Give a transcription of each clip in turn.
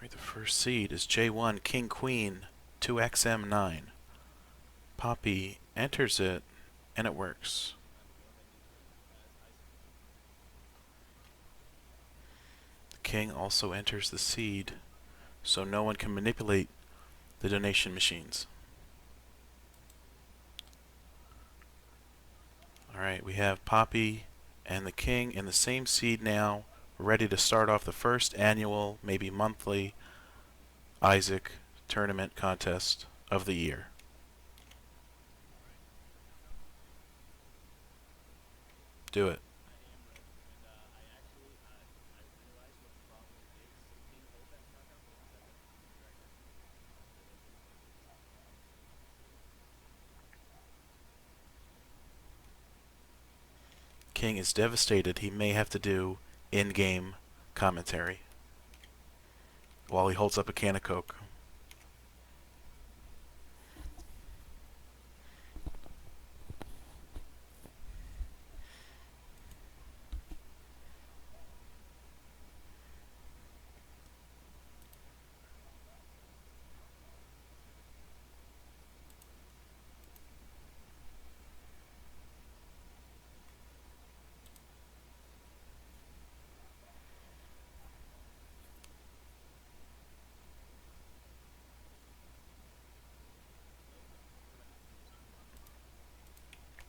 Alright, the first seed is J1 King Queen 2XM9. Poppy enters it, and it works. The king also enters the seed, so no one can manipulate the donation machines. Alright, we have Poppy and the king in the same seed now. We're ready to start off the first annual, maybe monthly, Isaac tournament contest of the year. Do it. King is devastated. He may have to do in-game commentary while he holds up a can of Coke.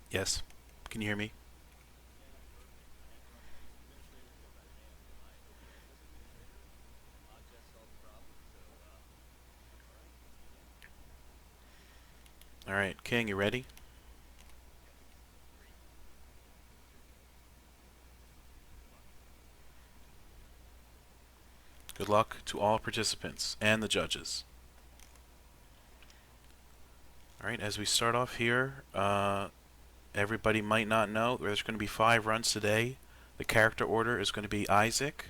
Yes. Can you hear me? Alright, King, you ready? Good luck to all participants and the judges. Alright, as we start off here, everybody might not know there's going to be 5 runs today. The character order is going to be Isaac,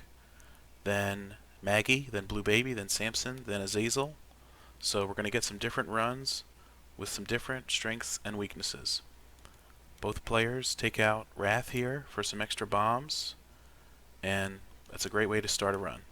then Maggie, then Blue Baby, then Samson, then Azazel. So we're going to get some different runs with some different strengths and weaknesses. Both players take out Wrath here for some extra bombs, and that's a great way to start a run.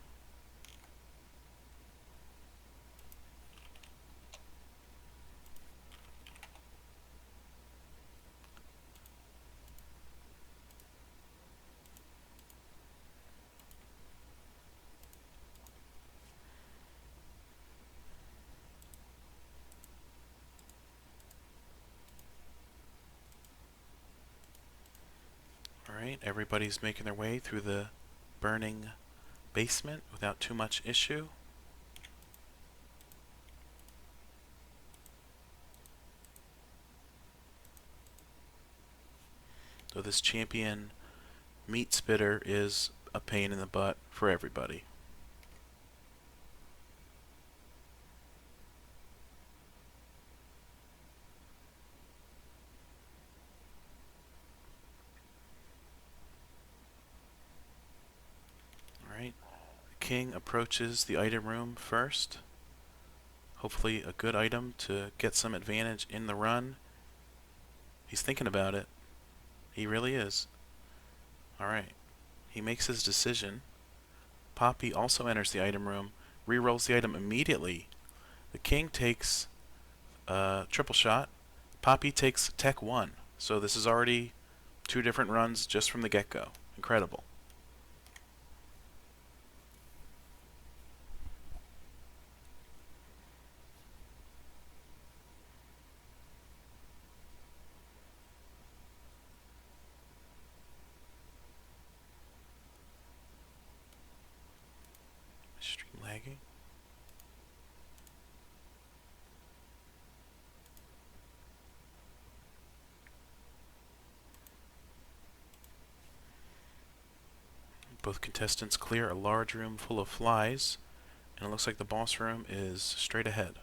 Alright, everybody's making their way through the burning basement without too much issue. So this champion meat spitter is a pain in the butt for everybody. Alright, the king approaches the item room first. Hopefully a good item to get some advantage in the run. He's thinking about it. He really is. Alright, he makes his decision. Poppy also enters the item room, rerolls the item immediately. The king takes a triple shot. Poppy takes Tech 1. So this is already 2 different runs just from the get-go. Incredible. Stream lagging. Both contestants clear a large room full of flies, and it looks like the boss room is straight ahead.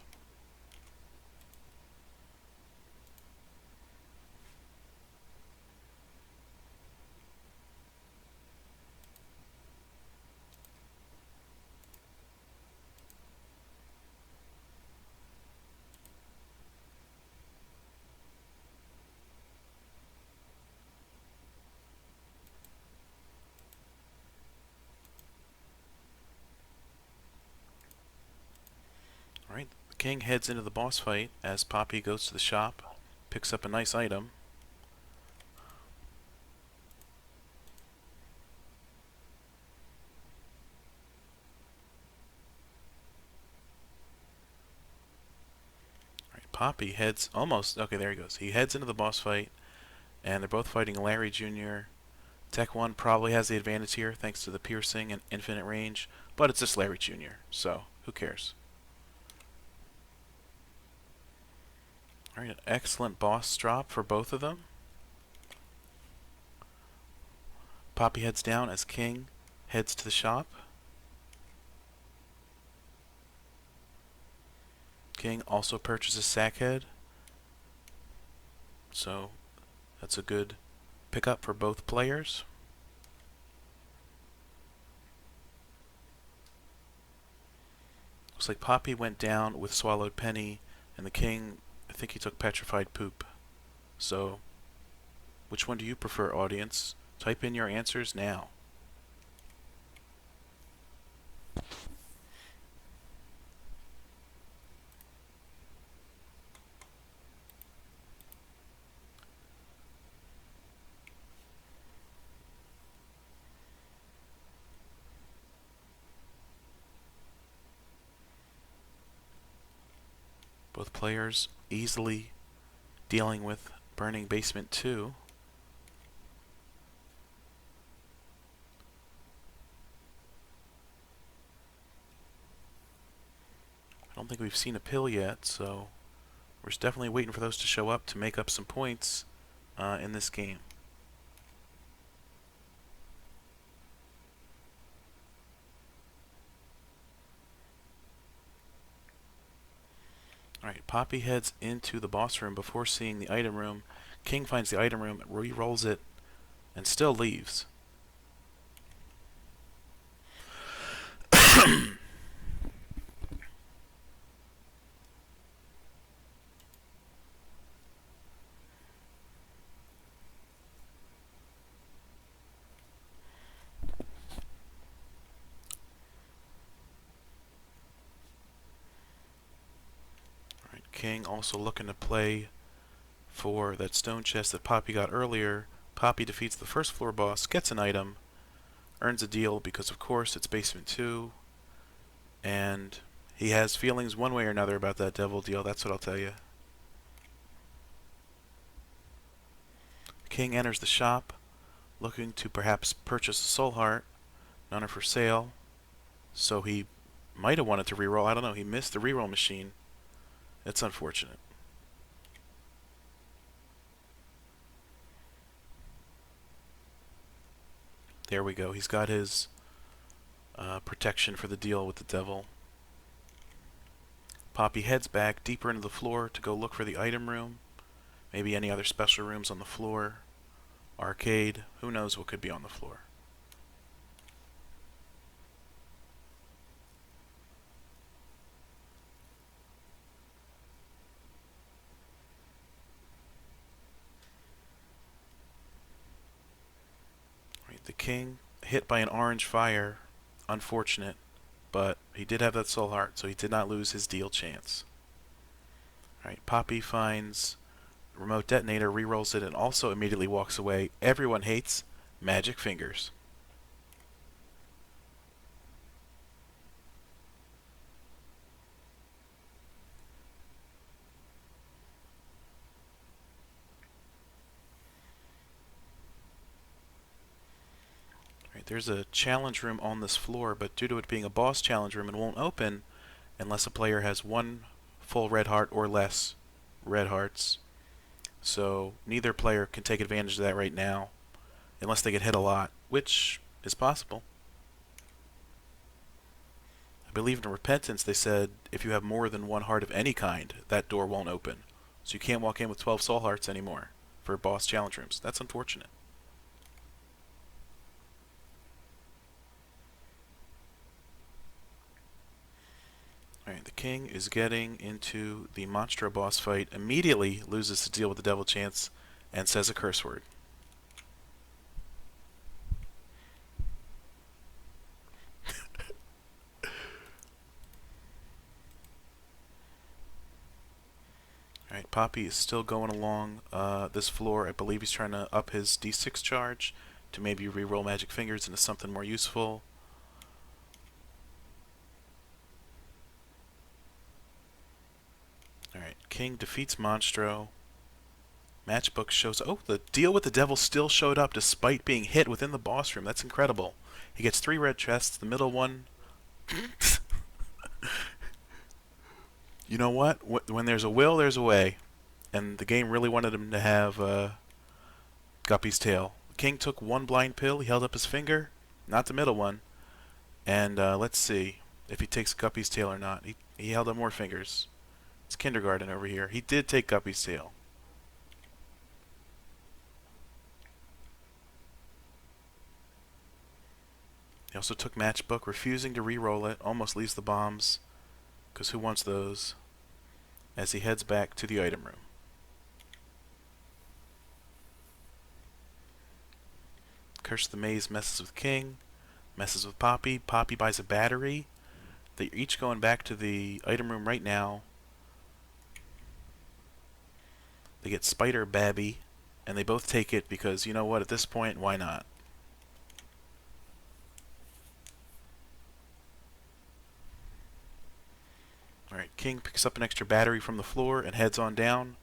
King heads into the boss fight as Poppy goes to the shop, picks up a nice item. Poppy heads almost. Okay, there he goes. He heads into the boss fight, and they're both fighting Larry Jr. Tech 1 probably has the advantage here thanks to the piercing and infinite range, but it's just Larry Jr., so who cares? Alright, an excellent boss drop for both of them. Poppy heads down as King heads to the shop. King also purchases Sackhead, so that's a good pickup for both players. Looks like Poppy went down with Swallowed Penny, and the King, I think he took Petrified Poop. So, which one do you prefer, audience? Type in your answers now. Both players easily dealing with Burning Basement 2. I don't think we've seen a pill yet, so we're definitely waiting for those to show up to make up some points in this game. Alright, Poppy heads into the boss room before seeing the item room. King finds the item room, re-rolls it, and still leaves. King also looking to play for that stone chest that Poppy got earlier. Poppy defeats the first floor boss, gets an item, earns a deal because of course it's Basement 2, and he has feelings one way or another about that devil deal, that's what I'll tell you. King enters the shop, looking to perhaps purchase a soul heart. None are for sale, so he might have wanted to reroll. I don't know, he missed the reroll machine. It's unfortunate. There we go. He's got his protection for the deal with the devil. Poppy heads back deeper into the floor to go look for the item room. Maybe any other special rooms on the floor. Arcade. Who knows what could be on the floor. The King hit by an orange fire. Unfortunate, but he did have that soul heart, so he did not lose his deal chance. Alright, Poppy finds the remote detonator, re-rolls it, and also immediately walks away. Everyone hates magic fingers. There's a challenge room on this floor, but due to it being a boss challenge room, it won't open unless a player has one full red heart or less red hearts. So neither player can take advantage of that right now, unless they get hit a lot, which is possible. I believe in Repentance they said if you have more than one heart of any kind, that door won't open. So you can't walk in with 12 soul hearts anymore for boss challenge rooms. That's unfortunate. Alright, the King is getting into the Monstro boss fight, immediately loses the deal with the devil chance, and says a curse word. Poppy is still going along this floor. I believe he's trying to up his D6 charge to maybe re-roll magic fingers into something more useful. Alright, King defeats Monstro. Matchbook shows... Oh, the deal with the devil still showed up despite being hit within the boss room. That's incredible. He gets 3 red chests. The middle one... You know what? When there's a will, there's a way. And the game really wanted him to have Guppy's tail. King took 1 blind pill. He held up his finger. Not the middle one. And let's see if he takes Guppy's tail or not. He held up more fingers. It's kindergarten over here. He did take Guppy's tail. He also took Matchbook, refusing to re-roll it. Almost leaves the bombs. Because who wants those? As he heads back to the item room. Curse the Maze messes with King. Messes with Poppy. Poppy buys a battery. They're each going back to the item room right now. They get Spider Babby. And they both take it because, you know what, at this point, why not? Alright, King picks up an extra battery from the floor and heads on down.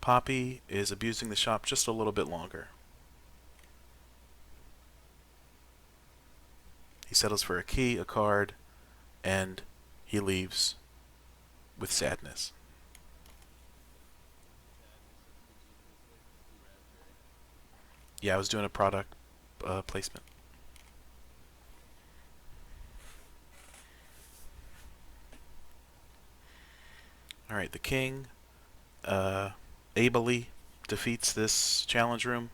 Poppy is abusing the shop just a little bit longer. He settles for a key, a card, and he leaves with sadness. Yeah, I was doing a product placement. Alright, the King ably defeats this challenge room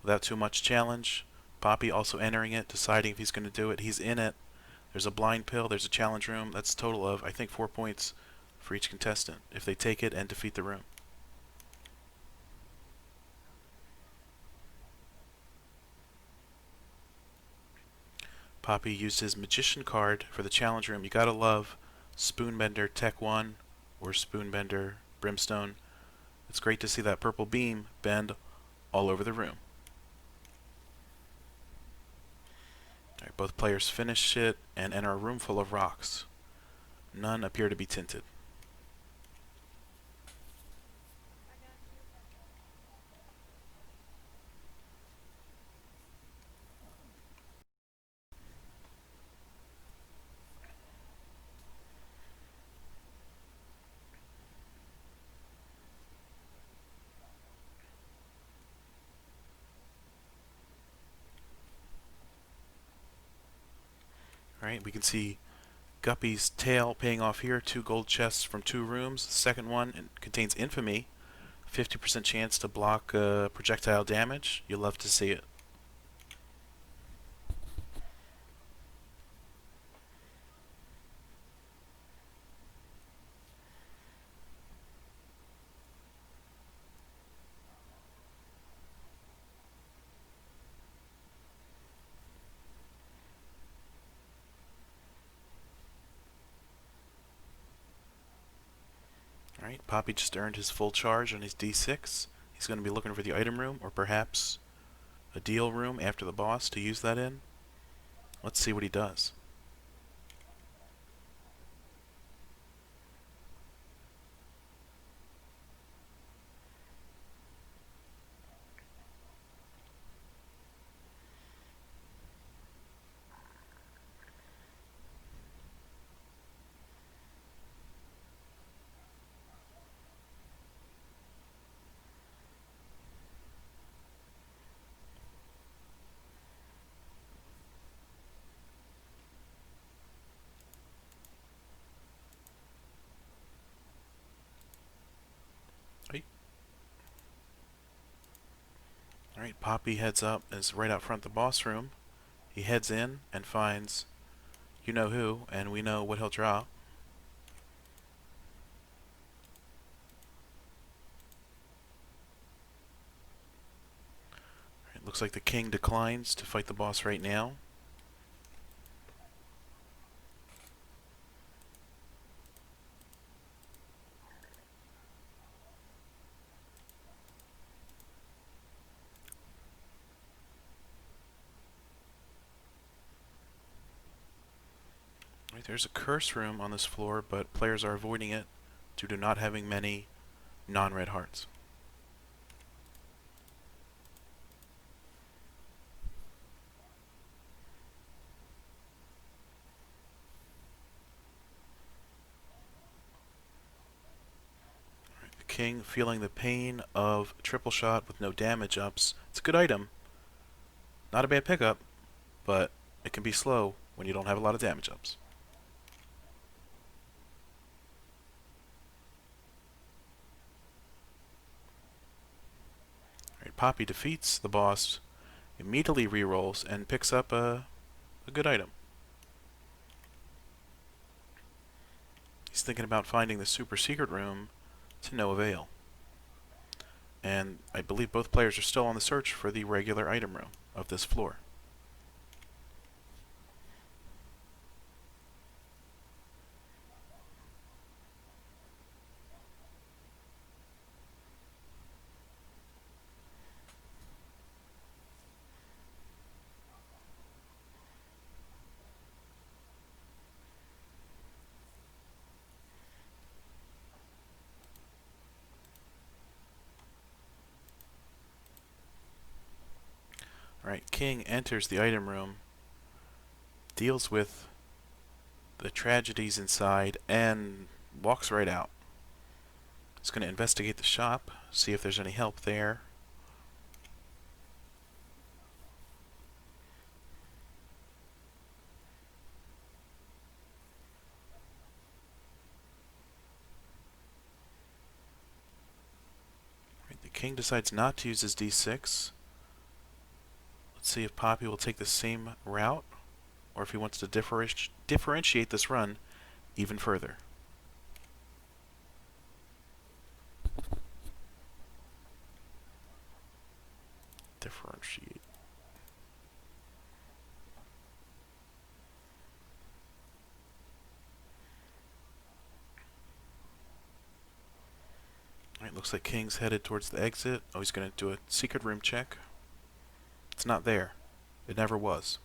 without too much challenge. Poppy also entering it, deciding if he's going to do it. He's in it. There's a blind pill. There's a challenge room. That's a total of, I think, 4 points for each contestant if they take it and defeat the room. Poppy used his Magician card for the challenge room. You gotta love Spoonbender Tech 1 or Spoonbender Brimstone. It's great to see that purple beam bend all over the room. Alright, both players finish it and enter a room full of rocks. None appear to be tinted. Alright, we can see Guppy's tail paying off here. 2 gold chests from 2 rooms. The second one contains Infamy. 50% chance to block projectile damage. You'll love to see it. Alright, Poppy just earned his full charge on his D6. He's going to be looking for the item room, or perhaps a deal room after the boss to use that in. Let's see what he does. Alright, Poppy heads up, is right out front of the boss room. He heads in and finds you know who, and we know what he'll drop. It looks like the King declines to fight the boss right now. There's a curse room on this floor, but players are avoiding it due to not having many non-red hearts. The king feeling the pain of triple shot with no damage ups. It's a good item. Not a bad pickup, but it can be slow when you don't have a lot of damage ups. Alright, Poppy defeats the boss, immediately rerolls, and picks up a good item. He's thinking about finding the super secret room to no avail. And I believe both players are still on the search for the regular item room of this floor. Alright, King enters the item room, deals with the tragedies inside, and walks right out. He's going to investigate the shop, see if there's any help there. Right, the king decides not to use his d6. Let's see if Poppy will take the same route, or if he wants to differentiate this run even further. Differentiate. Alright, looks like King's headed towards the exit. Oh, he's going to do a secret room check. It's not there. It never was.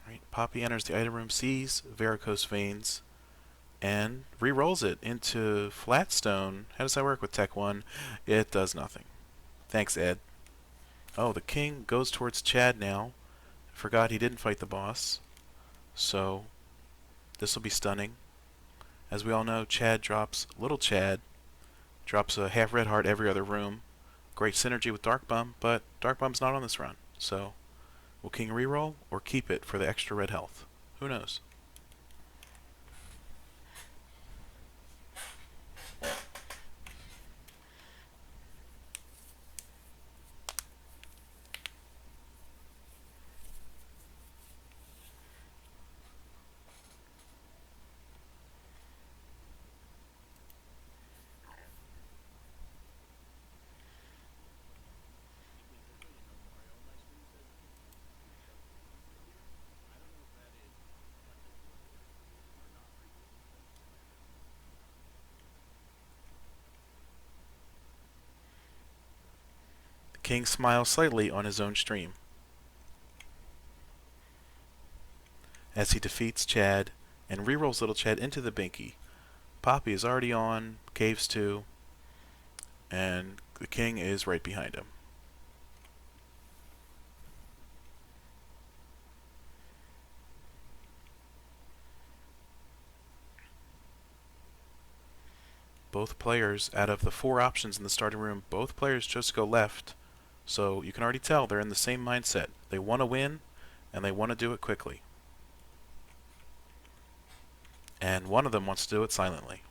Alright, Poppy enters the item room, sees varicose veins, and re-rolls it into flatstone. How does that work with Tech 1? It does nothing. Thanks, Ed. Oh, the king goes towards Chad now. Forgot he didn't fight the boss. So, this will be stunning. As we all know, Little Chad drops a half red heart every other room. Great synergy with Dark Bum, but Dark Bum's not on this run. So, will King reroll or keep it for the extra red health? Who knows? King smiles slightly on his own stream as he defeats Chad and rerolls Little Chad into the Binky. Poppy is already on, Caves 2, and the King is right behind him. Both players, out of the 4 options in the starting room, both players chose to go left. So you can already tell they're in the same mindset. They want to win, and they want to do it quickly. And one of them wants to do it silently.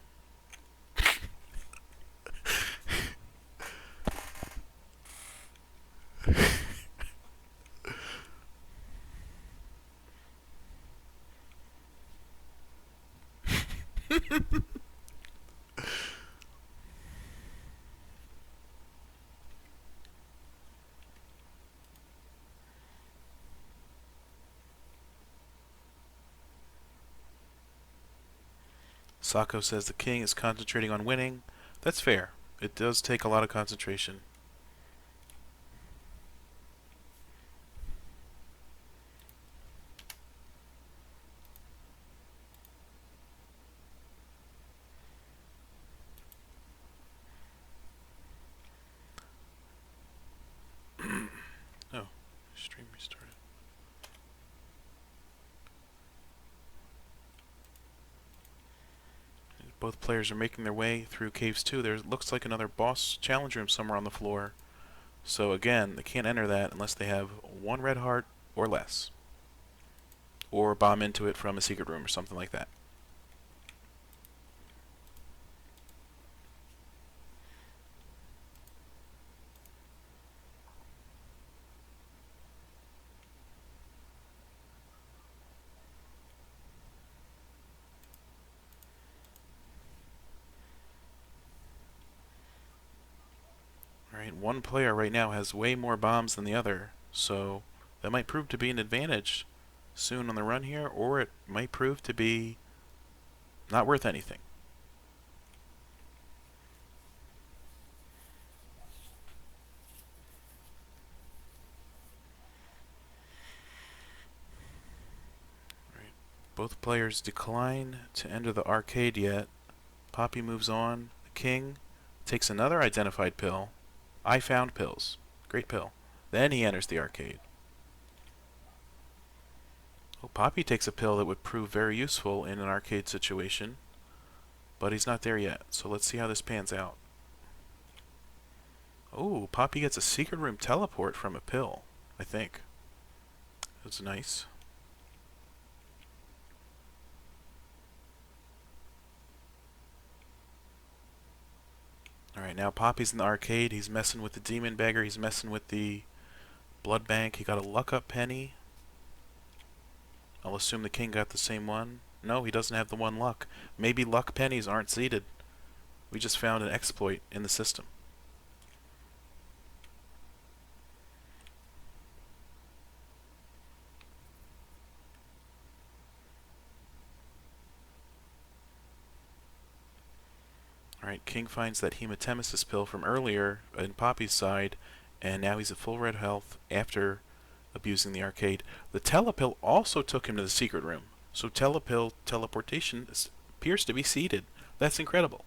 Sako says the king is concentrating on winning. That's fair. It does take a lot of concentration. Both players are making their way through caves 2. There looks like another boss challenge room somewhere on the floor. So again, they can't enter that unless they have 1 red heart or less. Or bomb into it from a secret room or something like that. Alright, one player right now has way more bombs than the other, so that might prove to be an advantage soon on the run here, or it might prove to be not worth anything. Right. Both players decline to enter the arcade yet. Poppy moves on. The king takes another identified pill. I found pills. Great pill. Then he enters the arcade. Oh, Poppy takes a pill that would prove very useful in an arcade situation, but he's not there yet, so let's see how this pans out. Oh, Poppy gets a secret room teleport from a pill, I think. That's nice. Alright, now Poppy's in the arcade. He's messing with the demon beggar. He's messing with the blood bank. He got a luck up penny. I'll assume the king got the same one. No, he doesn't have the 1 luck. Maybe luck pennies aren't seeded. We just found an exploit in the system. Alright, king finds that hematemesis pill from earlier in Poppy's side, and now he's at full red health after abusing the arcade. The telepill also took him to the secret room, so telepill teleportation appears to be seeded. That's incredible.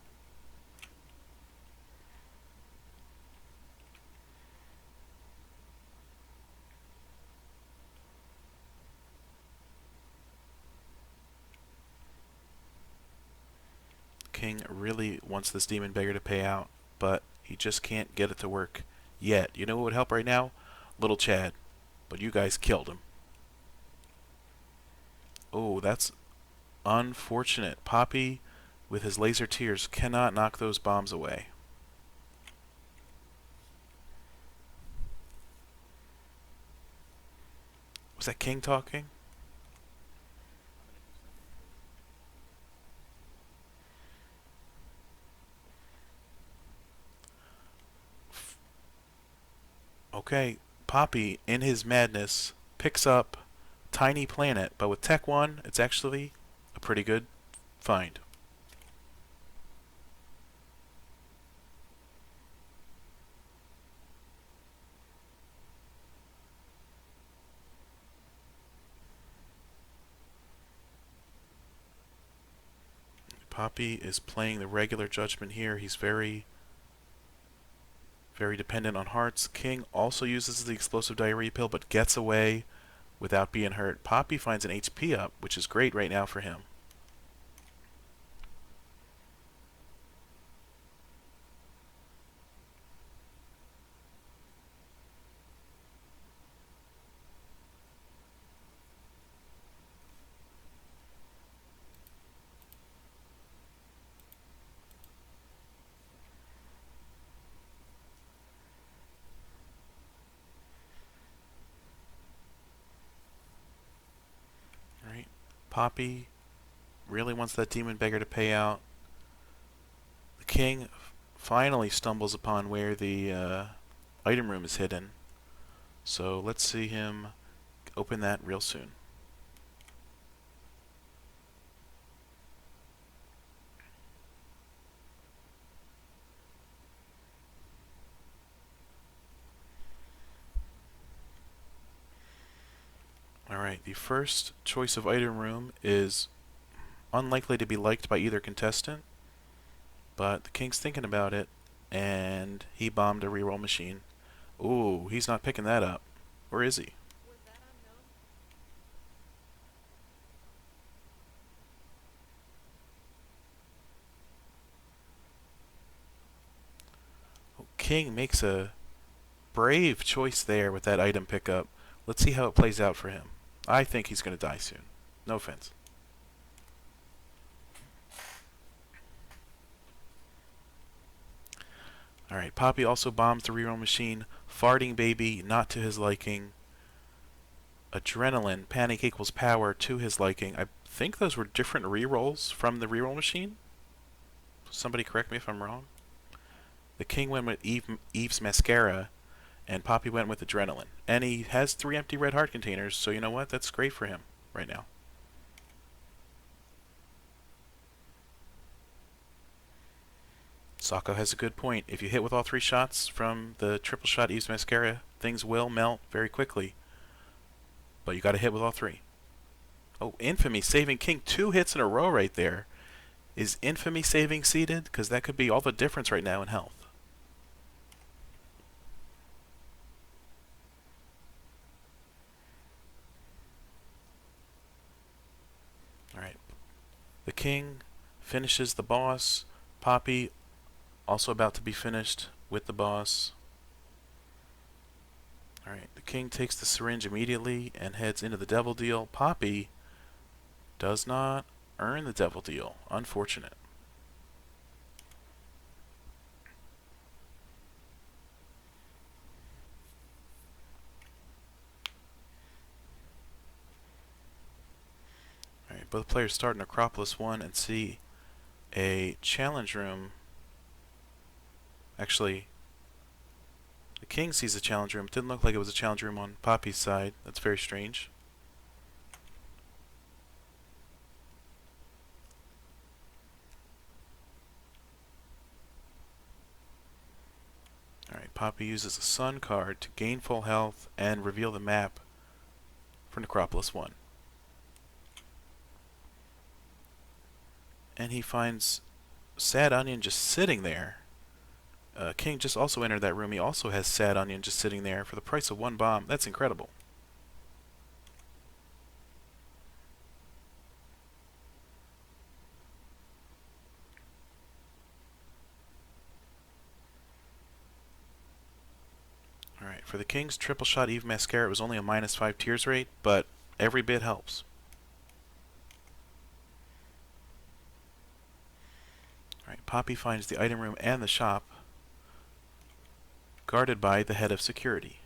King really wants this demon beggar to pay out, but he just can't get it to work yet. You know what would help right now? Little Chad. But you guys killed him. Oh, that's unfortunate. Poppy, with his laser tears, cannot knock those bombs away. Was that King talking? Okay, Poppy, in his madness, picks up Tiny Planet, but with Tech 1, it's actually a pretty good find. Poppy is playing the regular judgment here. He's very dependent on hearts. King also uses the explosive diarrhea pill, but gets away without being hurt. Poppy finds an HP up, which is great right now for him. Right? Poppy really wants that demon beggar to pay out. The king finally stumbles upon where the item room is hidden. So let's see him open that real soon. Alright, the first choice of item room is unlikely to be liked by either contestant, but the king's thinking about it, and he bombed a reroll machine. Ooh, he's not picking that up. Or is he? king makes a brave choice there with that item pickup. Let's see how it plays out for him. I think he's going to die soon. No offense. Alright, Poppy also bombs the reroll machine. Farting baby, not to his liking. Adrenaline, panic equals power, to his liking. I think those were different rerolls from the reroll machine. Somebody correct me if I'm wrong. The king went with Eve's mascara, and Poppy went with adrenaline. And he has 3 empty red heart containers, so you know what? That's great for him right now. Sako has a good point. If you hit with all 3 shots from the triple shot Eve's mascara, things will melt very quickly. But you got to hit with all 3. Oh, Infamy saving king. 2 hits in a row right there. Is Infamy saving seeded? Because that could be all the difference right now in health. Alright. The king finishes the boss. Poppy also about to be finished with the boss. Alright, the king takes the syringe immediately and heads into the devil deal. Poppy does not earn the devil deal. Unfortunate. Alright, both players start in Acropolis 1 and see a challenge room. Actually, the king sees a challenge room. It didn't look like it was a challenge room on Poppy's side. That's very strange. Alright, Poppy uses a sun card to gain full health and reveal the map for Necropolis 1. And he finds Sad Onion just sitting there. King just also entered that room. He also has Sad Onion just sitting there for the price of 1 bomb. That's incredible. Alright, for the King's triple shot Eve Mascara, it was only a -5 tears rate, but every bit helps. Alright, Poppy finds the item room and the shop, guarded by the head of security.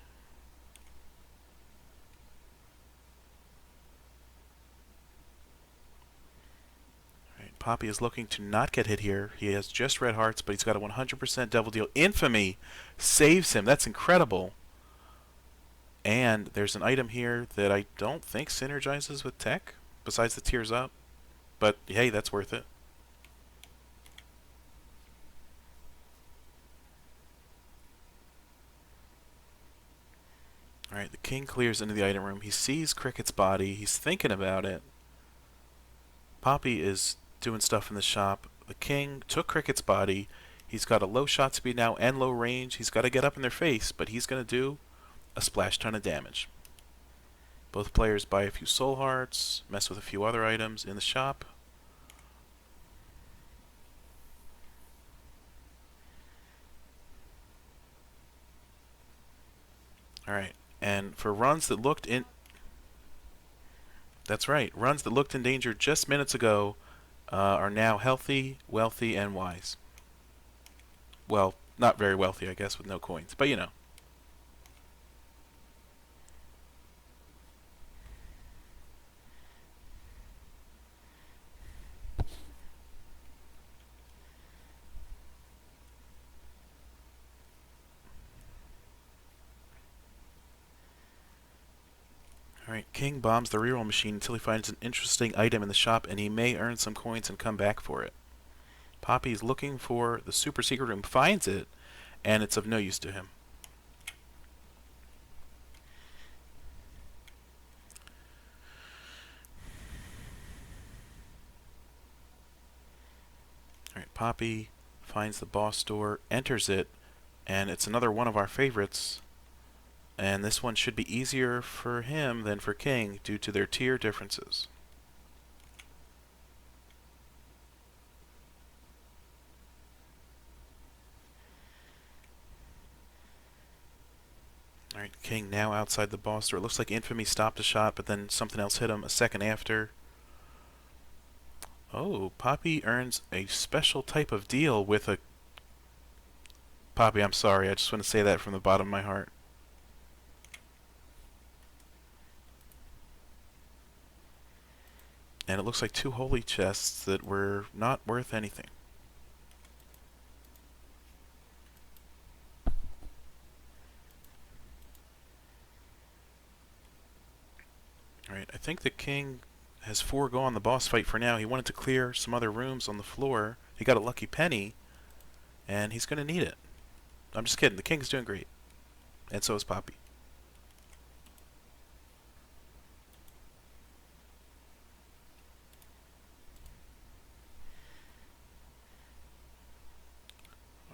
Alright, Poppy is looking to not get hit here. He has just red hearts, but he's got a 100% devil deal. Infamy saves him. That's incredible. And there's an item here that I don't think synergizes with tech, besides the tears up. But hey, that's worth it. Alright, the king clears into the item room. He sees Cricket's body. He's thinking about it. Poppy is doing stuff in the shop. The king took Cricket's body. He's got a low shot speed now and low range. He's got to get up in their face, but he's going to do a splash ton of damage. Both players buy a few soul hearts, mess with a few other items in the shop. Alright, and for runs that looked in... That's right, runs that looked in danger just minutes ago are now healthy, wealthy, and wise. Well, not very wealthy, I guess, with no coins, but you know. Alright, King bombs the reroll machine until he finds an interesting item in the shop, and he may earn some coins and come back for it. Poppy's looking for the super secret room, finds it, and it's of no use to him. Alright, Poppy finds the boss door, enters it, and it's another one of our favorites. And this one should be easier for him than for King due to their tier differences. Alright, King now outside the boss door. It looks like Infamy stopped a shot, but then something else hit him a second after. Oh, Poppy earns a special type of deal with a... Poppy, I'm sorry. I just want to say that from the bottom of my heart. And it looks like 2 holy chests that were not worth anything. Alright, I think the king has foregone the boss fight for now. He wanted to clear some other rooms on the floor. He got a lucky penny, and he's going to need it. I'm just kidding. The king's doing great. And so is Poppy.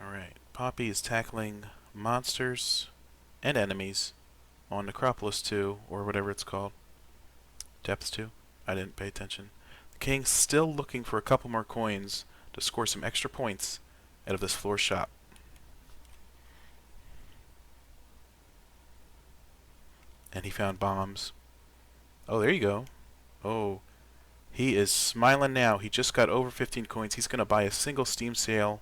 Alright, Poppy is tackling monsters and enemies on Necropolis 2, or whatever it's called. Depths 2? I didn't pay attention. The king's still looking for a couple more coins to score some extra points out of this floor shop. And he found bombs. Oh, there you go. Oh, he is smiling now. He just got over 15 coins. He's going to buy a single Steam sale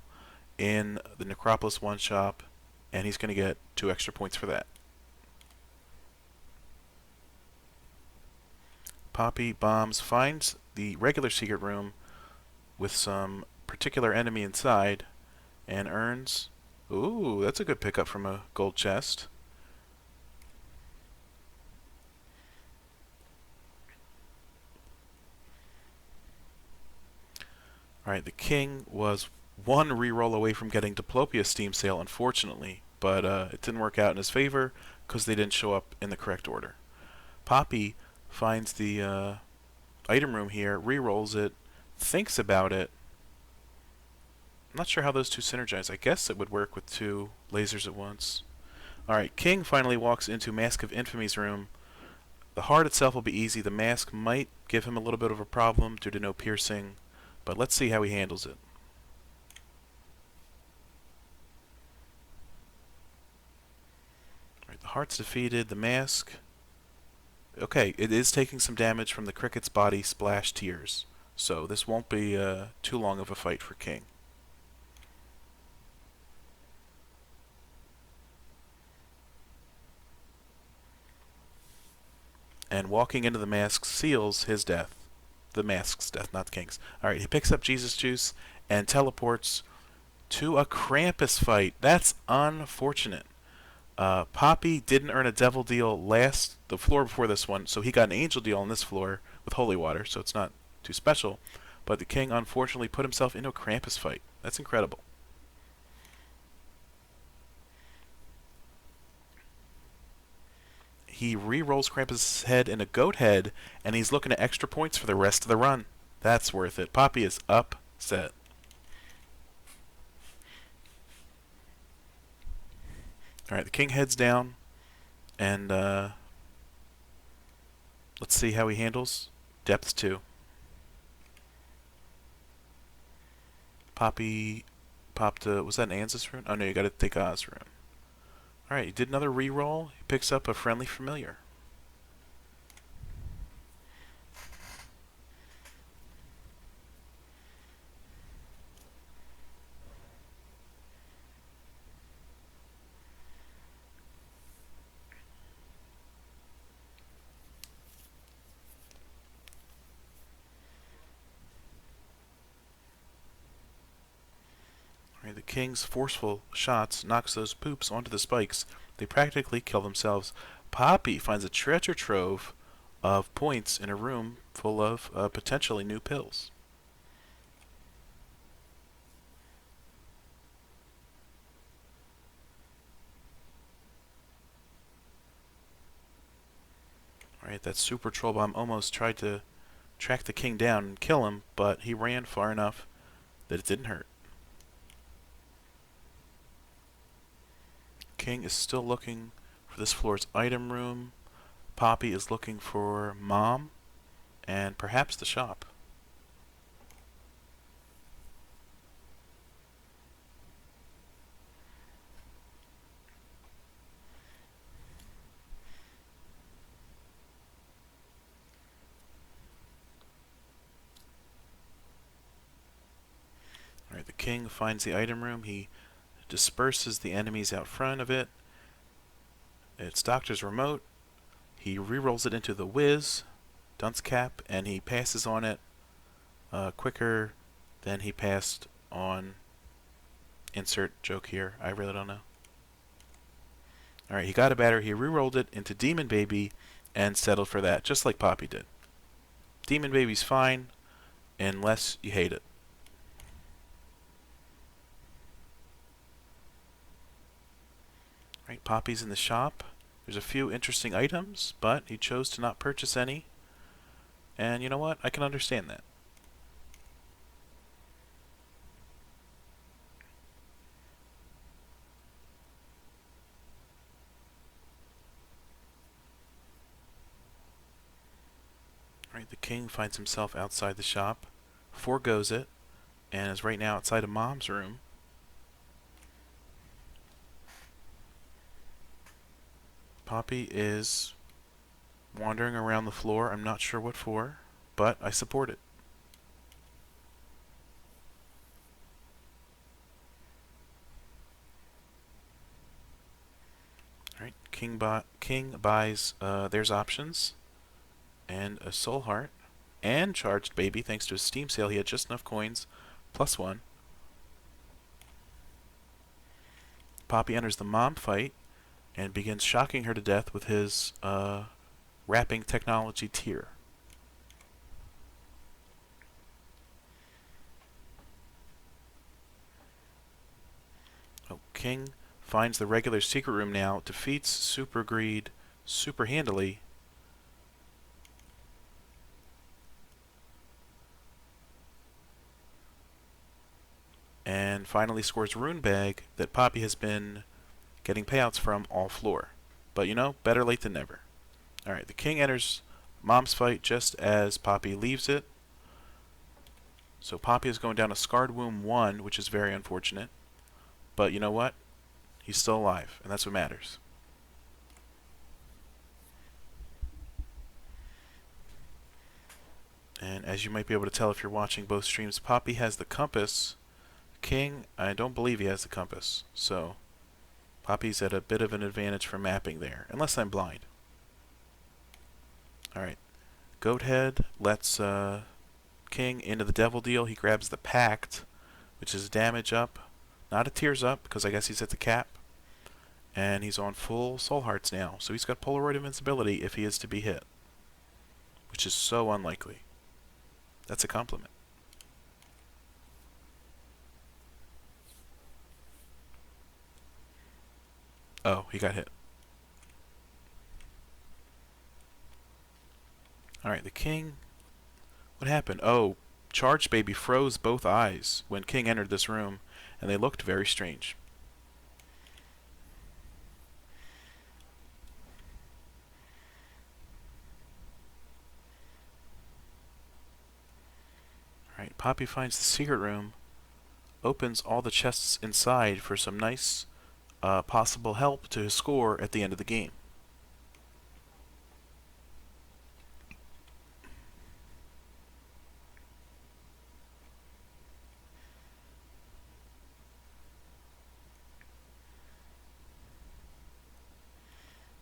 in the Necropolis 1 shop, and he's going to get 2 extra points for that. Poppy bombs, finds the regular secret room with some particular enemy inside, and earns... Ooh, that's a good pickup from a gold chest. Alright, the king was 1 reroll away from getting Diplopia's Steam sale, unfortunately, but it didn't work out in his favor because they didn't show up in the correct order. Poppy finds the item room here, rerolls it, thinks about it. I'm not sure how those two synergize. I guess it would work with 2 lasers at once. Alright, King finally walks into Mask of Infamy's room. The heart itself will be easy. The mask might give him a little bit of a problem due to no piercing, but let's see how he handles it. Alright, the heart's defeated. The mask... Okay, it is taking some damage from the cricket's body splash tears, so this won't be too long of a fight for King. And walking into the mask seals his death. The mask's death, not the King's. Alright, he picks up Jesus Juice and teleports to a Krampus fight. That's unfortunate. Poppy didn't earn a devil deal the floor before this one, so he got an angel deal on this floor with holy water, so it's not too special. But the king unfortunately put himself into a Krampus fight. That's incredible. He re-rolls Krampus' head in a goat head, and he's looking at extra points for the rest of the run. That's worth it. Poppy is upset. Alright, the king heads down, and let's see how he handles Depths 2. Poppy popped was that an Anzus rune? Oh no, you gotta take Oz rune. Alright, he did another reroll. He picks up a friendly familiar. The king's forceful shots knocks those poops onto the spikes. They practically kill themselves. Poppy finds a treasure trove of points in a room full of potentially new pills. Alright, that super troll bomb almost tried to track the king down and kill him, but he ran far enough that it didn't hurt. King is still looking for this floor's item room. Poppy is looking for Mom and perhaps the shop. king finds the item room. He disperses the enemies out front of it. It's Doctor's remote. He re-rolls it into the whiz, dunce cap, and he passes on it quicker than he passed on insert joke here. I really don't know. Alright, he got a battery. He re-rolled it into Demon Baby and settled for that, just like Poppy did. Demon Baby's fine, unless you hate it. Right, Poppy's in the shop. There's a few interesting items, but he chose to not purchase any. And you know what? I can understand that. Right, the king finds himself outside the shop, forgoes it, and is right now outside of Mom's room. Poppy is wandering around the floor. I'm not sure what for, but I support it. Alright, King buys, there's options, and a soul heart, and charged baby. Thanks to his Steam sale, he had just enough coins, +1. Poppy enters the mom fight, and begins shocking her to death with his wrapping technology tier. Oh, King finds the regular secret room now, defeats Super Greed super handily. And finally scores Rune Bag that Poppy has been getting payouts from all floor. But you know, better late than never. Alright, the king enters Mom's fight just as Poppy leaves it. So Poppy is going down a Scarred Womb 1, which is very unfortunate. But you know what? He's still alive, and that's what matters. And as you might be able to tell if you're watching both streams, Poppy has the compass. King, I don't believe he has the compass. So Poppy's at a bit of an advantage for mapping there, unless I'm blind. Alright. Goathead lets King into the devil deal. He grabs the Pact, which is damage up. Not a tears up, because I guess he's at the cap. And he's on full soul hearts now. So he's got Polaroid invincibility if he is to be hit. Which is so unlikely. That's a compliment. Oh, he got hit. Alright, the king... What happened? Oh, Charged Baby froze both eyes when King entered this room, and they looked very strange. Alright, Poppy finds the secret room, opens all the chests inside for some nice possible help to his score at the end of the game.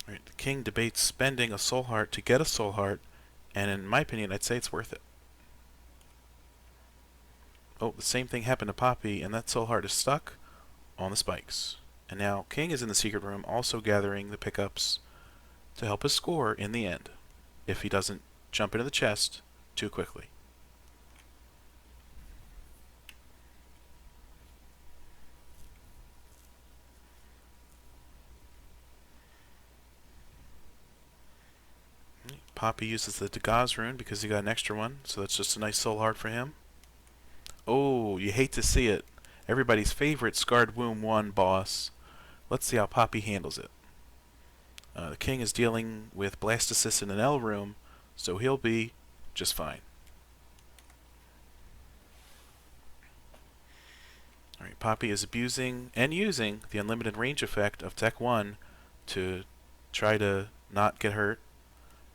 Right, the king debates spending a soul heart to get a soul heart, and in my opinion, I'd say it's worth it. Oh, the same thing happened to Poppy, and that soul heart is stuck on the spikes. And now King is in the secret room, also gathering the pickups to help his score in the end, if he doesn't jump into the chest too quickly. Poppy uses the Dagaz rune because he got an extra one, so that's just a nice soul heart for him. Oh, you hate to see it. Everybody's favorite Scarred Womb 1 boss. Let's see how Poppy handles it. The king is dealing with Blastocyst in an L room, so he'll be just fine. Alright, Poppy is abusing and using the unlimited range effect of Tech 1 to try to not get hurt,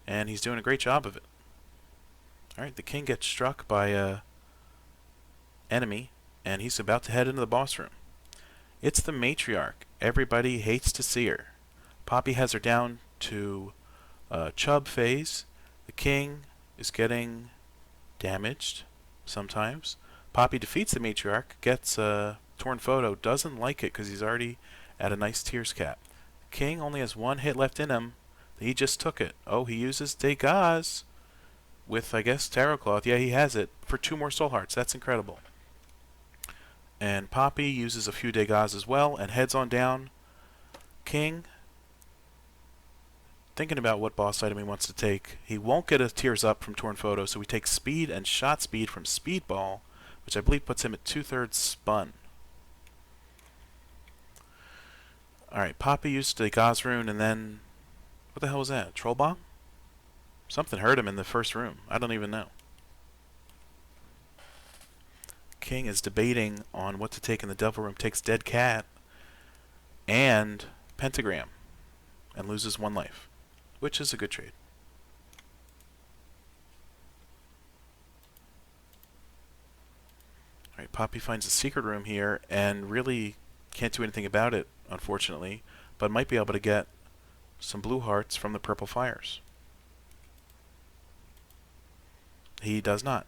and he's doing a great job of it. Alright, the king gets struck by a enemy, and he's about to head into the boss room. It's the matriarch. Everybody hates to see her. Poppy has her down to chub phase. The king is getting damaged sometimes. Poppy defeats the matriarch, gets a torn photo, doesn't like it because he's already at a nice tears cap. King only has one hit left in him. He just took it. Oh, he uses Degas with, I guess, Tarot Cloth. Yeah, he has it for 2 more soul hearts. That's incredible. And Poppy uses a few Degas as well and heads on down. King, thinking about what boss item he wants to take. He won't get a Tears Up from Torn Photo, so he takes Speed and Shot Speed from Speedball, which I believe puts him at 2/3 spun. Alright, Poppy used the Gauze Rune, and then... what the hell was that? Troll Bomb? Something hurt him in the first room. I don't even know. King is debating on what to take in the Devil Room. Takes Dead Cat and Pentagram and loses 1 life, which is a good trade. Alright, Poppy finds a secret room here and really can't do anything about it, unfortunately, but might be able to get some blue hearts from the purple fires. He does not.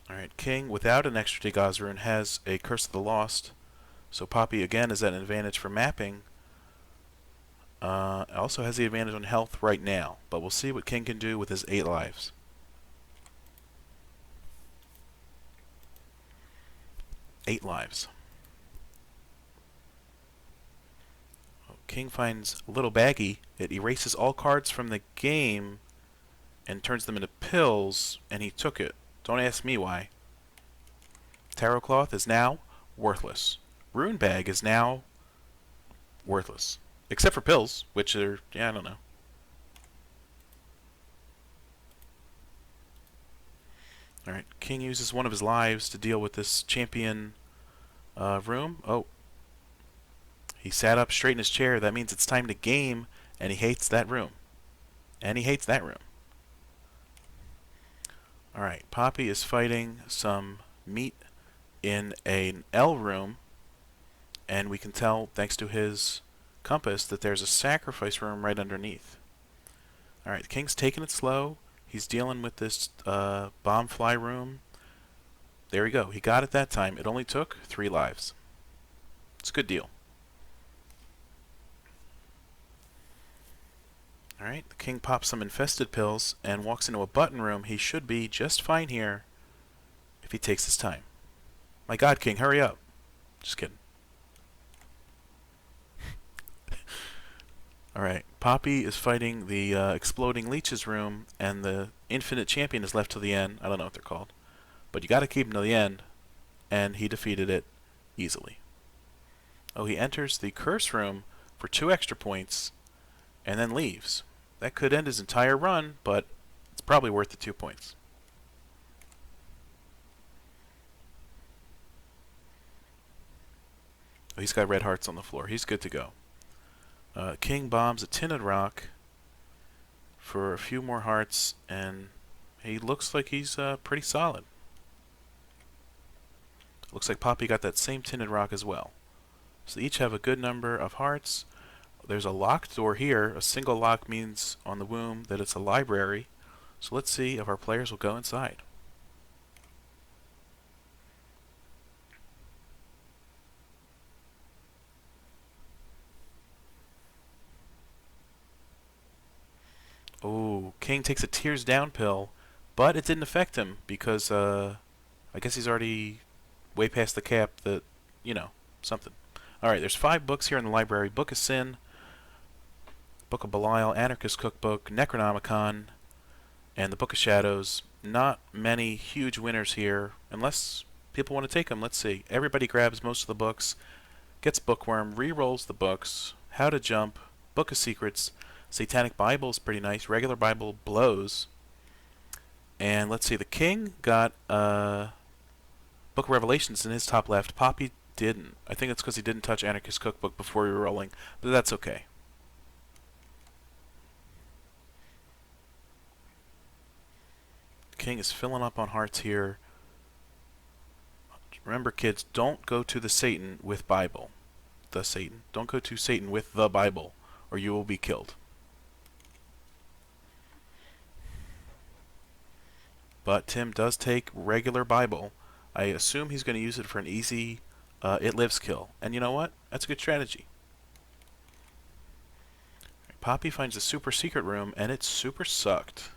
Alright, King, without an extra Degas rune, has a Curse of the Lost, so Poppy again is at an advantage for mapping. Also has the advantage on health right now, but we'll see what King can do with his 8 lives. Eight lives. King finds a little baggie. It erases all cards from the game and turns them into pills, and he took it. Don't ask me why. Tarot Cloth is now worthless. Rune Bag is now worthless. Except for pills, which are, yeah, I don't know. Alright, King uses one of his lives to deal with this champion room. Oh. He sat up straight in his chair. That means it's time to game, and he hates that room. And he hates that room. Alright, Poppy is fighting some meat in an L room, and we can tell, thanks to his compass, that there's a sacrifice room right underneath. Alright, the King's taking it slow. He's dealing with this bomb fly room. There we go. He got it that time. It only took 3 lives. It's a good deal. Alright, the King pops some infested pills and walks into a button room. He should be just fine here if he takes his time. My God, King, hurry up. Just kidding. Alright, Poppy is fighting the exploding leeches room, and the infinite champion is left till the end. I don't know what they're called. But you gotta keep him till the end, and he defeated it easily. Oh, he enters the curse room for 2 extra points, and then leaves. That could end his entire run, but it's probably worth the 2 points. Oh, he's got red hearts on the floor. He's good to go. King bombs a tinted rock for a few more hearts, and he looks like he's pretty solid. Looks like Poppy got that same tinted rock as well. So they each have a good number of hearts. There's a locked door here. A single lock means on the womb that it's a library. So let's see if our players will go inside. Oh, King takes a tears down pill, but it didn't affect him because I guess he's already way past the cap that, you know, something. Alright, there's 5 books here in the library. Book of Sin, Book of Belial, Anarchist Cookbook, Necronomicon, and the Book of Shadows. Not many huge winners here, unless people want to take them. Let's see. Everybody grabs most of the books, gets Bookworm, re-rolls the books, How to Jump, Book of Secrets, Satanic Bible is pretty nice, Regular Bible blows, and let's see, the King got Book of Revelations in his top left. Poppy didn't. I think it's because he didn't touch Anarchist Cookbook before re-rolling, but that's okay. King is filling up on hearts here. Remember, kids, don't go to the Satan with Bible. The Satan. Don't go to Satan with the Bible, or you will be killed. But Tim does take regular Bible. I assume he's going to use it for an easy It Lives kill. And you know what? That's a good strategy. Poppy finds a super secret room, and it's super sucked.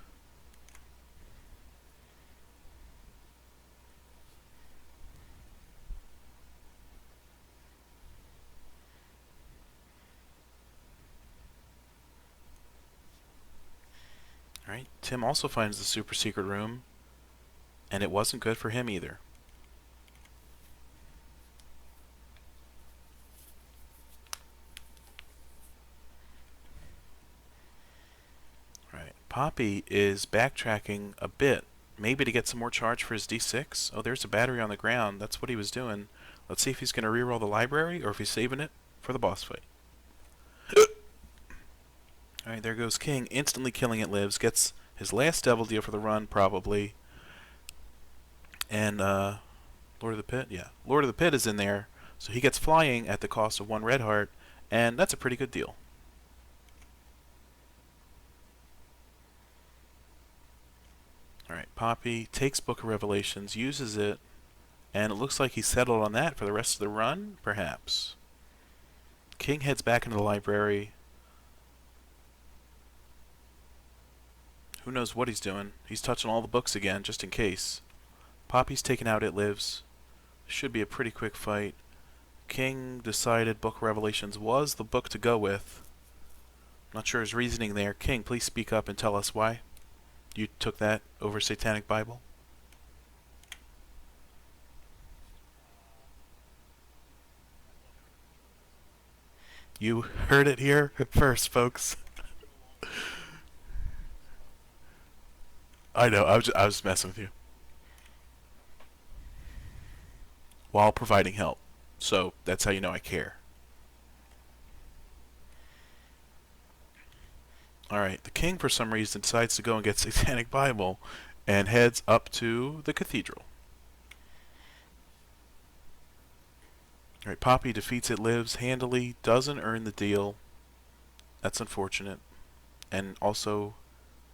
Alright, Tim also finds the super secret room, and it wasn't good for him either. Alright, Poppy is backtracking a bit, maybe to get some more charge for his D6. Oh, there's a battery on the ground. That's what he was doing. Let's see if he's going to reroll the library, or if he's saving it for the boss fight. Alright, there goes King, instantly killing It Lives. Gets his last devil deal for the run, probably. And, Lord of the Pit? Yeah. Lord of the Pit is in there, so he gets flying at the cost of 1 red heart, and that's a pretty good deal. Alright, Poppy takes Book of Revelations, uses it, and it looks like he's settled on that for the rest of the run, perhaps. King heads back into the library. Who knows what he's doing? He's touching all the books again, just in case. Poppy's taking out It Lives. Should be a pretty quick fight. King decided Book of Revelations was the book to go with. Not sure his reasoning there. King, please speak up and tell us why you took that over Satanic Bible. You heard it here first, folks. I know, I was messing with you. While providing help. So, that's how you know I care. Alright, the king for some reason decides to go and get Satanic Bible and heads up to the cathedral. Alright, Poppy defeats It Lives handily, doesn't earn the deal. That's unfortunate. And also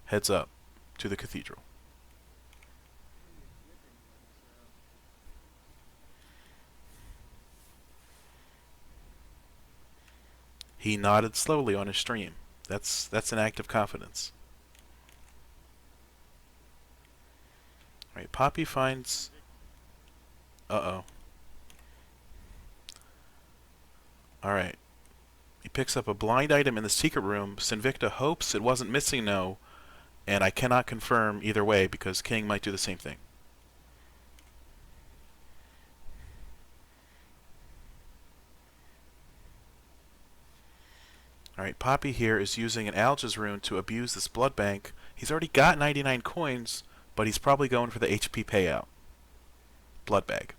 heads up to the cathedral. He nodded slowly on his stream. That's an act of confidence. Alright, Poppy finds... Uh-oh. Alright. He picks up a blind item in the secret room. Sinvicta hopes it wasn't missing no, and I cannot confirm either way because King might do the same thing. Alright, Poppy here is using an Alga's rune to abuse this blood bank. He's already got 99 coins, but he's probably going for the HP payout. Blood bag.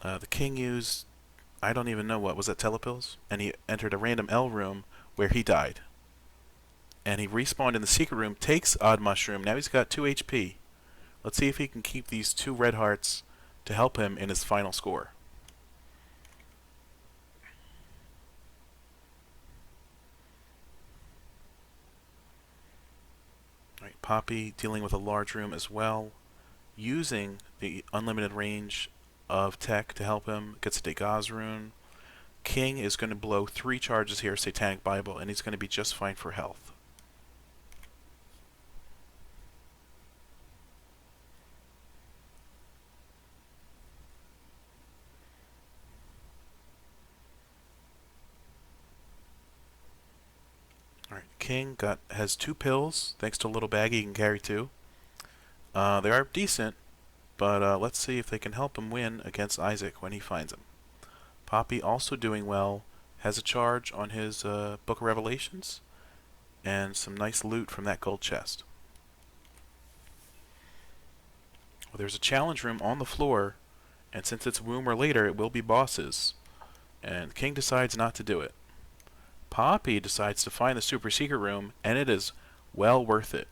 The king used, I don't even know what, was that telepills? And he entered a random L room where he died. And he respawned in the secret room, takes Odd Mushroom. Now he's got 2 HP. Let's see if he can keep these 2 red hearts to help him in his final score. Alright, Poppy dealing with a large room as well, using the unlimited range of tech to help him. Gets a Degas rune. King is going to blow 3 charges here, Satanic Bible, and he's going to be just fine for health. Alright, King has 2 pills, thanks to a little baggie he can carry 2. They are decent, but let's see if they can help him win against Isaac when he finds him. Poppy also doing well, has a charge on his Book of Revelations, and some nice loot from that gold chest. Well, there's a challenge room on the floor, and since it's womb or later, it will be bosses. And King decides not to do it. Poppy decides to find the super secret room, and it is well worth it.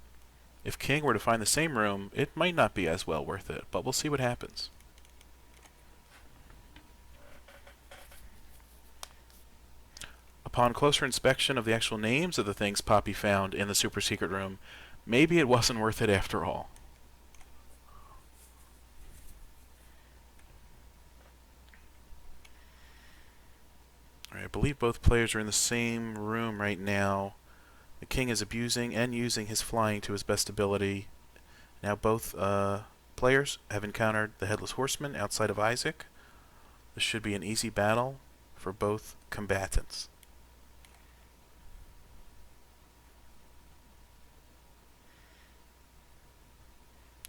If King were to find the same room, it might not be as well worth it, but we'll see what happens. Upon closer inspection of the actual names of the things Poppy found in the super secret room, maybe it wasn't worth it after all. Alright, I believe both players are in the same room right now. The King is abusing and using his flying to his best ability. Now both players have encountered the Headless Horseman outside of Isaac. This should be an easy battle for both combatants.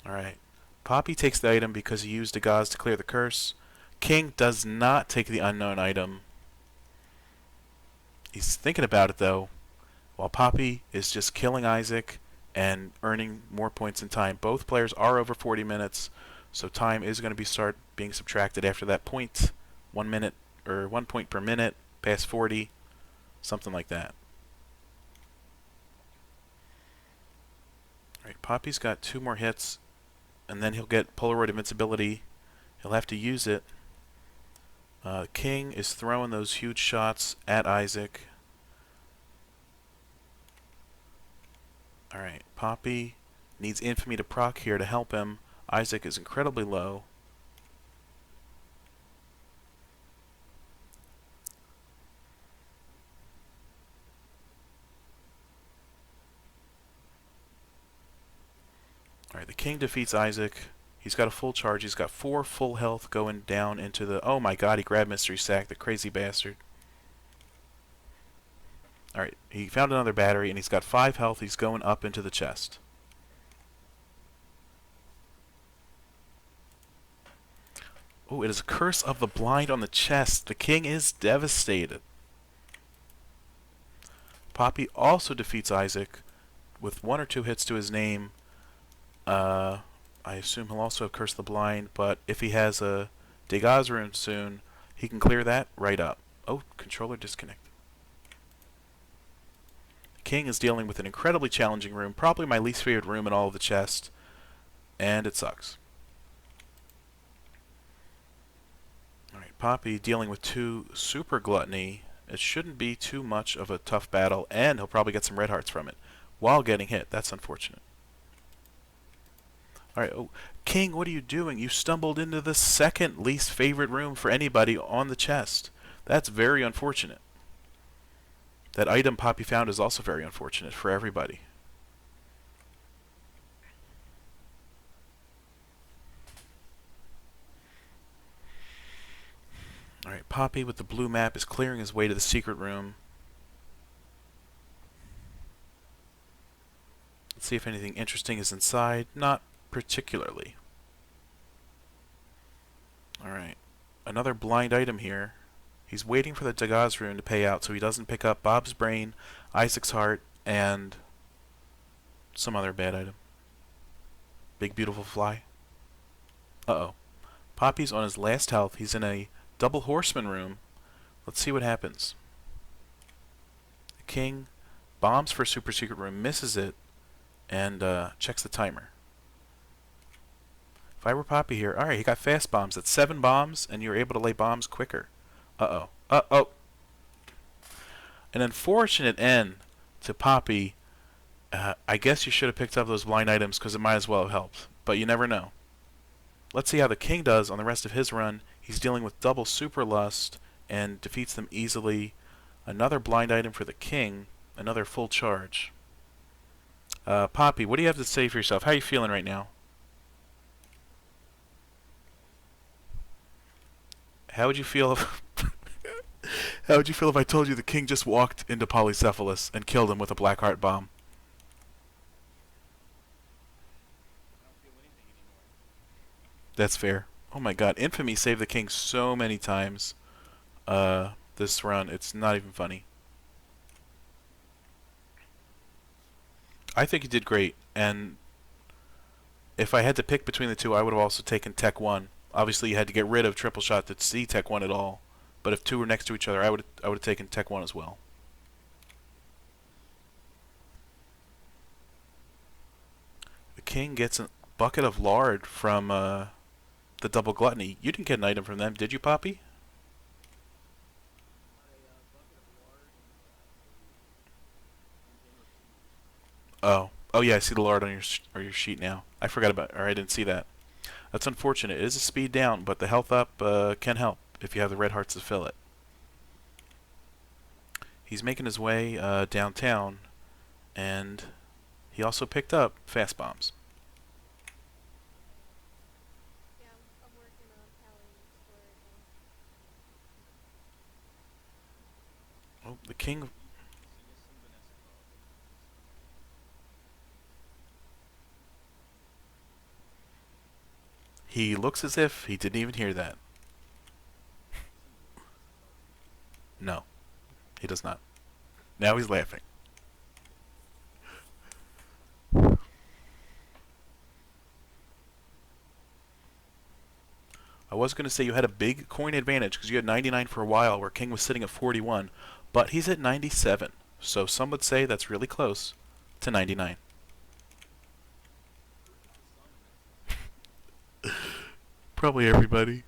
Alright. Poppy takes the item because he used a gauze to clear the curse. King does not take the unknown item. He's thinking about it though, while Poppy is just killing Isaac and earning more points in time. Both players are over 40 minutes, so time is going to start being subtracted after that point. 1 minute, or 1 point per minute, past 40, something like that. Alright, Poppy's got 2 more hits, and then he'll get Polaroid invincibility. He'll have to use it. King is throwing those huge shots at Isaac. Alright, Poppy needs Infamy to proc here to help him. Isaac is incredibly low. Alright, the King defeats Isaac. He's got a full charge. He's got 4 full health going down into the... Oh my god, he grabbed Mystery Sack, the crazy bastard. Alright, he found another battery, and he's got 5 health. He's going up into the chest. Oh, it is a Curse of the Blind on the chest. The King is devastated. Poppy also defeats Isaac with 1 or 2 hits to his name. I assume he'll also have Curse the Blind, but if he has a Degas rune soon, he can clear that right up. Oh, controller disconnected. King is dealing with an incredibly challenging room, probably my least favorite room in all of the chest, and it sucks. Alright, Poppy dealing with 2 super gluttony. It shouldn't be too much of a tough battle, and he'll probably get some red hearts from it while getting hit. That's unfortunate. Alright, oh, King, what are you doing? You stumbled into the second least favorite room for anybody on the chest. That's very unfortunate. That item Poppy found is also very unfortunate for everybody. Alright, Poppy with the blue map is clearing his way to the secret room. Let's see if anything interesting is inside. Not particularly. Alright, another blind item here. He's waiting for the Degas rune to pay out so he doesn't pick up Bob's brain, Isaac's heart, and some other bad item. Big beautiful fly. Uh-oh. Poppy's on his last health. He's in a double horseman room. Let's see what happens. The King bombs for super secret room, misses it, and checks the timer. If I were Poppy here, alright, he got fast bombs. That's 7 bombs, and you're able to lay bombs quicker. Uh-oh. Uh-oh. An unfortunate end to Poppy. I guess you should have picked up those blind items because it might as well have helped. But you never know. Let's see how the King does on the rest of his run. He's dealing with double super lust and defeats them easily. Another blind item for the King. Another full charge. Poppy, what do you have to say for yourself? How are you feeling right now? How would you feel if How would you feel if I told you the King just walked into Polycephalus and killed him with a black heart bomb? That's fair. Oh my god, Infamy saved the King so many times this run. It's not even funny. I think he did great, and if I had to pick between the two, I would have also taken Tech 1. Obviously, you had to get rid of Triple Shot to see Tech 1 at all. But if 2 were next to each other, I would have taken Tech 1 as well. king gets a bucket of lard from the double gluttony. You didn't get an item from them, did you, Poppy? Oh. Oh yeah, I see the lard on your sheet now. I forgot about, or I didn't see that. That's unfortunate. It is a speed down, but the health up can help if you have the red hearts to fill it. He's making his way downtown, and he also picked up fast bombs. Yeah, I'm working on tallying the score again. Oh, the king. He looks as if he didn't even hear that. No, he does not. Now he's laughing. I was going to say you had a big coin advantage because you had 99 for a while where King was sitting at 41, but he's at 97. So some would say that's really close to 99. Probably everybody.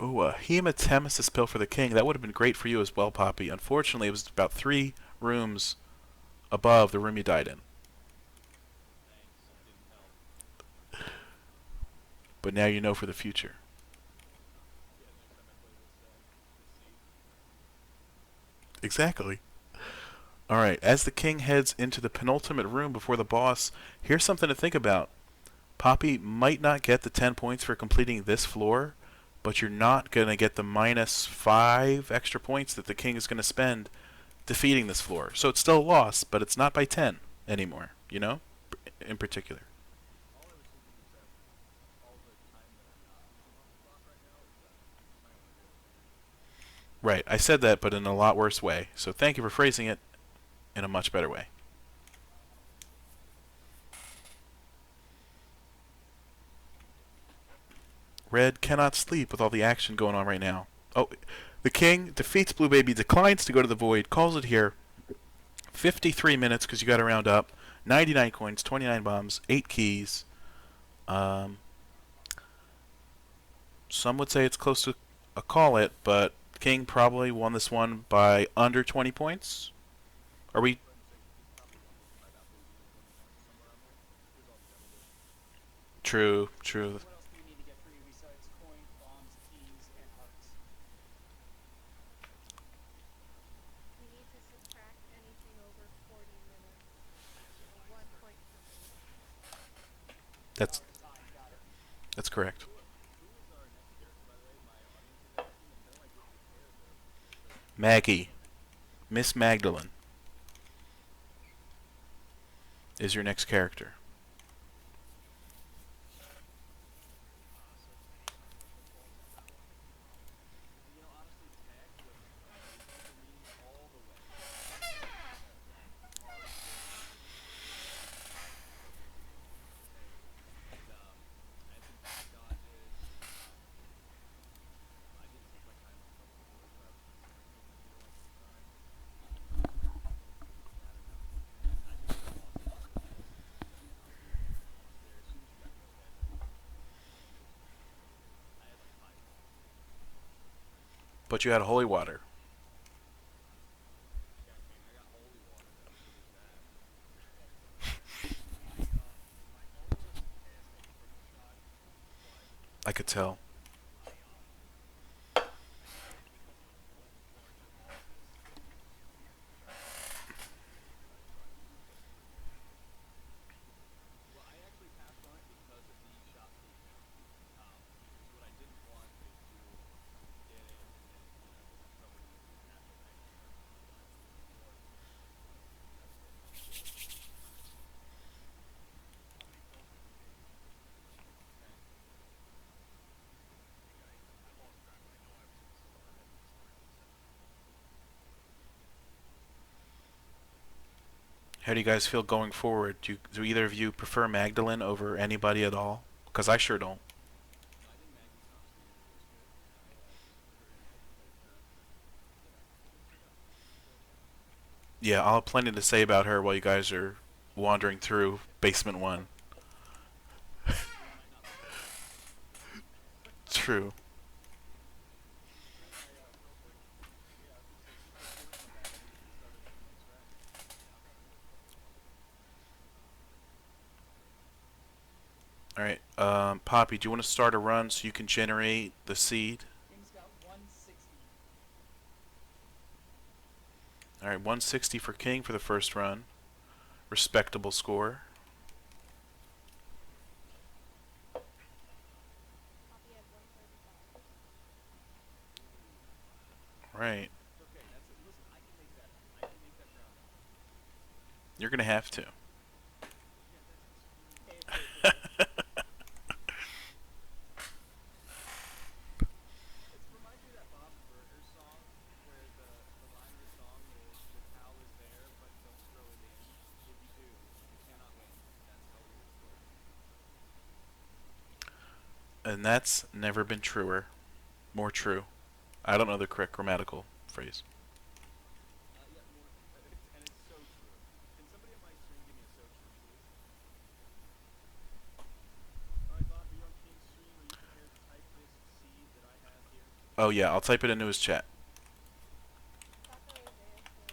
Oh, a hematemesis pill for the king. That would have been great for you as well, Poppy. Unfortunately, it was about 3 rooms above the room you died in. But now you know for the future. Exactly. Alright, as the king heads into the penultimate room before the boss, here's something to think about. Poppy might not get the 10 points for completing this floor, but you're not going to get the -5 extra points that the king is going to spend defeating this floor. So it's still a loss, but it's not by 10 anymore, you know? In particular. Right, I said that, but in a lot worse way. So thank you for phrasing it in a much better way. Red cannot sleep with all the action going on right now. Oh, the king defeats Blue Baby, declines to go to the void, calls it here. 53 minutes because you got to round up. 99 coins, 29 bombs, 8 keys. Um, some would say it's close to a call it, but King probably won this one by under 20 points. Are we? True, true. What else do we need to get for you besides coin, bombs, keys, and hearts? We need to subtract anything over 40 minutes. So 1 point for me. That's Fine, got it. that's correct. Maggie, Miss Magdalene, is your next character. But you had holy water. I could tell. How do you guys feel going forward? Do either of you prefer Magdalene over anybody at all? Because I sure don't. Yeah, I'll have plenty to say about her while you guys are wandering through basement one. We might not like her. True. Can I real quick? Yeah, I was gonna say since we're working on that, maybe we can start at the next rack. All right, Poppy, do you want to start a run so you can generate the seed? King's got 160. All right, 160 for King for the first run. Respectable score. Poppy had 135. Ooh. All right, It's okay. That's it. Listen, I can make that up. I can make that ground up. you're gonna have to. Yeah, that's extremely fair. It reminds me of that Bob's Burgers song where the line of the song is the towel is there, but don't throw it in. If you do, you cannot win. That's how rules work. And that's never been truer. More true. I don't know the correct grammatical phrase. Yeah, more, and it's so true. Can somebody on my stream give me a so true, please? All right, Bob, are you on King's stream? Are you prepared to type this seed that I have here? Oh yeah, I'll type it into his chat. Taco is AFK.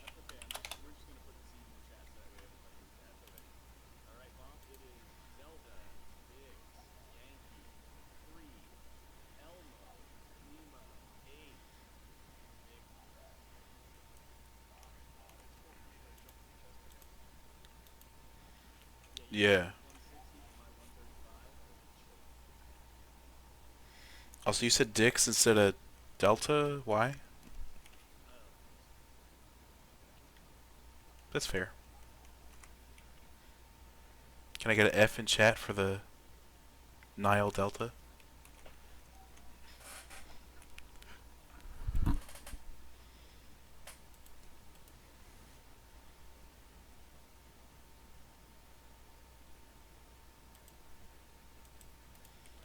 That's okay. We're just gonna put the seed in the chat so that way everybody has it already. All right, Bomb. It is Zelda, Dix, Yankee, 3, Elmo, Lima, 8, Victor. Yeah, you said Yeah. 160 for my 135. Holy choked. Also, you said Dix instead of Delta. Why? Oh, That's fair. Can I get an F in chat for the Nile Delta? all right.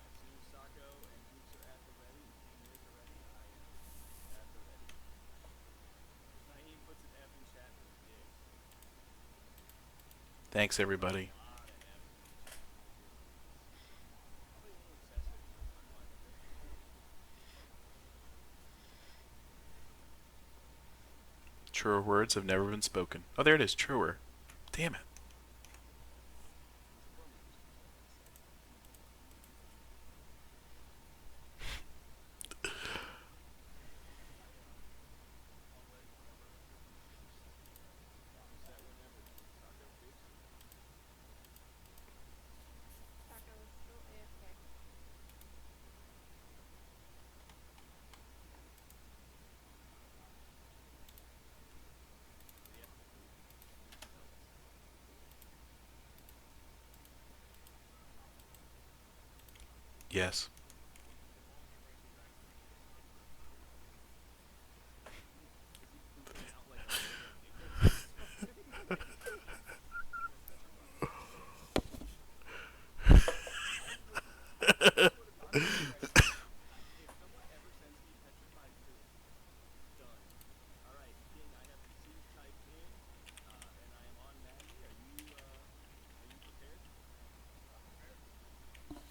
As soon as Sako and Hoops are at the ready and King is ready, I am at the ready. Naheem puts an F in chat for Dix. Thanks, A everybody. lot of F's in the chat. Really nice. Probably a little excessive for a run like this. Truer words have never been spoken. Oh, there it is. Truer. Damn it. He's a former Houston player, they say. All ready whenever. I'm set whenever. Sako, Hoops. Taco is still AFK. So yeah, Zelda sound. Yes. Is he pooping out like a hippo or something? I'm gonna be ready. If someone ever sends me petrified poop, done. All right, King, I have the seed typed in, and I am on Maggie. Are you prepared? All right, I'm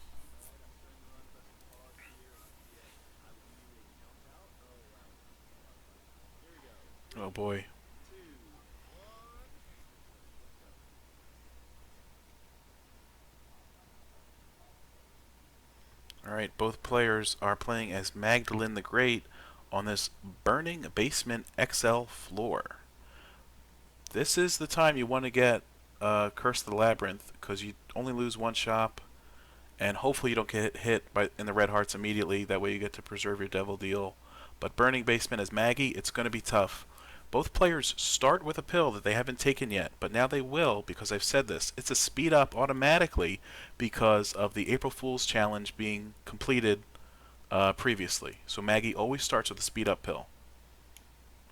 starting the run, pressing pause here, and I will give you a count out. Oh wow, this is gonna be a lot of fun. Here we go. Oh 3, boy. 2, 1. Let's go. Alright, both players are playing as Magdalene the Great on this burning basement XL floor. This is the time you want to get Curse of the Labyrinth, because you only lose one shop, and hopefully you don't get hit by in the red hearts immediately. That way you get to preserve your devil deal. But burning basement as Maggie, it's going to be tough. Both players start with a pill that they haven't taken yet, but now they will because I've said this. It's a speed up automatically because of the April Fool's challenge being completed previously. So Maggie always starts with a speed up pill.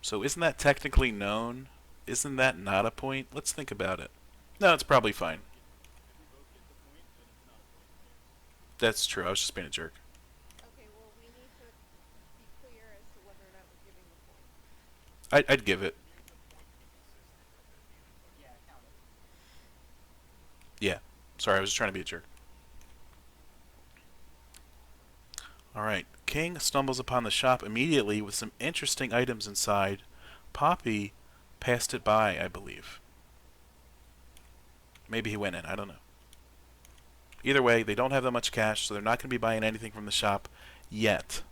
So isn't that technically known? Isn't that not a point? Let's think about it. No, it's probably fine. If we both get the point, then it's not a point. Who cares? That's true. I was just being a jerk. Okay, well, we need to be clear as to whether or not we're giving the point. I'd give it. Sorry, I was just trying to be a jerk. Alright, King stumbles upon the shop immediately with some interesting items inside. Poppy passed it by, I believe. Maybe he went in, I don't know. Either way, they don't have that much cash, so they're not going to be buying anything from the shop yet.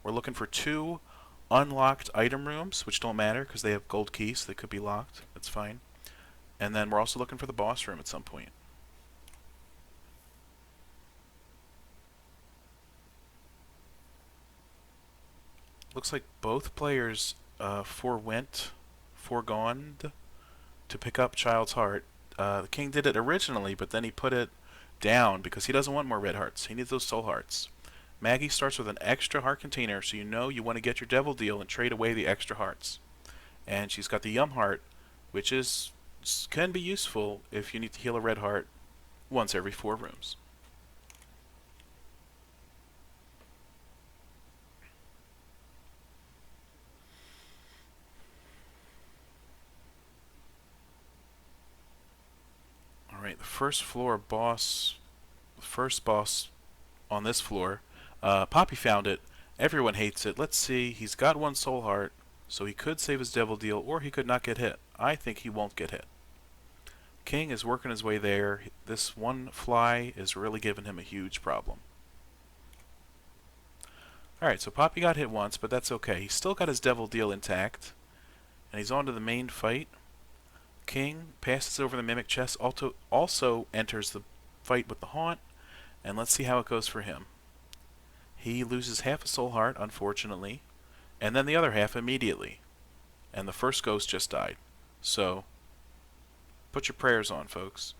We're looking for 2 unlocked item rooms, which don't matter because they have gold keys, so they could be locked. That's fine. And then we're also looking for the boss room at some point. Looks like both players foregone to pick up Child's Heart. The King did it originally, but then he put it down because he doesn't want more red hearts. He needs those soul hearts. Maggie starts with an extra heart container, so you know you want to get your devil deal and trade away the extra hearts. And she's got the Yum Heart, which can be useful if you need to heal a red heart once every 4 rooms. Alright, the first boss on this floor, Poppy found it. Everyone hates it. Let's see, he's got 1 soul heart, so he could save his devil deal, or he could not get hit. I think he won't get hit. King is working his way there. This one fly is really giving him a huge problem. Alright, so Poppy got hit once, but that's okay. He's still got his devil deal intact, and he's on to the main fight. King passes over the mimic chest, also enters the fight with the haunt, and let's see how it goes for him. He loses half a soul heart, unfortunately, and then the other half immediately. And the first ghost just died. So, put your prayers on, folks.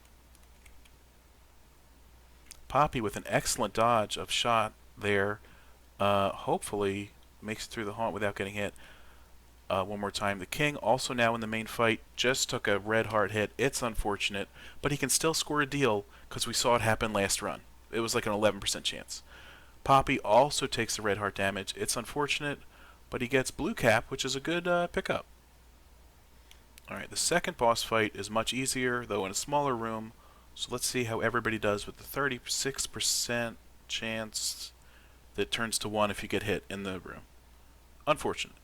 Poppy with an excellent dodge of shot there, hopefully makes it through the haunt without getting hit. One more time. The King, also now in the main fight, just took a red heart hit. It's unfortunate, but he can still score a deal because we saw it happen last run. It was like an 11% chance. Poppy also takes the red heart damage. It's unfortunate, but he gets blue cap, which is a good pickup. Alright, the second boss fight is much easier, though in a smaller room. So let's see how everybody does with the 36% chance that turns to 1 if you get hit in the room. Unfortunate.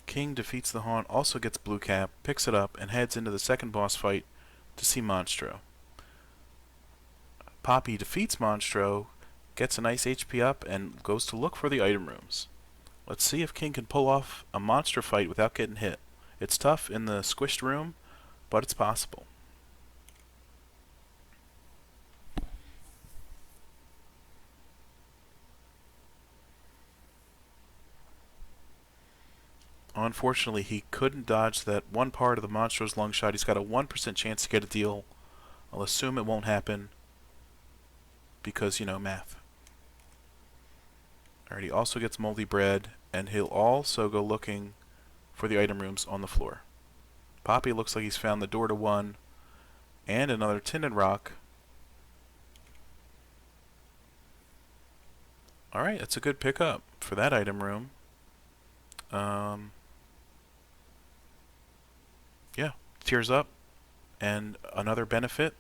King defeats the Haunt, also gets blue cap, picks it up, and heads into the second boss fight to see Monstro. Poppy defeats Monstro, gets a nice HP up, and goes to look for the item rooms. Let's see if King can pull off a monster fight without getting hit. It's tough in the squished room, but it's possible. Unfortunately, he couldn't dodge that one part of the Monstro's lung shot. He's got a 1% chance to get a deal. I'll assume it won't happen because, you know, math. Alright, he also gets moldy bread, and he'll also go looking for the item rooms on the floor. Poppy looks like he's found the door to 1 and another tinted rock. Alright, that's a good pickup for that item room. Yeah, tears up, and another benefit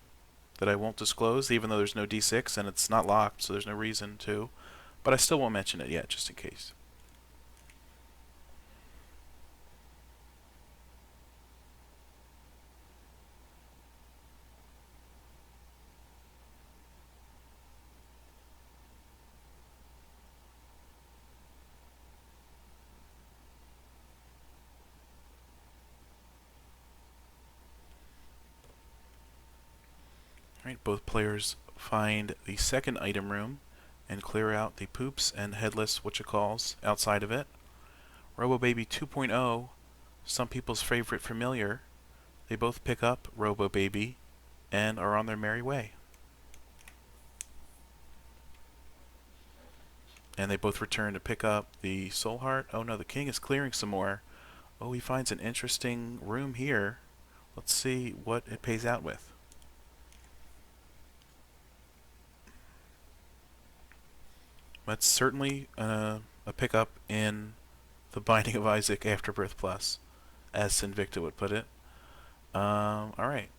that I won't disclose, even though there's no D6 and it's not locked, so there's no reason to, but I still won't mention it yet, just in case. Alright, both players find the second item room and clear out the poops and headless whatchacalls outside of it. RoboBaby 2.0, some people's favorite familiar. They both pick up RoboBaby and are on their merry way. And they both return to pick up the soul heart. Oh no, the king is clearing some more. Oh, he finds an interesting room here. Let's see what it pays out with. That's certainly a pickup in the Binding of Isaac Afterbirth Plus, as Sinvicta would put it. Alright.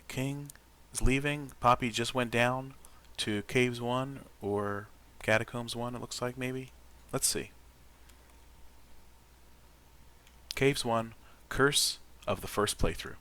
King is leaving. Poppy just went down to Caves 1 or Catacombs 1, it looks like, maybe. Let's see. Caves 1, Curse of the First Playthrough.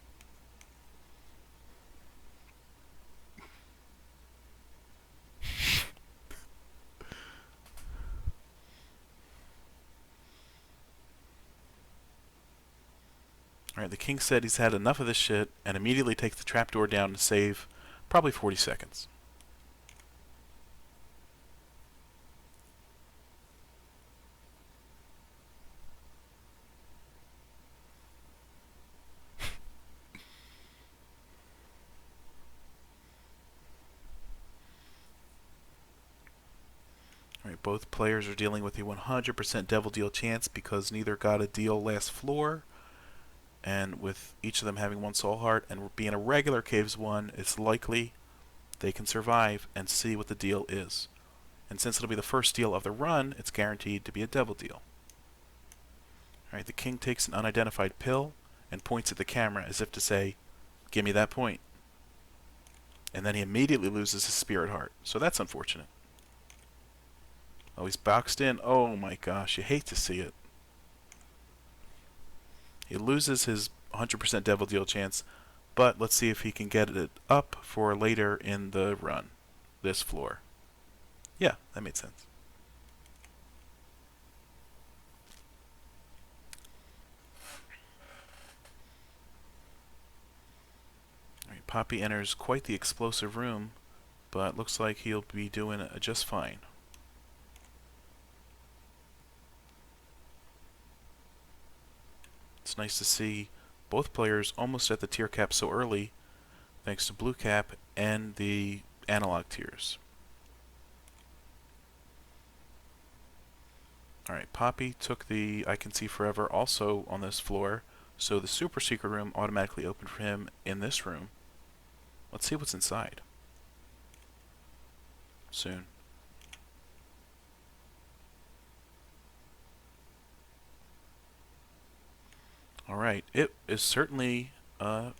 Alright, the king said he's had enough of this shit and immediately takes the trapdoor down to save probably 40 seconds. Alright, both players are dealing with a 100% devil deal chance because neither got a deal last floor. And with each of them having one soul heart and being a regular Caves 1, it's likely they can survive and see what the deal is. And since it'll be the first deal of the run, it's guaranteed to be a devil deal. Alright, the king takes an unidentified pill and points at the camera as if to say, "Give me that point." And then he immediately loses his spirit heart. So that's unfortunate. Oh, he's boxed in. Oh my gosh, you hate to see it. He loses his 100% devil deal chance, but let's see if he can get it up for later in the run. This floor. Yeah, that made sense. Alright, Poppy enters quite the explosive room, but looks like he'll be doing just fine. It's nice to see both players almost at the tier cap so early, thanks to blue cap and the analog tiers. Alright, Poppy took the I Can See Forever also on this floor, so the super secret room automatically opened for him in this room. Let's see what's inside. Soon. Alright, it is certainly a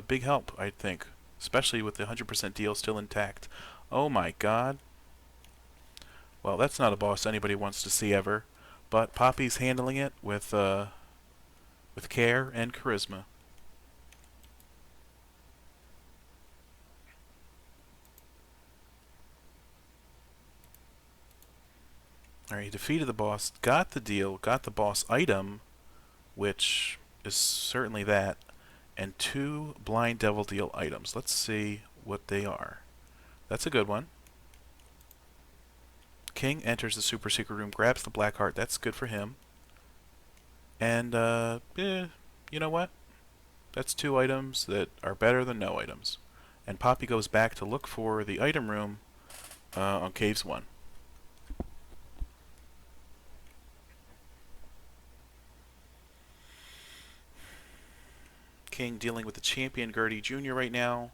big help, I think. Especially with the 100% deal still intact. Oh my god. Well, that's not a boss anybody wants to see ever. But Poppy's handling it with care and charisma. Alright, he defeated the boss, got the deal, got the boss item, which is certainly that, and 2 blind devil deal items. Let's see what they are. That's a good one. King enters the super secret room, grabs the black heart. That's good for him. And, you know what? That's 2 items that are better than no items. And Poppy goes back to look for the item room on Caves 1. King dealing with the champion Gertie Jr. right now.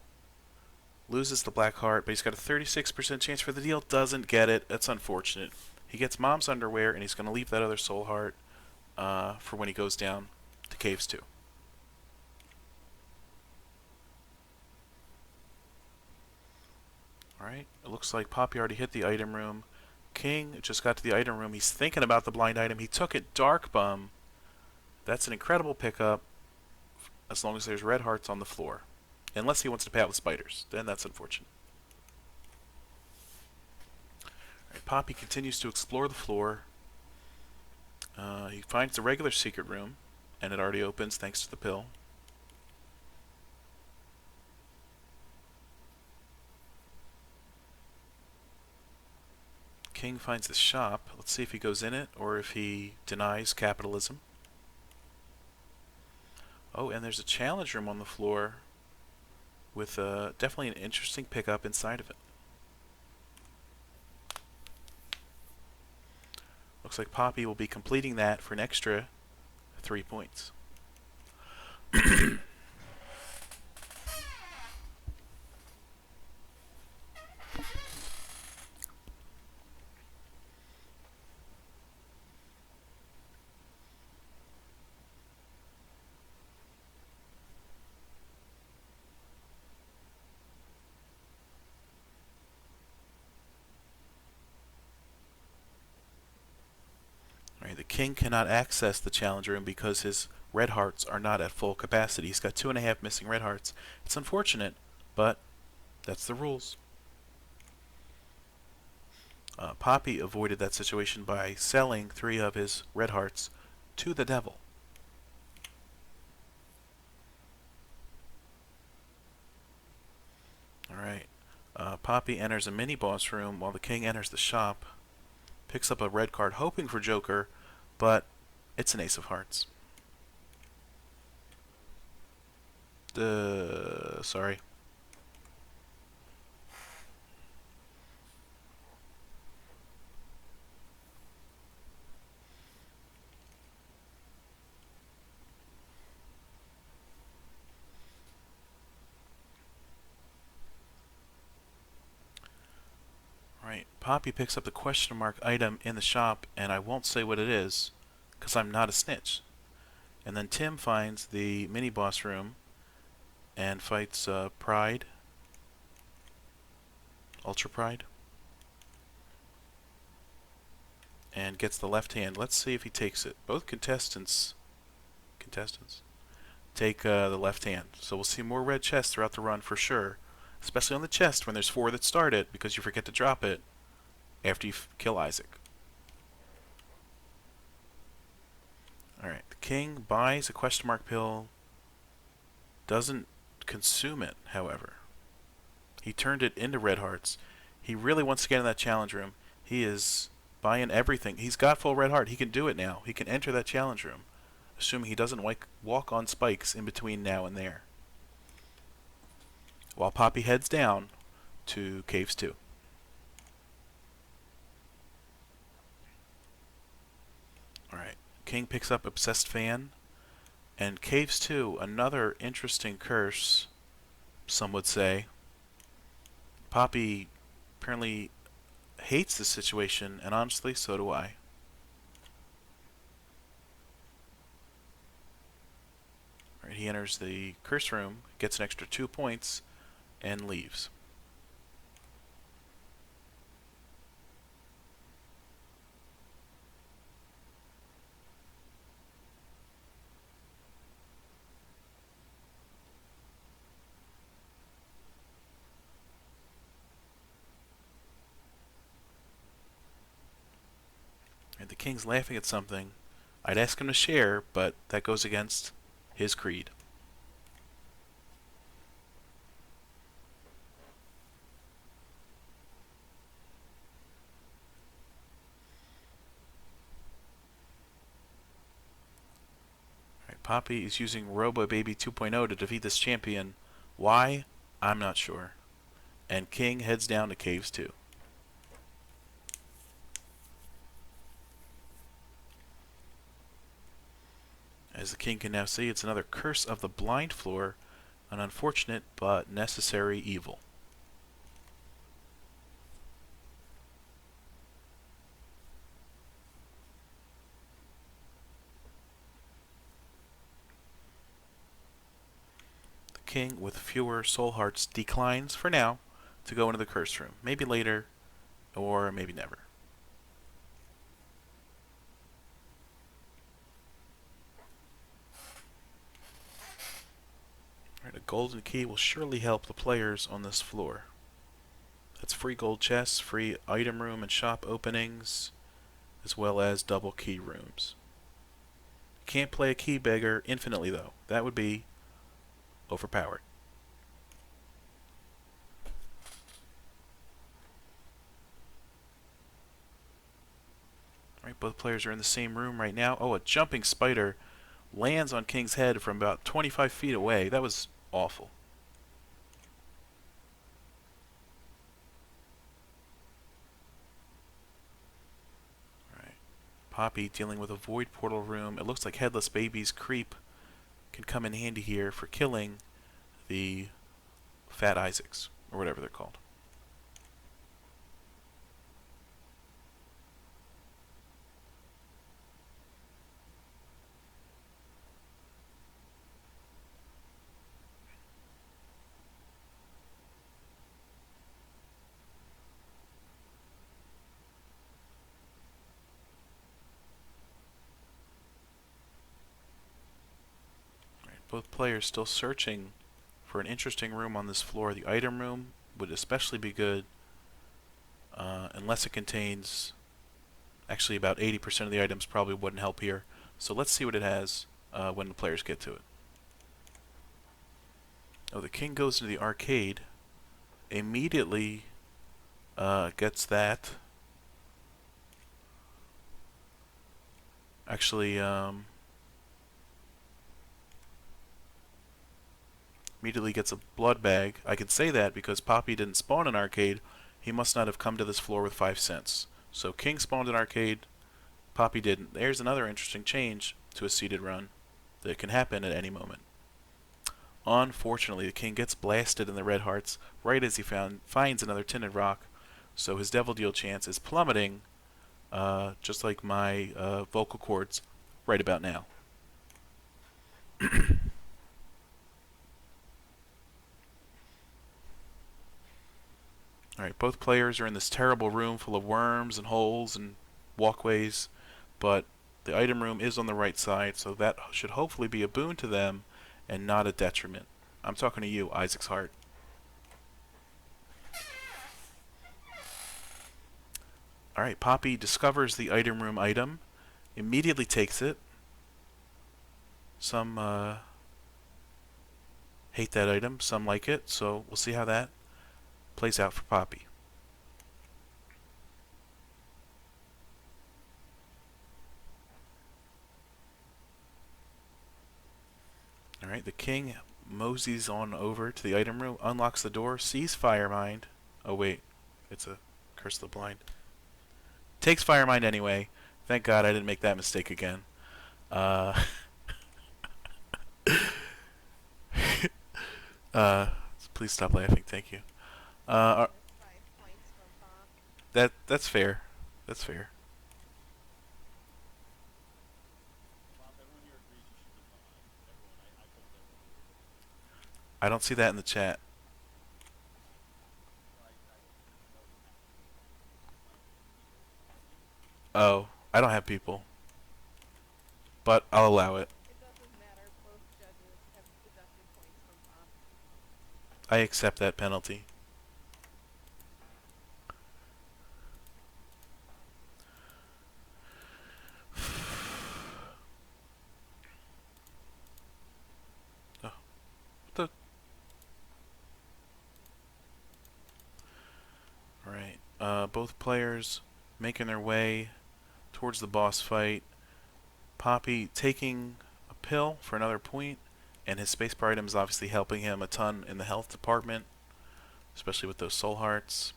Loses the black heart, but he's got a 36% chance for the deal. Doesn't get it. That's unfortunate. He gets mom's underwear, and he's going to leave that other soul heart for when he goes down to Caves 2. Alright, it looks like Poppy already hit the item room. King just got to the item room. He's thinking about the blind item. He took it Dark Bum. That's an incredible pickup as long as there's red hearts on the floor. Unless he wants to pay out with spiders. Then that's unfortunate. Alright, Poppy continues to explore the floor. He finds the regular secret room, and it already opens thanks to the pill. King finds the shop. Let's see if he goes in it or if he denies capitalism. Oh, and there's a challenge room on the floor with definitely an interesting pickup inside of it. Looks like Poppy will be completing that for an extra 3 points. Right, the king cannot access the challenge room because his red hearts are not at full capacity. He's got 2.5 missing red hearts. It's unfortunate, but that's the rules. Poppy avoided that situation by selling 3 of his red hearts to the devil. Alright. Poppy enters a mini boss room while the king enters the shop. Picks up a red card hoping for Joker, but it's an ace of hearts. Sorry. Right. Poppy picks up the question mark item in the shop, and I won't say what it is, because I'm not a snitch. And then Tim finds the mini boss room and fights Pride, Ultra Pride, and gets the left hand. Let's see if he takes it. Both contestants take the left hand. So we'll see more red chests throughout the run for sure, especially on the chest when there's 4 that start it, because you forget to drop it after you kill Isaac. Alright, the king buys a question mark pill, doesn't consume it, however. He turned it into red hearts. He really wants to get in that challenge room. He is buying everything. He's got full red heart. He can do it now. He can enter that challenge room, assuming he doesn't walk on spikes in between now and there. While Poppy heads down to Caves 2. Alright, King picks up Obsessed Fan, and Caves 2, another interesting curse, some would say. Poppy apparently hates this situation, and honestly, so do I. Right, he enters the curse room, gets an extra 2 points, and leaves. And the king's laughing at something. I'd ask him to share, but that goes against his creed. Right, Poppy is using Robo Baby 2.0 to defeat this champion. Why? I'm not sure. And King heads down to Caves 2. As the king can now see, it's another curse of the blind floor, an unfortunate but necessary evil. The king, with fewer soul hearts, declines, for now, to go into the curse room. Maybe later, or maybe never. Right, a golden key will surely help the players on this floor. That's free gold chests, free item room and shop openings, as well as double key rooms. Can't play a key beggar infinitely, though. That would be overpowered. Right, both players are in the same room right now. Oh, a jumping spider lands on King's head from about 25 feet away. That was awful. Right. Poppy dealing with a void portal room. It looks like Headless Baby's creep can come in handy here for killing the Fat Isaacs, or whatever they're called. Both players still searching for an interesting room on this floor. The item room would especially be good unless it contains... Actually, about 80% of the items probably wouldn't help here. So let's see what it has when the players get to it. Oh, the king goes into the arcade. Immediately gets that. Actually, immediately gets a blood bag. I can say that because Poppy didn't spawn an arcade. He must not have come to this floor with 5 cents. So King spawned an arcade, Poppy didn't. There's another interesting change to a seeded run that can happen at any moment. Unfortunately, the king gets blasted in the red hearts right as he finds another tinted rock, so his devil deal chance is plummeting, just like my vocal cords right about now. Alright, both players are in this terrible room full of worms and holes and walkways, but the item room is on the right side, so that should hopefully be a boon to them and not a detriment. I'm talking to you, Isaac's Heart. Alright, Poppy discovers the item room item, immediately takes it. Some hate that item, some like it, so we'll see how that plays out for Poppy. Alright, the king moseys on over to the item room, unlocks the door, sees Firemind. Oh wait, it's a Curse of the Blind. Takes Firemind anyway. Thank God I didn't make that mistake again. Please stop laughing, thank you. 5 points from Bob. That's fair. That's fair. Bob, everyone here agrees you should be gone. Everyone, I told everyone. I don't see that in the chat. Well, I know you have to. Oh, I don't have people. But I'll allow it. It doesn't matter. Both judges have deducted points from Bob. I accept that penalty. Oh, what the? Alright, both players making their way towards the boss fight. Poppy taking a pill for another point, and his spacebar item is obviously helping him a ton in the health department, especially with those soul hearts.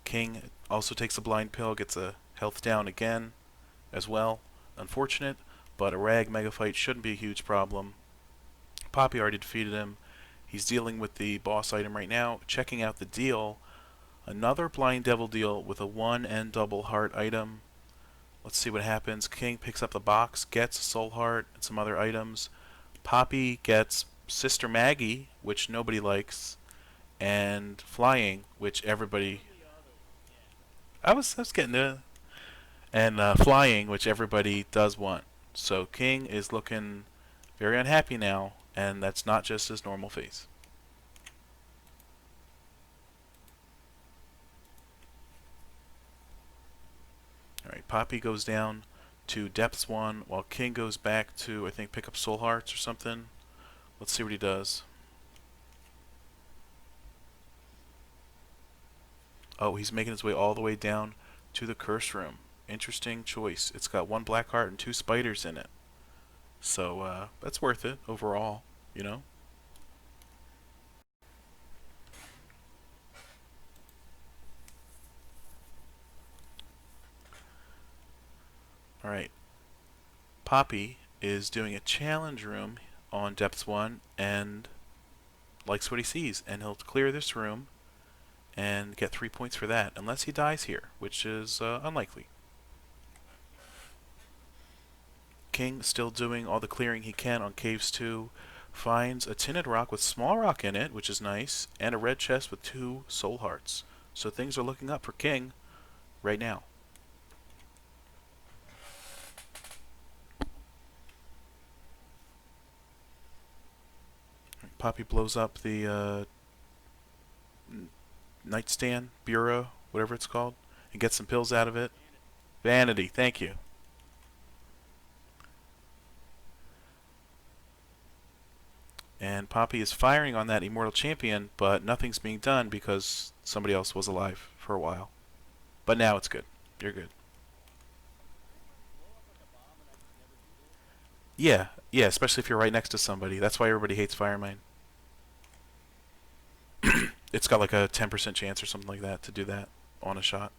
King also takes a blind pill, gets a health down again as well. Unfortunate, but a rag mega fight shouldn't be a huge problem. Poppy already defeated him. He's dealing with the boss item right now, checking out the deal. Another blind devil deal with a 1 and double heart item. Let's see what happens. King picks up the box, gets a soul heart and some other items. Poppy gets Sister Maggie, which nobody likes, and flying, which everybody... I was getting to it. And flying, which everybody does want. So King is looking very unhappy now, and that's not just his normal face. Alright, Poppy goes down to Depths 1, while King goes back to, I think, pick up Soul Hearts or something. Let's see what he does. Oh, he's making his way all the way down to the Curse Room. Interesting choice. It's got 1 black heart and 2 spiders in it. So, that's worth it overall, you know? Alright. Poppy is doing a challenge room on Depths 1 and likes what he sees. And he'll clear this room and get 3 points for that, unless he dies here, which is unlikely. King still doing all the clearing he can on Caves 2. Finds a tinted rock with small rock in it, which is nice, and a red chest with 2 soul hearts. So things are looking up for King right now. Poppy blows up the nightstand, bureau, whatever it's called, and gets some pills out of it. Vanity, thank you. And Poppy is firing on that Immortal Champion, but nothing's being done because somebody else was alive for a while. But now it's good. You're good. Yeah, yeah, especially if you're right next to somebody. That's why everybody hates Firemine. It's got like a 10% chance or something like that to do that on a shot.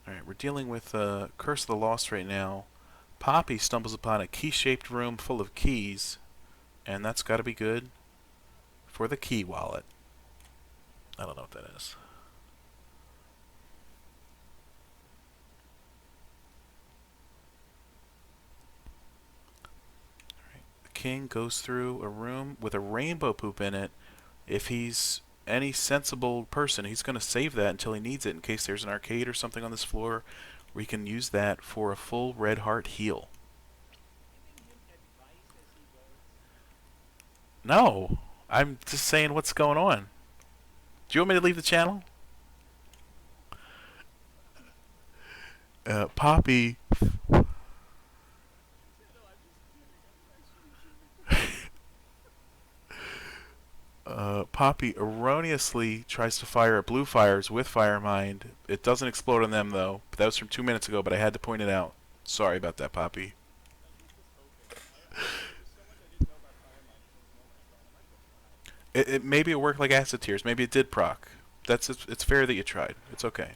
Alright, we're dealing with Curse of the Lost right now. Poppy stumbles upon a key-shaped room full of keys, and that's got to be good for the key wallet. I don't know what that is. Alright, the king goes through a room with a rainbow poop in it. If he's any sensible person, he's going to save that until he needs it in case there's an arcade or something on this floor where he can use that for a full red heart heal. No, I'm just saying what's going on. Do you want me to leave the channel? Poppy. Poppy erroneously tries to fire at blue fires with Firemind. It doesn't explode on them though. That was from 2 minutes ago, but I had to point it out. Sorry about that, Poppy. Maybe it worked like acid tears. Maybe it did proc. It's fair that you tried. It's okay.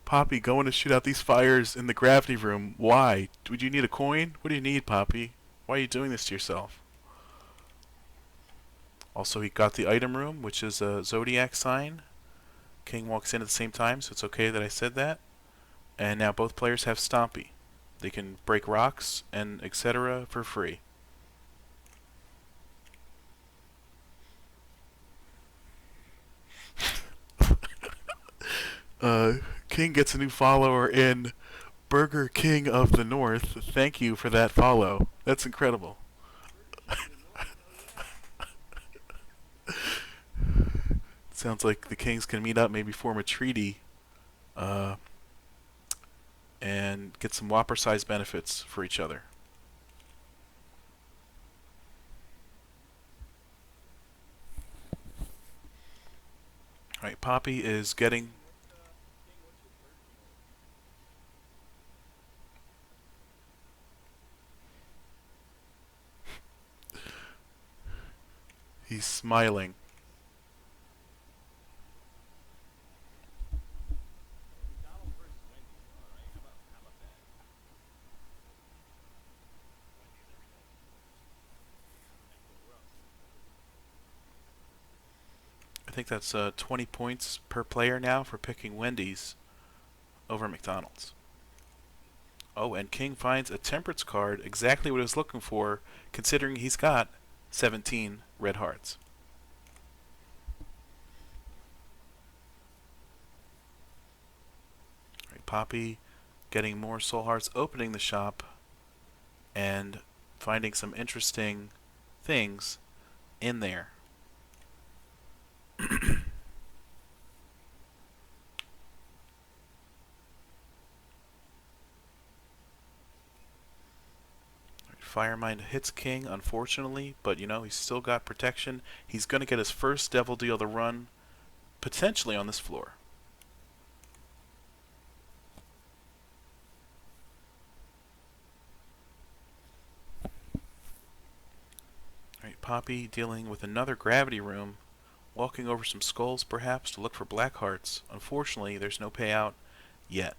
Poppy, going to shoot out these fires in the gravity room. Why? Would you need a coin? What do you need, Poppy? Why are you doing this to yourself? Also, he got the item room, which is a zodiac sign. King walks in at the same time, so it's okay that I said that. And now both players have Stompy. They can break rocks and etc. for free. King gets a new follower in Burger King of the North. Thank you for that follow. That's incredible. Sounds like the Kings can meet up, maybe form a treaty, and get some Whopper-sized benefits for each other. Alright, Poppy is getting... He's smiling. I think that's 20 points per player now for picking Wendy's over McDonald's. Oh, and King finds a Temperance card, exactly what he was looking for, considering he's got 17 red hearts. Right, Poppy getting more soul hearts, opening the shop, and finding some interesting things in there. Firemind hits King, unfortunately, but you know, he's still got protection. He's going to get his first Devil Deal to run, potentially on this floor. Poppy dealing with another gravity room, walking over some skulls perhaps to look for black hearts. Unfortunately, there's no payout yet.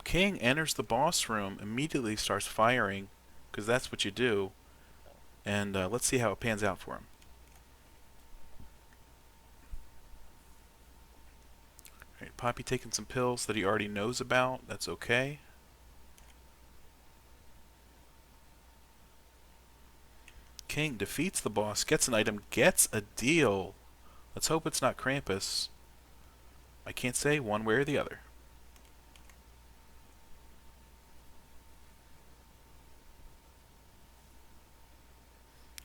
King enters the boss room, immediately starts firing, because that's what you do, and let's see how it pans out for him. Alright, Poppy taking some pills that he already knows about. That's okay. King defeats the boss, gets an item, gets a deal. Let's hope it's not Krampus. I can't say one way or the other.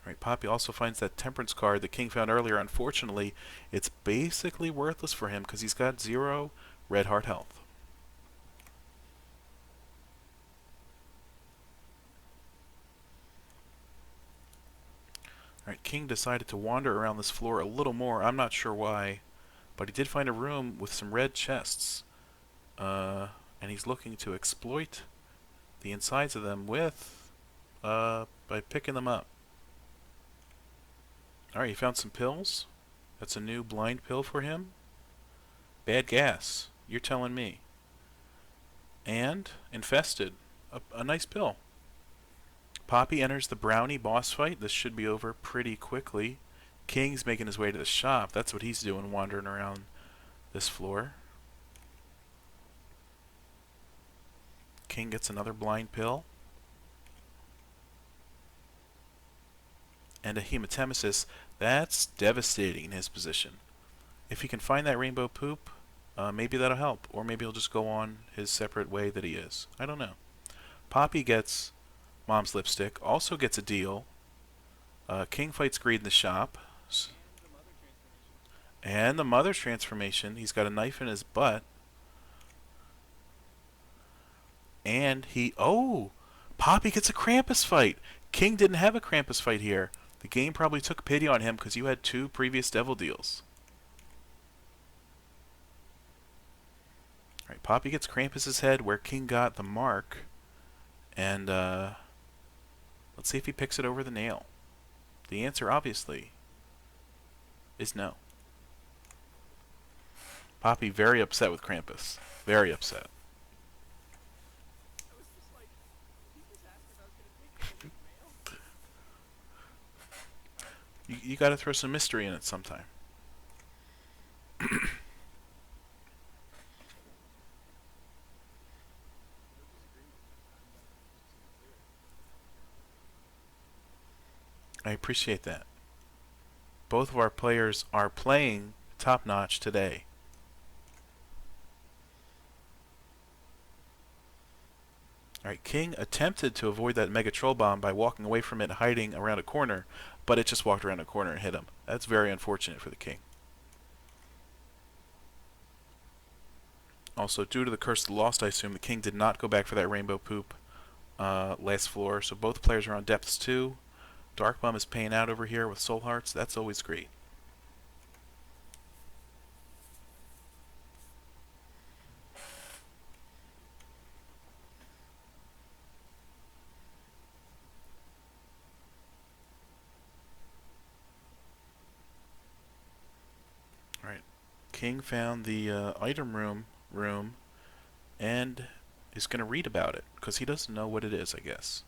Alright, Poppy also finds that Temperance card that King found earlier. Unfortunately, it's basically worthless for him because he's got 0 red heart health. Alright, King decided to wander around this floor a little more. I'm not sure why, but he did find a room with some red chests. And he's looking to exploit the insides of them by picking them up. Alright, he found some pills. That's a new blind pill for him. Bad gas. You're telling me. And infested. A nice pill. Poppy enters the brownie boss fight. This should be over pretty quickly. King's making his way to the shop. That's what he's doing, wandering around this floor. King gets another blind pill. And a hematemesis. That's devastating in his position. If he can find that rainbow poop, maybe that'll help. Or maybe he'll just go on his separate way that he is. I don't know. Poppy gets Mom's lipstick. Also gets a deal. King fights Greed in the shop. And the mother's transformation. He's got a knife in his butt. And Poppy gets a Krampus fight. King didn't have a Krampus fight here. The game probably took pity on him because you had 2 previous devil deals. Alright, Poppy gets Krampus's head where King got the mark. And let's see if he picks it over the nail. The answer, obviously, is no. Poppy very upset with Krampus. Very upset. I was just like, he just asked if I was going to take it over the mail. You gotta throw some mystery in it sometime. I appreciate that. Both of our players are playing top notch today. Alright, King attempted to avoid that Mega Troll Bomb by walking away from it, hiding around a corner, but it just walked around a corner and hit him. That's very unfortunate for the King. Also, due to the Curse of the Lost, I assume the King did not go back for that rainbow poop last floor, so both players are on depths 2. Dark Bum is paying out over here with soul hearts. That's always great. Alright. King found the item room and is going to read about it because he doesn't know what it is, I guess.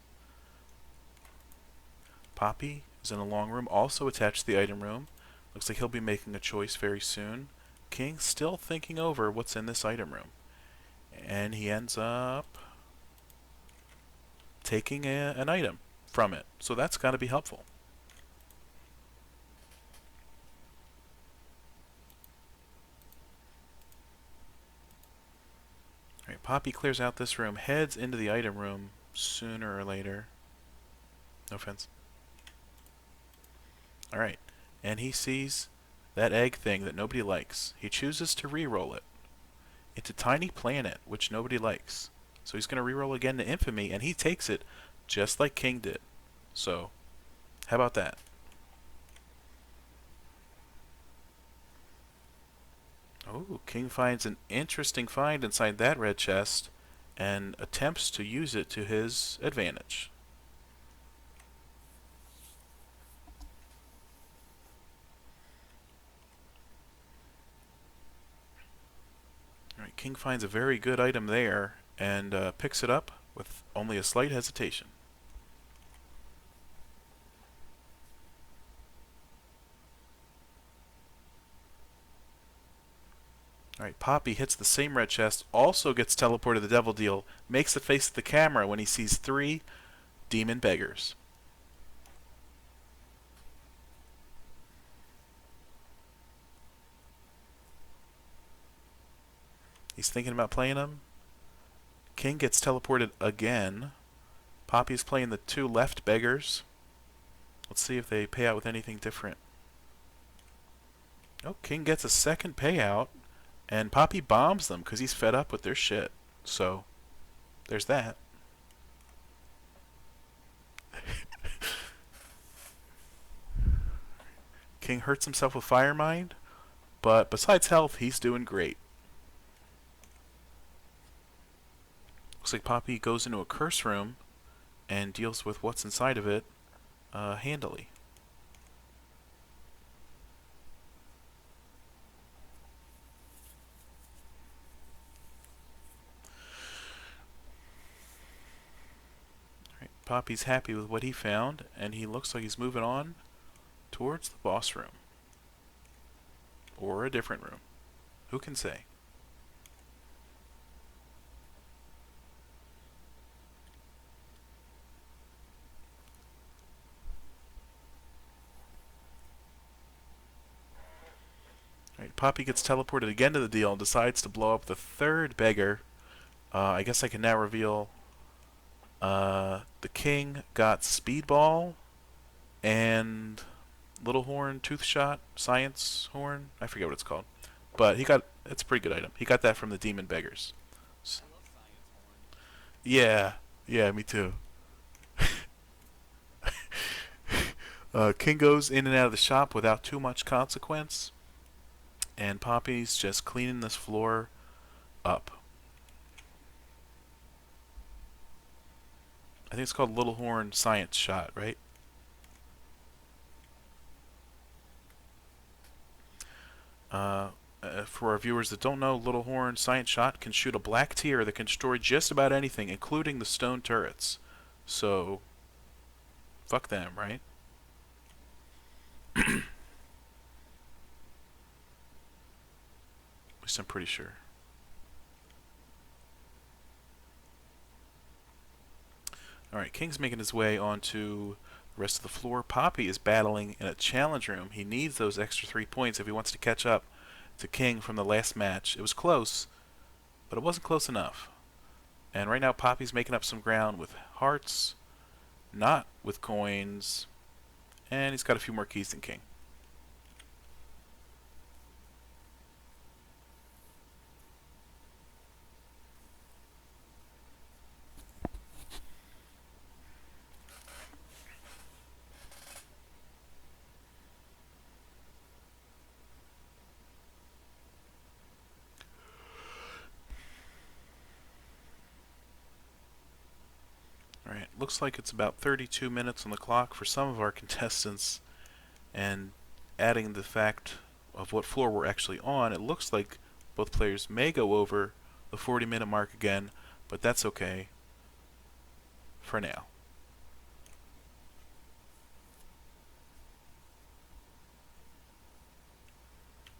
Poppy is in a long room, also attached to the item room. Looks like he'll be making a choice very soon. King still thinking over what's in this item room. And he ends up taking an item from it. So that's got to be helpful. Alright, Poppy clears out this room, heads into the item room sooner or later. No offense. Alright, and he sees that egg thing that nobody likes. He chooses to re-roll it into Tiny Planet, which nobody likes. So he's going to re-roll again to Infamy, and he takes it just like King did. So, how about that? Oh, King finds an interesting find inside that red chest and attempts to use it to his advantage. King finds a very good item there and picks it up with only a slight hesitation. Alright, Poppy hits the same red chest, also gets teleported to the devil deal, makes the face of the camera when he sees 3 demon beggars. He's thinking about playing them. King gets teleported again. Poppy's playing the 2 left beggars. Let's see if they pay out with anything different. Oh, King gets a second payout, and Poppy bombs them because he's fed up with their shit. So, there's that. King hurts himself with Fire Mind, but besides health, he's doing great. Looks like Poppy goes into a curse room and deals with what's inside of it handily. Right, Poppy's happy with what he found, and he looks like he's moving on towards the boss room. Or a different room. Who can say? Right, Poppy gets teleported again to the deal and decides to blow up the 3rd beggar. I guess I can now reveal the king got Speedball and Little Horn, Tooth Shot, Science Horn. I forget what it's called. But it's a pretty good item. He got that from the demon beggars. I love Science Horn. Yeah, me too. King goes in and out of the shop without too much consequence. And Poppy's just cleaning this floor up. I think it's called Little Horn Science Shot, right? For our viewers that don't know, Little Horn Science Shot can shoot a black tear that can destroy just about anything, including the stone turrets. So, fuck them, right? At least I'm pretty sure. Alright, King's making his way onto the rest of the floor. Poppy is battling in a challenge room. He needs those extra 3 points if he wants to catch up to King from the last match. It was close, but it wasn't close enough. And right now Poppy's making up some ground with hearts, not with coins, and he's got a few more keys than King. Alright, looks like it's about 32 minutes on the clock for some of our contestants, and adding the fact of what floor we're actually on, it looks like both players may go over the 40-minute mark again, but that's okay for now.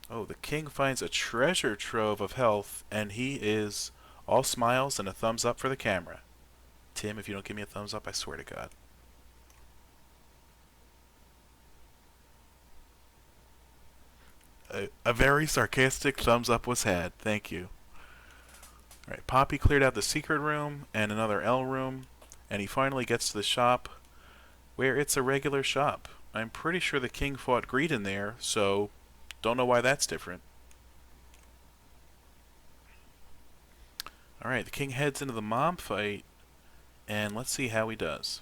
Oh, the king finds a treasure trove of health, and he is all smiles and a thumbs up for the camera. Tim, if you don't give me a thumbs up, I swear to God. A very sarcastic thumbs up was had. Thank you. Alright, Poppy cleared out the secret room and another L room, and he finally gets to the shop where it's a regular shop. I'm pretty sure the king fought Greed in there, so don't know why that's different. Alright, the king heads into the mom fight, and let's see how he does,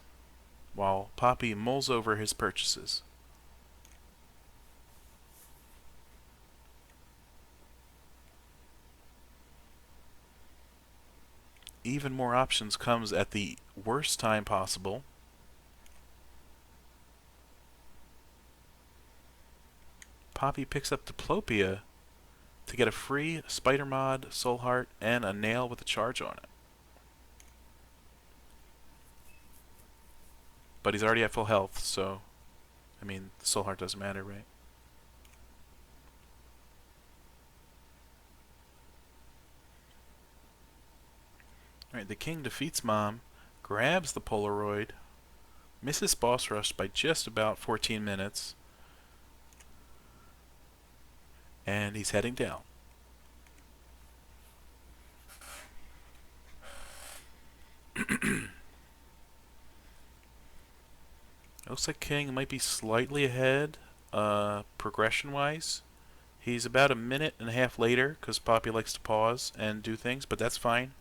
while Poppy mulls over his purchases. Even more options comes at the worst time possible. Poppy picks up Diplopia. to get a free Spider Mod, Soul Heart, and a nail with a charge on it. But he's already at full health, so I mean, Soul Heart doesn't matter, right? Alright, the king defeats Mom, grabs the Polaroid, misses boss rush by just about 14 minutes, and he's heading down. Looks like King might be slightly ahead, progression-wise. He's about a minute and a half later, because Poppy likes to pause and do things, but that's fine.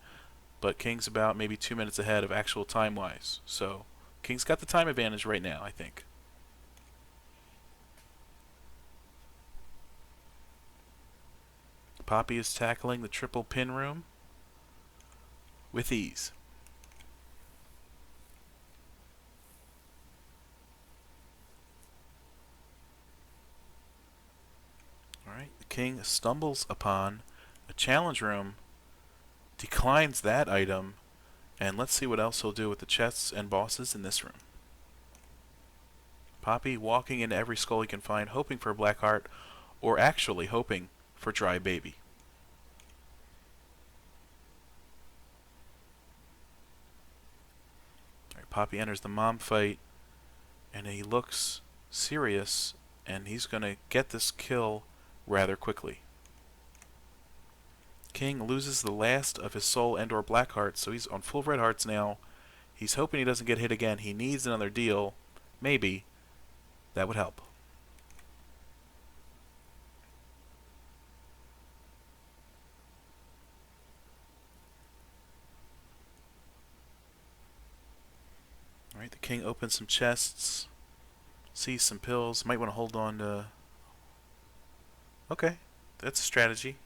But King's about maybe 2 minutes ahead of actual time-wise. So, King's got the time advantage right now, I think. Poppy is tackling the triple pin room with ease. Alright, the king stumbles upon a challenge room, declines that item, and let's see what else he'll do with the chests and bosses in this room. Poppy walking into every skull he can find, hoping for a black heart, or actually hoping for dry baby. Alright, Poppy enters the mom fight, and he looks serious, and he's going to get this kill rather quickly. King loses the last of his soul and or black hearts, so he's on full red hearts now. He's hoping he doesn't get hit again. He needs another deal. Maybe. That would help. Alright, the king opens some chests, sees some pills, might want to hold on to... Okay, that's a strategy.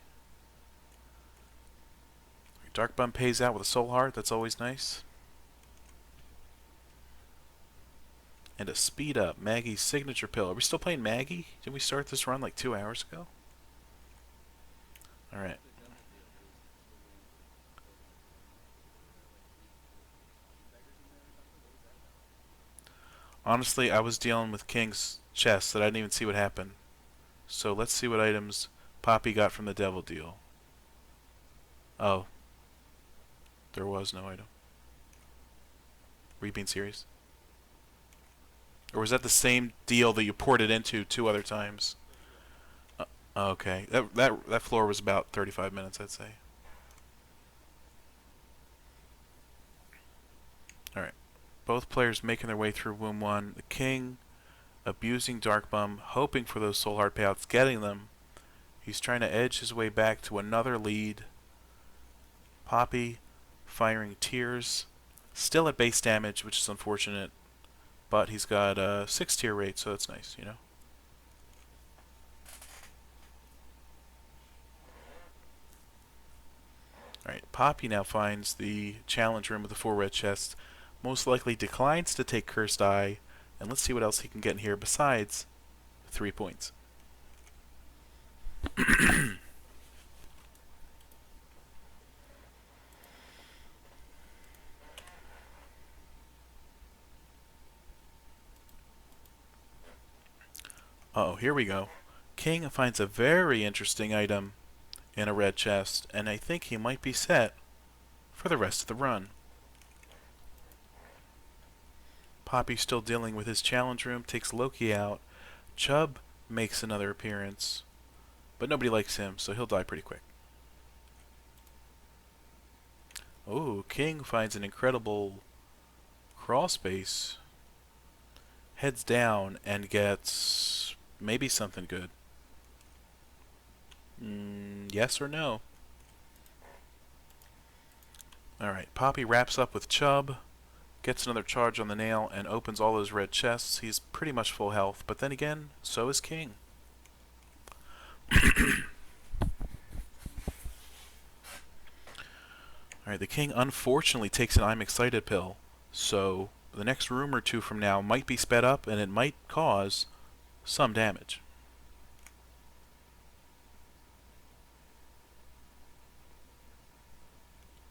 Dark Bum pays out with a soul heart, that's always nice. And a speed up, Maggie's signature pill. Are we still playing Maggie? Didn't we start this run like 2 hours ago? Alright. Honestly, I was dealing with King's chest that I didn't even see what happened. So let's see what items Poppy got from the devil deal. Oh. There was no item. Were you being serious? Or was that the same deal that you poured it into 2 other times? Okay. That floor was about 35 minutes, I'd say. Alright. Both players making their way through Womb 1. The king abusing Dark Bum, hoping for those soul heart payouts, getting them. He's trying to edge his way back to another lead. Poppy firing tears. Still at base damage, which is unfortunate. But he's got a 6 tier rate, so that's nice, you know? Alright, Poppy now finds the challenge room with the 4 red chests. Most likely declines to take Cursed Eye. And let's see what else he can get in here besides 3 points. Uh-oh, here we go. King finds a very interesting item in a red chest, and I think he might be set for the rest of the run. Poppy still dealing with his challenge room, takes Loki out. Chubb makes another appearance, but nobody likes him, so he'll die pretty quick. Oh, King finds an incredible crawl space, heads down, and gets maybe something good. Yes or no? Alright, Poppy wraps up with Chubb, gets another charge on the nail, and opens all those red chests. He's pretty much full health, but then again, so is King. Alright, the king unfortunately takes an I'm excited pill, so the next room or 2 from now might be sped up, and it might cause some damage.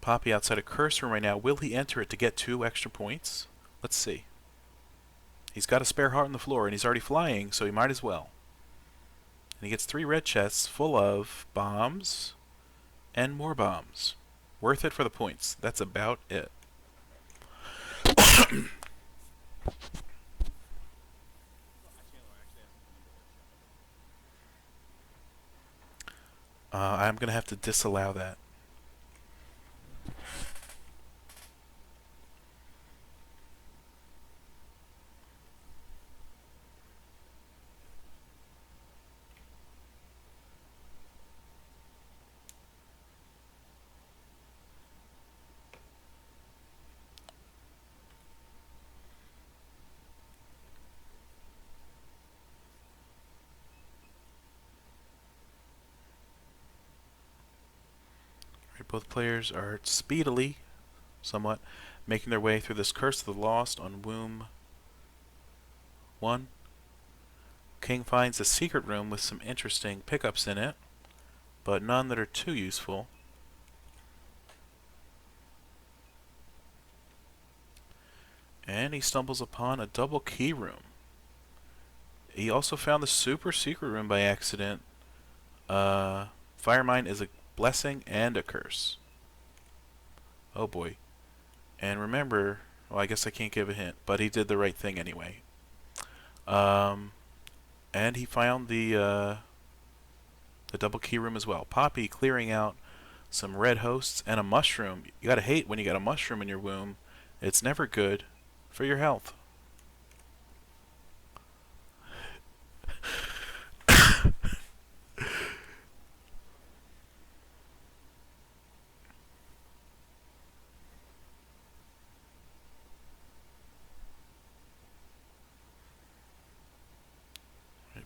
Poppy outside a curse room right now. Will he enter it to get 2 extra points? Let's see. He's got a spare heart on the floor, and he's already flying, so he might as well. And he gets 3 red chests full of bombs and more bombs. Worth it for the points. That's about it. I'm going to have to disallow that. Both players are speedily, somewhat, making their way through this Curse of the Lost on Womb 1. King finds a secret room with some interesting pickups in it, but none that are too useful. And he stumbles upon a double key room. He also found the super secret room by accident. Fire Mine is a blessing and a curse. Oh boy. And remember, well, I guess I can't give a hint, but he did the right thing anyway. And he found the double key room as well. Poppy clearing out some red hosts and a mushroom. You gotta hate when you got a mushroom in your womb. It's never good for your health.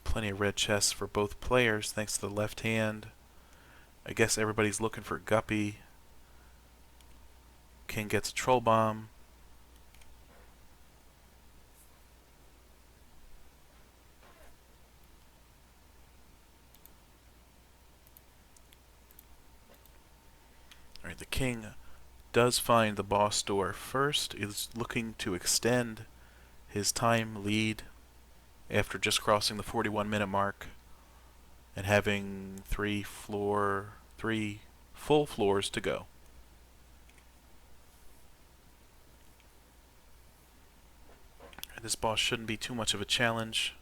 Plenty of red chests for both players thanks to the left hand. I guess everybody's looking for Guppy. King gets a troll bomb. Alright, the king does find the boss door first. He's looking to extend his time lead after just crossing the 41-minute mark and having 3 full floors to go. This boss shouldn't be too much of a challenge.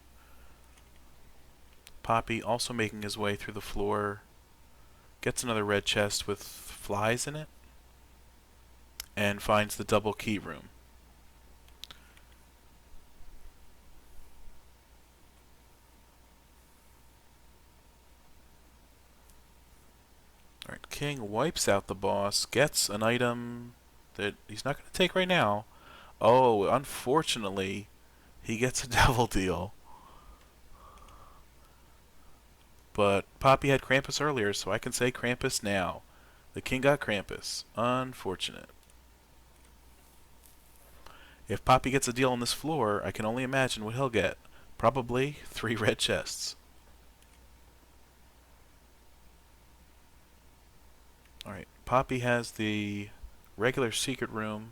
Poppy also making his way through the floor. Gets another red chest with flies in it. And finds the double key room. Alright, King wipes out the boss. Gets an item that he's not going to take right now. Oh, unfortunately, he gets a devil deal. But Poppy had Krampus earlier, so I can say Krampus now. The king got Krampus. Unfortunate. If Poppy gets a deal on this floor, I can only imagine what he'll get. Probably 3 red chests. Alright, Poppy has the regular secret room.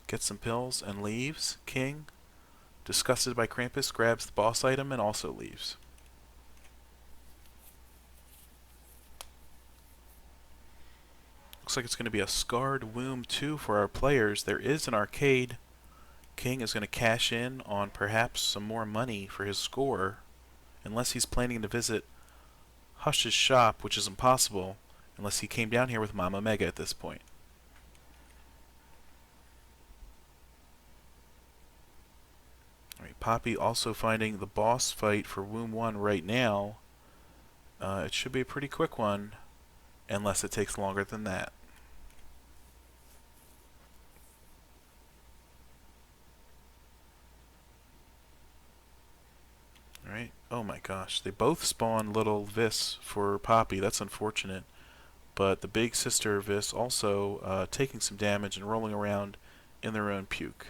Gets some pills and leaves. King, disgusted by Krampus, grabs the boss item and also leaves. Looks like it's going to be a Scarred Womb 2 for our players. There is an arcade. King is going to cash in on perhaps some more money for his score, unless he's planning to visit Hush's shop, which is impossible unless he came down here with Mama Mega at this point. Alright, Poppy also finding the boss fight for Womb 1 right now. It should be a pretty quick one, unless it takes longer than that. Alright, oh my gosh, they both spawn little Vis for Poppy. That's unfortunate. But the big sister Vis also taking some damage and rolling around in their own puke.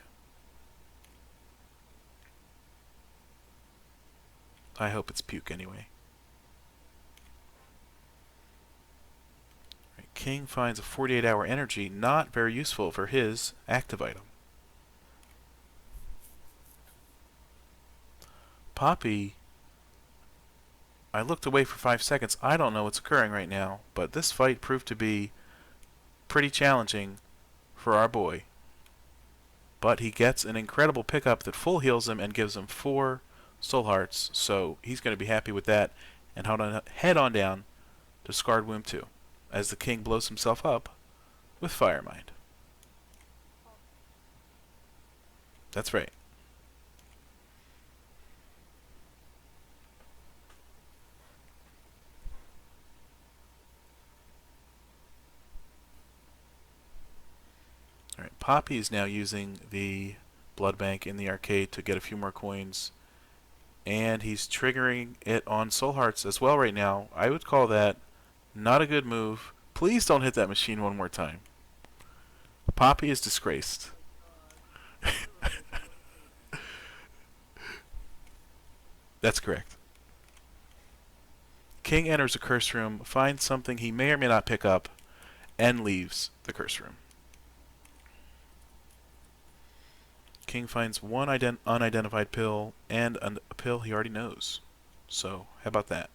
I hope it's puke anyway. King finds a 48-hour energy, not very useful for his active item. Poppy, I looked away for 5 seconds. I don't know what's occurring right now, but this fight proved to be pretty challenging for our boy. But he gets an incredible pickup that full heals him and gives him 4 soul hearts, so he's going to be happy with that and head on down to Scarred Womb 2 as the king blows himself up with Firemind. That's right. Alright, Poppy is now using the blood bank in the arcade to get a few more coins, and he's triggering it on soul hearts as well right now. I would call that not a good move. Please don't hit that machine one more time. Poppy is disgraced. That's correct. King enters a curse room, finds something he may or may not pick up, and leaves the curse room. King finds one unidentified pill and a pill he already knows. So, how about that?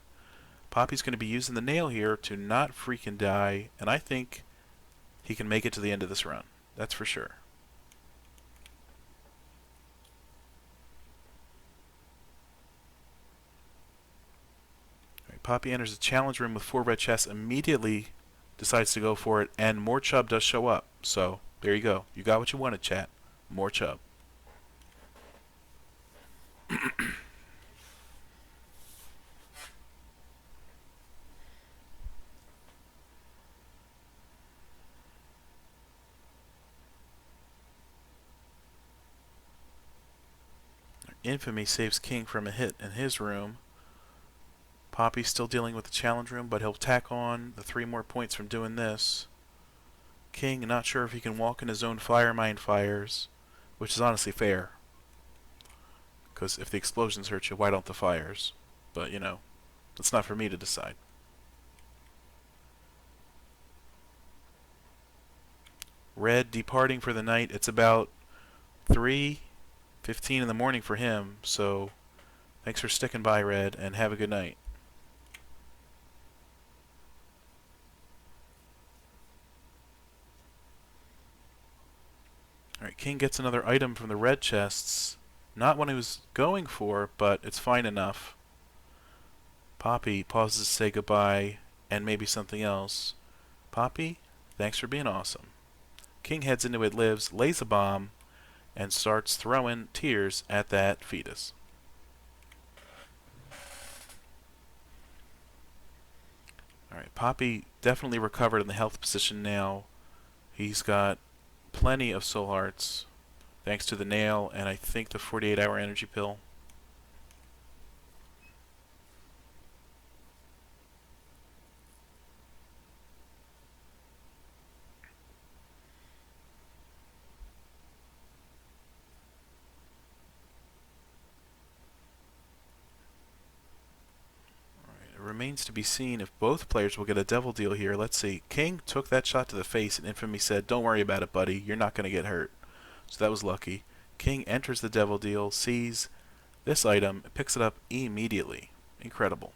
Poppy's going to be using the nail here to not freaking die, and I think he can make it to the end of this run. That's for sure. Right, Poppy enters the challenge room with 4 red chests, immediately decides to go for it, and more chub does show up. So, there you go. You got what you wanted, chat. More chub. Infamy saves King from a hit in his room. Poppy's still dealing with the challenge room, but he'll tack on the 3 more points from doing this. King, not sure if he can walk in his own Firemind fires, which is honestly fair. Because if the explosions hurt you, why don't the fires? But, you know, it's not for me to decide. Red departing for the night. It's about 3:15 in the morning for him, so thanks for sticking by, Red, and have a good night. Alright, King gets another item from the red chests. Not one he was going for, but it's fine enough. Poppy pauses to say goodbye, and maybe something else. Poppy, thanks for being awesome. King heads into It Lives, lays a bomb, and starts throwing tears at that fetus. Alright, Poppy definitely recovered in the health position now. He's got plenty of soul hearts, thanks to the nail and I think the 48-hour energy pill. It remains to be seen if both players will get a devil deal here. Let's see. King took that shot to the face, and Infamy said, "Don't worry about it, buddy. You're not going to get hurt." So that was lucky. King enters the devil deal, sees this item, picks it up immediately. Incredible.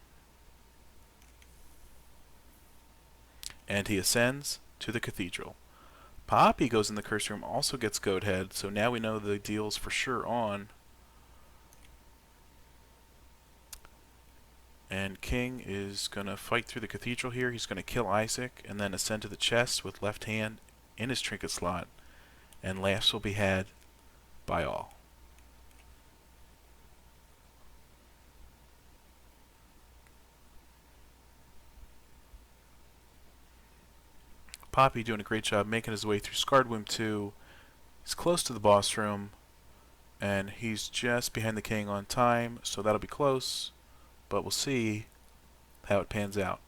And he ascends to the cathedral. Poppy goes in the curse room, also gets Goat Head, so now we know the deal's for sure on. And King is going to fight through the cathedral here. He's going to kill Isaac and then ascend to the chest with left hand in his trinket slot. And laughs will be had by all. Poppy doing a great job making his way through Scarred Womb 2. He's close to the boss room. And he's just behind the King on time, so that'll be close. But we'll see how it pans out.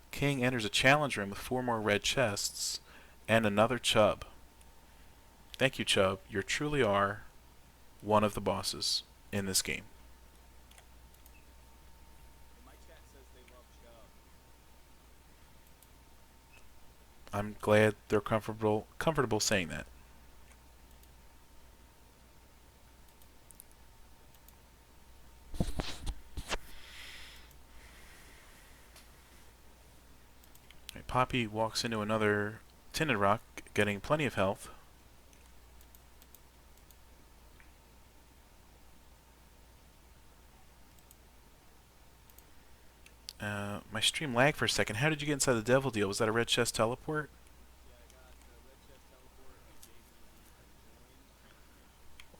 King enters a challenge room with 4 more red chests and another Chub. Thank you, Chub. You truly are one of the bosses in this game. My chat says they love Chubb. I'm glad they're comfortable saying that. Right, Poppy walks into another tinted rock, getting plenty of health. My stream lagged for a second. How did you get inside the devil deal? Was that a red chest teleport? Yeah, I got the red chest teleport and it gave me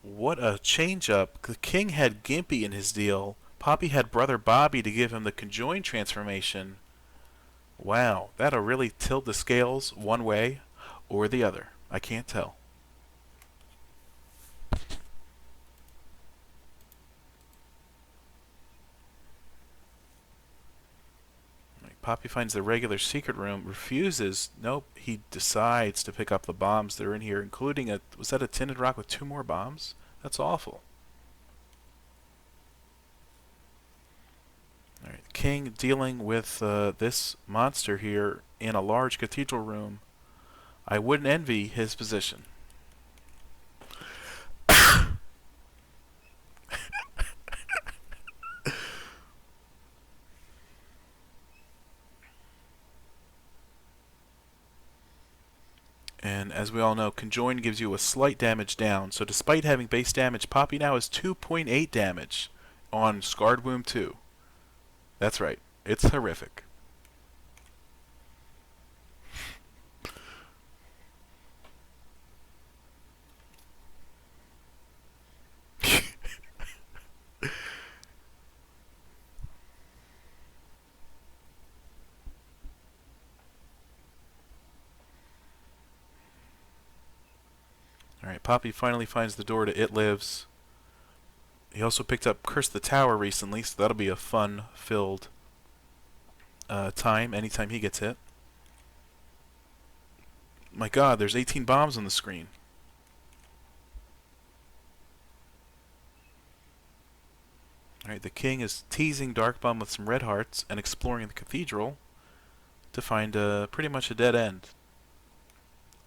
the conjoined transformation. What a change up. The king had Gimpy in his deal. Poppy had brother Bobby to give him the conjoined transformation. Wow, that'll really tilt the scales one way or the other. I can't tell. Poppy finds the regular secret room, refuses. Nope, he decides to pick up the bombs that are in here, including a. Was that a tinted rock with 2 more bombs? That's awful. Alright, King dealing with this monster here in a large cathedral room. I wouldn't envy his position. And as we all know, Conjoined gives you a slight damage down. So despite having base damage, Poppy now has 2.8 damage on Scarred Womb 2. That's right. It's horrific. Alright, Poppy finally finds the door to It Lives. He also picked up Curse the Tower recently, so that'll be a fun-filled time anytime he gets hit. My god, there's 18 bombs on the screen. Alright, the king is teasing Darkbomb with some red hearts and exploring the cathedral to find pretty much a dead end.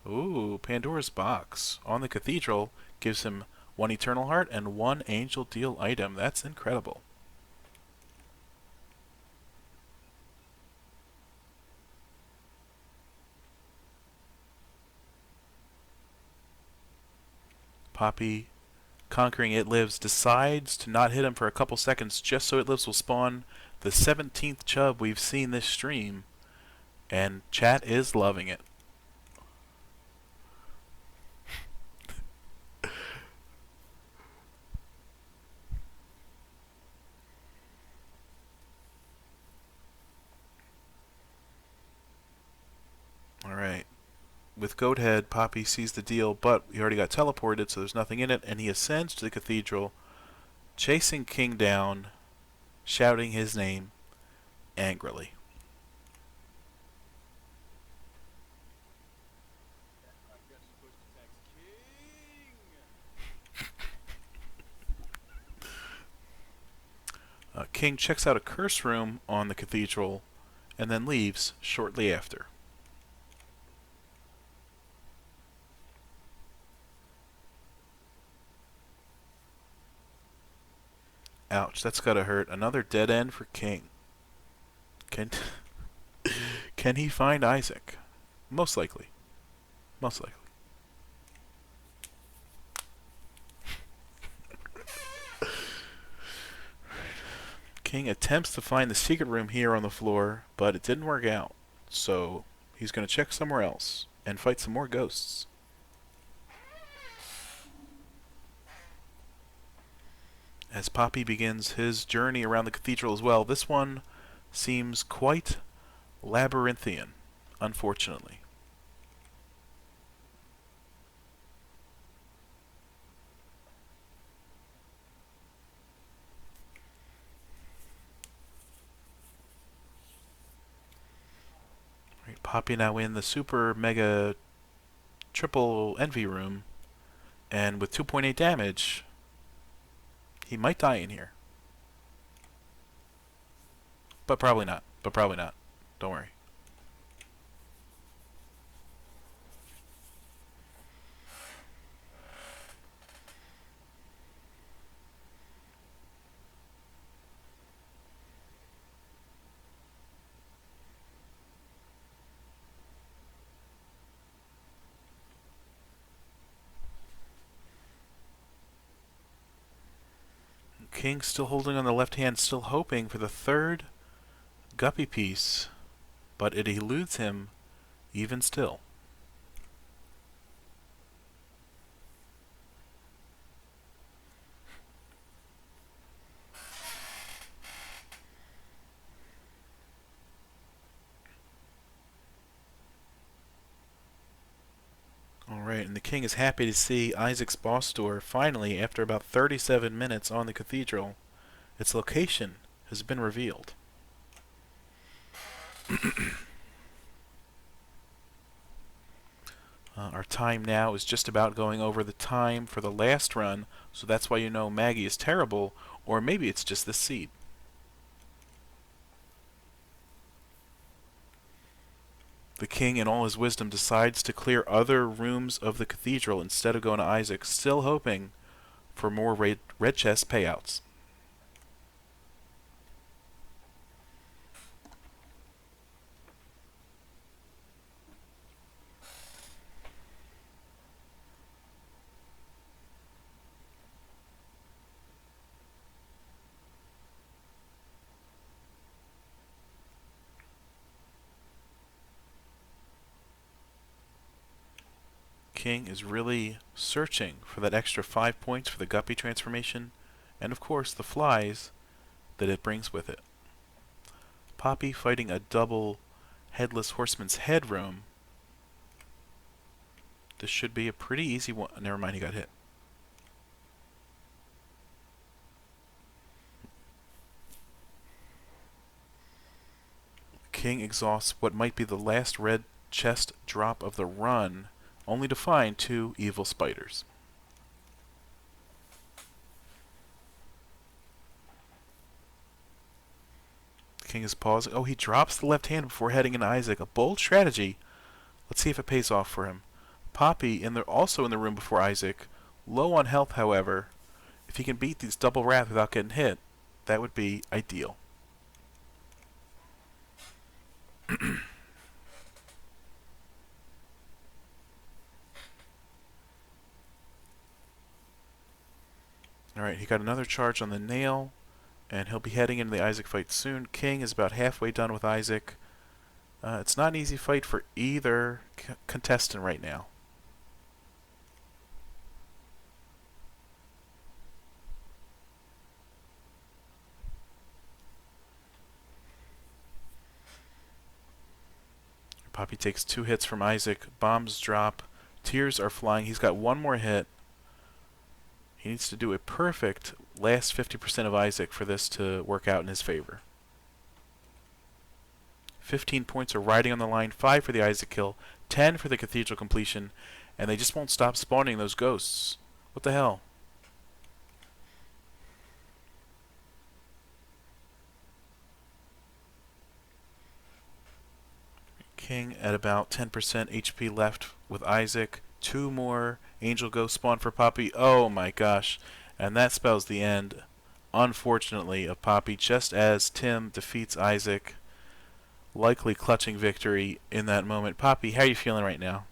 Ooh, Pandora's box on the cathedral gives him 1 eternal heart and 1 angel deal item. That's incredible. Poppy, conquering It Lives, decides to not hit him for a couple seconds just so It Lives will spawn the 17th chub we've seen this stream, and chat is loving it. Alright. With Goathead, Poppy sees the deal, but he already got teleported, so there's nothing in it, and he ascends to the cathedral, chasing King down, shouting his name angrily. I'm just supposed to text King. King checks out a curse room on the cathedral, and then leaves shortly after. Ouch, that's gotta hurt. Another dead end for King. Can can he find Isaac? Most likely. Most likely. King attempts to find the secret room here on the floor, but it didn't work out. So he's gonna check somewhere else and fight some more ghosts. As Poppy begins his journey around the cathedral as well, this one seems quite labyrinthian, unfortunately. Right, Poppy now in the super mega triple envy room, and with 2.8 damage, he might die in here. But probably not. But probably not. Don't worry. King still holding on the left hand, still hoping for the third guppy piece, but it eludes him even still. Alright, and the king is happy to see Isaac's boss door finally, after about 37 minutes on the cathedral. Its location has been revealed. Our time now is just about going over the time for the last run, so that's why you know Maggie is terrible, or maybe it's just this seed. The king, in all his wisdom, decides to clear other rooms of the cathedral instead of going to Isaac, still hoping for more red chest payouts. King is really searching for that extra 5 points for the guppy transformation, and of course the flies that it brings with it. Poppy fighting a double headless horseman's head room. This should be a pretty easy one. Never mind, he got hit. King exhausts what might be the last red chest drop of the run, only to find 2 evil spiders. The king is pausing. Oh, he drops the left hand before heading into Isaac. A bold strategy. Let's see if it pays off for him. Poppy also in the room before Isaac. Low on health, however. If he can beat these double wrath without getting hit, that would be ideal. Alright, he got another charge on the nail, and he'll be heading into the Isaac fight soon. King is about halfway done with Isaac. It's not an easy fight for either contestant right now. Poppy takes 2 hits from Isaac. Bombs drop. Tears are flying. He's got 1 more hit. He needs to do a perfect last 50% of Isaac for this to work out in his favor. 15 points are riding on the line. 5 for the Isaac kill. 10 for the cathedral completion. And they just won't stop spawning those ghosts. What the hell? King at about 10% HP left with Isaac. 2 more angel ghosts spawn for Poppy. Oh my gosh. And that spells the end, unfortunately, of Poppy, just as Tim defeats Isaac, likely clutching victory in that moment. Poppy, how are you feeling right now?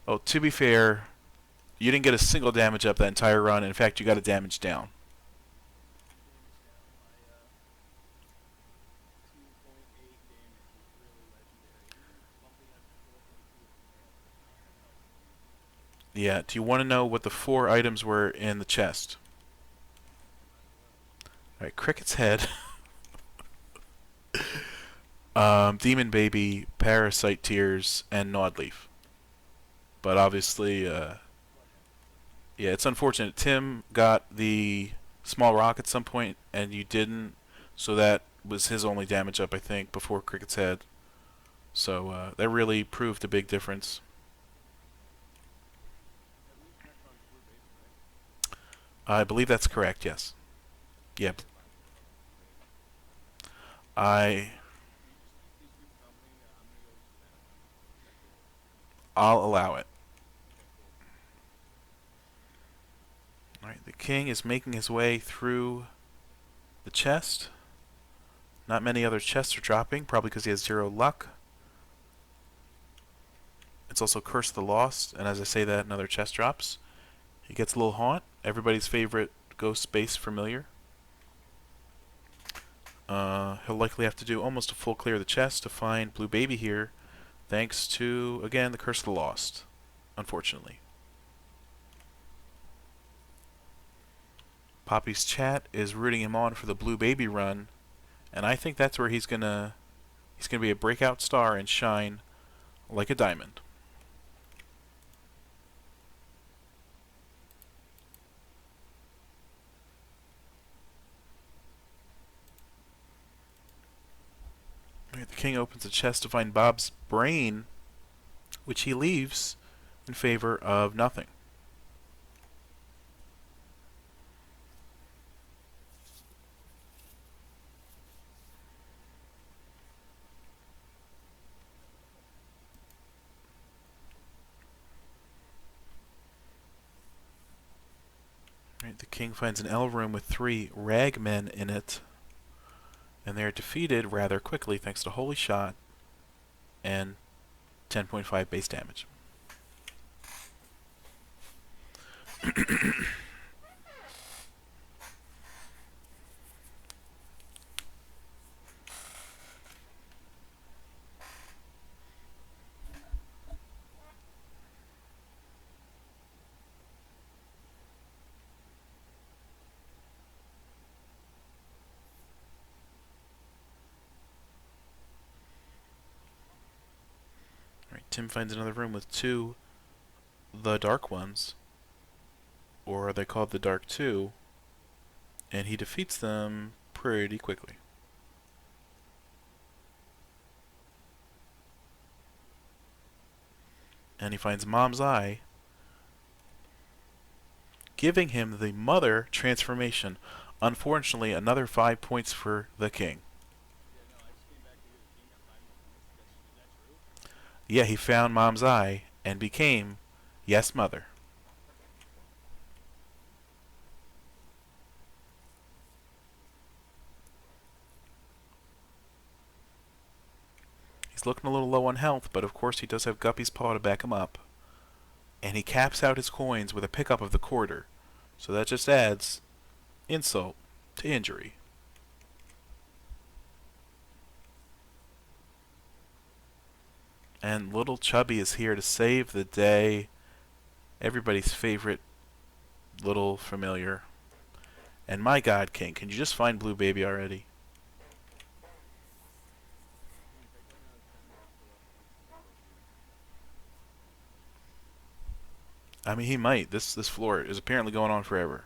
Oh, to be fair, you didn't get a single damage up that entire run. In fact, you got a damage down. Yeah, do you want to know what the 4 items were in the chest? Alright, Cricket's head. Demon Baby, Parasite Tears, and Gnawed Leaf. But obviously, yeah, it's unfortunate. Tim got the small rock at some point, and you didn't, so that was his only damage up, I think, before Cricket's head. So that really proved a big difference. I believe that's correct, yes. Yep. I'll allow it. Alright, the king is making his way through the chest. Not many other chests are dropping, probably because he has 0 luck. It's also Curse of the Lost, and as I say that, another chest drops. He gets a little haunt, everybody's favorite ghost space familiar. He'll likely have to do almost a full clear of the chest to find Blue Baby here, thanks to, again, the Curse of the Lost, unfortunately. Poppy's chat is rooting him on for the Blue Baby run, and I think that's where he's gonna be a breakout star and shine like a diamond. The king opens the chest to find Bob's brain, which he leaves in favor of nothing. The king finds an L room with 3 ragmen in it, and they're defeated rather quickly thanks to Holy Shot and 10.5 base damage. Tim finds another room with 2 the Dark Ones, or are they called the Dark 2, and he defeats them pretty quickly. And he finds Mom's Eye, giving him the Mother transformation. Unfortunately, another 5 points for the king. Yeah, no, I just came back to hear the king got 5 more points. Is that true? Yeah, he found Mom's Eye and became, yes, Mother. He's looking a little low on health, but of course he does have Guppy's Paw to back him up. And he caps out his coins with a pickup of the quarter. So that just adds insult to injury. And little Chubby is here to save the day. Everybody's favorite little familiar. And my God, King, can you just find Blue Baby already? King, take like another 10 minutes to let points and go shoot. I mean, he might. This floor is apparently going on forever.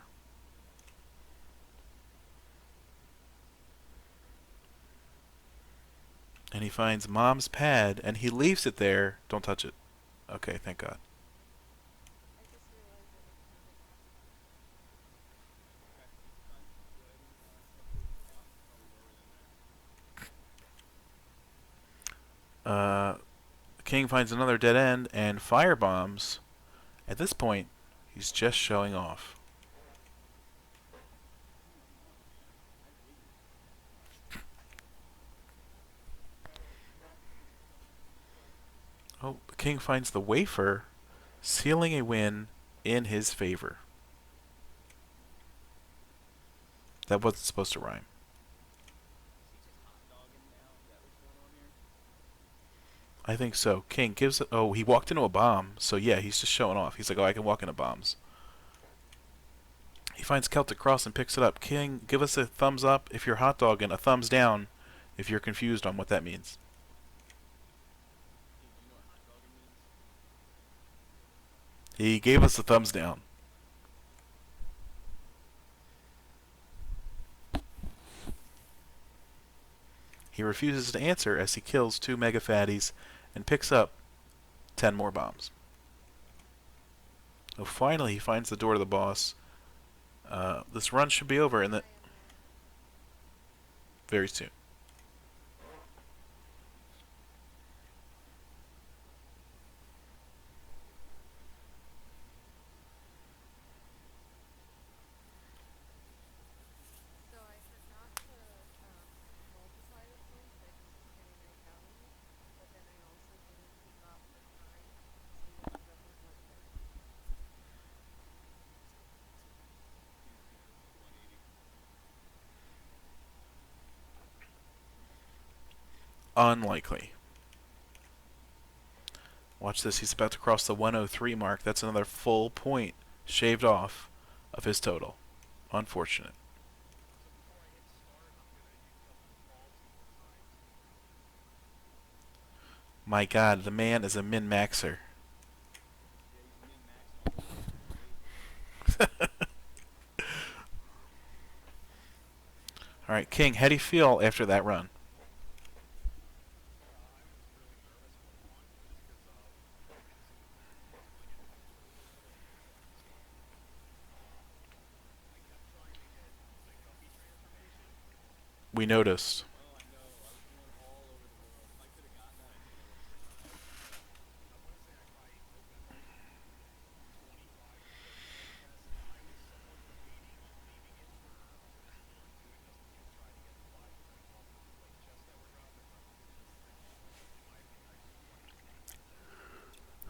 And he finds Mom's pad, and he leaves it there. Don't touch it. Okay, thank God. I just realized it was Mega Copy. Okay, that's fine. Go ahead and update the spot. Probably lower than that. King finds another dead end and firebombs. At this point, he's just showing off. Come on, man. I hate you. Oh, the king finds the wafer, sealing a win in his favor. That wasn't supposed to rhyme. Is he just hot dogging now? Is that what's going on here? I think so. King gives it. Oh, he walked into a bomb. So yeah, he's just showing off. He's like, oh, I can walk into bombs. He finds Celtic Cross and picks it up. King, give us a thumbs up if you're hot dogging, a thumbs down if you're confused on what that means. King, do you know what hot dogging means? He gave us a thumbs down. He refuses to answer as he kills 2 mega fatties and picks up 10 more bombs. Oh, finally, he finds the door to the boss. This run should be over in the I am there. very soon. So I forgot to multiply the points. I just was getting right counting it, but then I also didn't take off the time, so he ended up with 130. Unlikely. Watch this. He's about to cross the 103 mark. That's another full point shaved off of his total. Unfortunate. So before I hit start, I'm gonna use it up on the ball 2 more times. My God, the man is a min-maxer. Yeah, he's min maxing all over. It's great. All right, King, how do you feel after that run? I was really nervous for one, just because obviously with the gambling and the stuff. I kept trying to get the guppy transformation. We noticed. Oh, I know. I was going all over the world. If I could have gotten that, I think I would have survived. Mm-hmm. I want to say I opened like 25 or 30 playtests, and I was somewhat debating on leaving it for this floor and doing just try to get the 5% off of the plate chests that were dropping,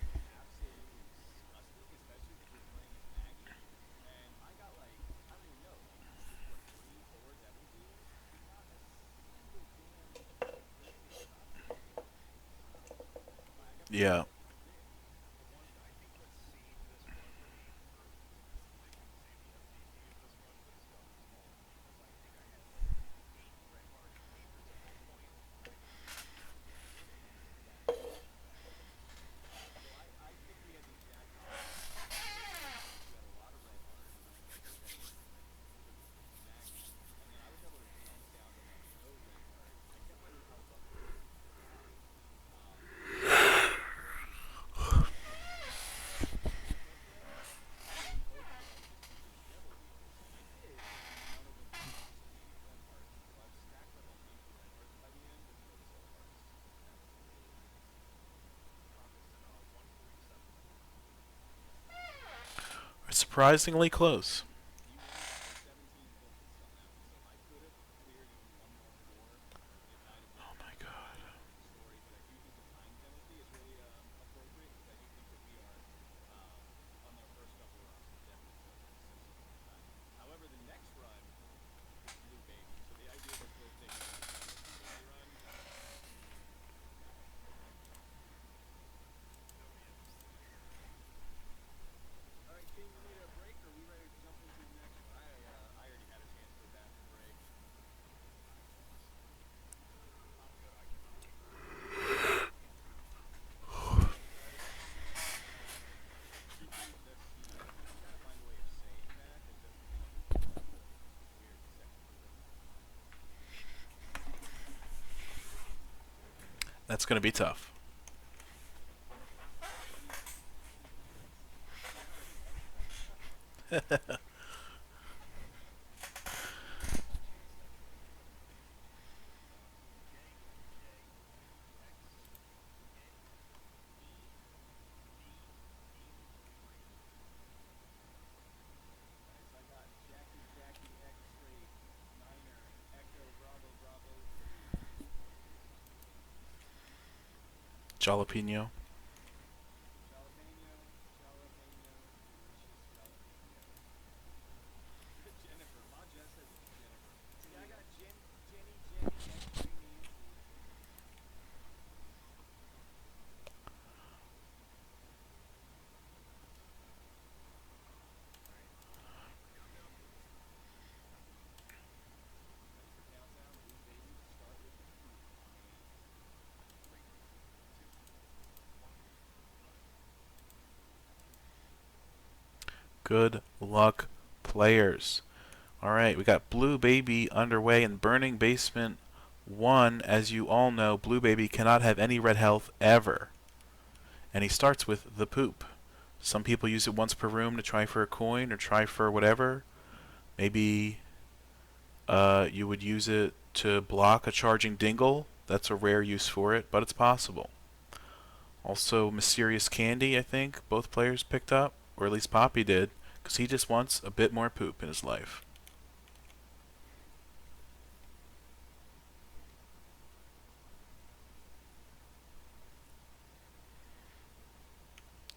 but in my opinion, I just wanted to keep it there. That run was absolutely disgusting, especially because we were playing as Maggie, and I got like, I don't even know, like what, 3 4 devil deals, and not a single damn critical shot saved. I got pretty Yeah. pissed. That was it. I think what saved this run for me, or I wouldn't say the MVP of this run, but stuff was fault, was I think I had like 8 red margin papers at one point, and I got absolutely destroyed. That is so bad. So I think we had the exact opposite. I hit you because you had a lot of red heart, and I was like, okay, because of Maggie, and then I was able to tank down to like no red heart. I kept my health up to like 55, so it was easy. And I kept playing in hopes that I would just keep getting devil deals, and I did, and none of them produced any red hearts. So I've stacked up a bunch of red hearts by the end with no soul hearts. Absolutely. Caught this in 147. Surprisingly close. You won by 17 points somehow. So I could have cleared even one more floor. It might have Oh been my God. a different story, but I do think the time penalty is really appropriate because I do think that we are on our first couple runs. We're definitely filling in the system big time. However, the next run is Blue Baby. So the idea of us both taking turns on the Blue Baby run, It'll be interesting to see. all right, King, you need a break, or are we ready to jump into the next one? I already had a chance to go bathroom break. I lost. I'm good. I can. Ready? QQZC. I'm trying to find a way of saying that doesn't make it weird the second you do it. That's going to be tough. There's no chance that's right. JJXJXE3. Alright, so I got Jackie X straight, Niner, Echo, Bravo, Bravo, 3. Jalapeno. Jalapeno, delicious jalapeno. Jennifer, Ma Jess says it's Jennifer. See, I got Jenny, X3 Nancy. Alright, Countdown. ready for countdown? Blue baby, start with the poop on 8. 3, 2, 1. Run. Good luck, players. All right, we got Blue Baby underway in Burning Basement 1. As you all know, Blue Baby cannot have any red health ever. And he starts with the poop. Some people use it once per room to try for a coin or try for whatever. Maybe you would use it to block a charging dingle. That's a rare use for it, but it's possible. Also, Mysterious Candy, I think both players picked up, or at least Poppy did, because he just wants a bit more poop in his life.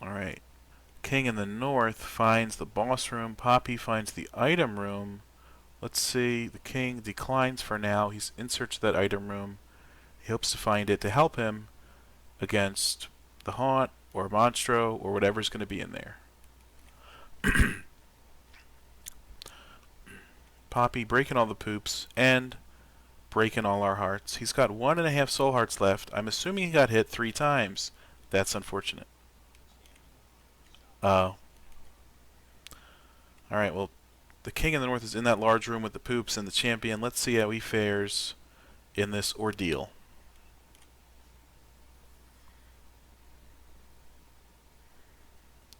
Alright. King in the north finds the boss room. Poppy finds the item room. Let's see. The king declines for now. He's in search of that item room. He hopes to find it to help him against the Haunt or Monstro or whatever's going to be in there. Poppy breaking all the poops and breaking all our hearts. He's got 1.5 soul hearts left. I'm assuming he got hit 3 times. That's unfortunate. Oh. Alright, well, the king in the north is in that large room with the poops and the champion. Let's see how he fares in this ordeal.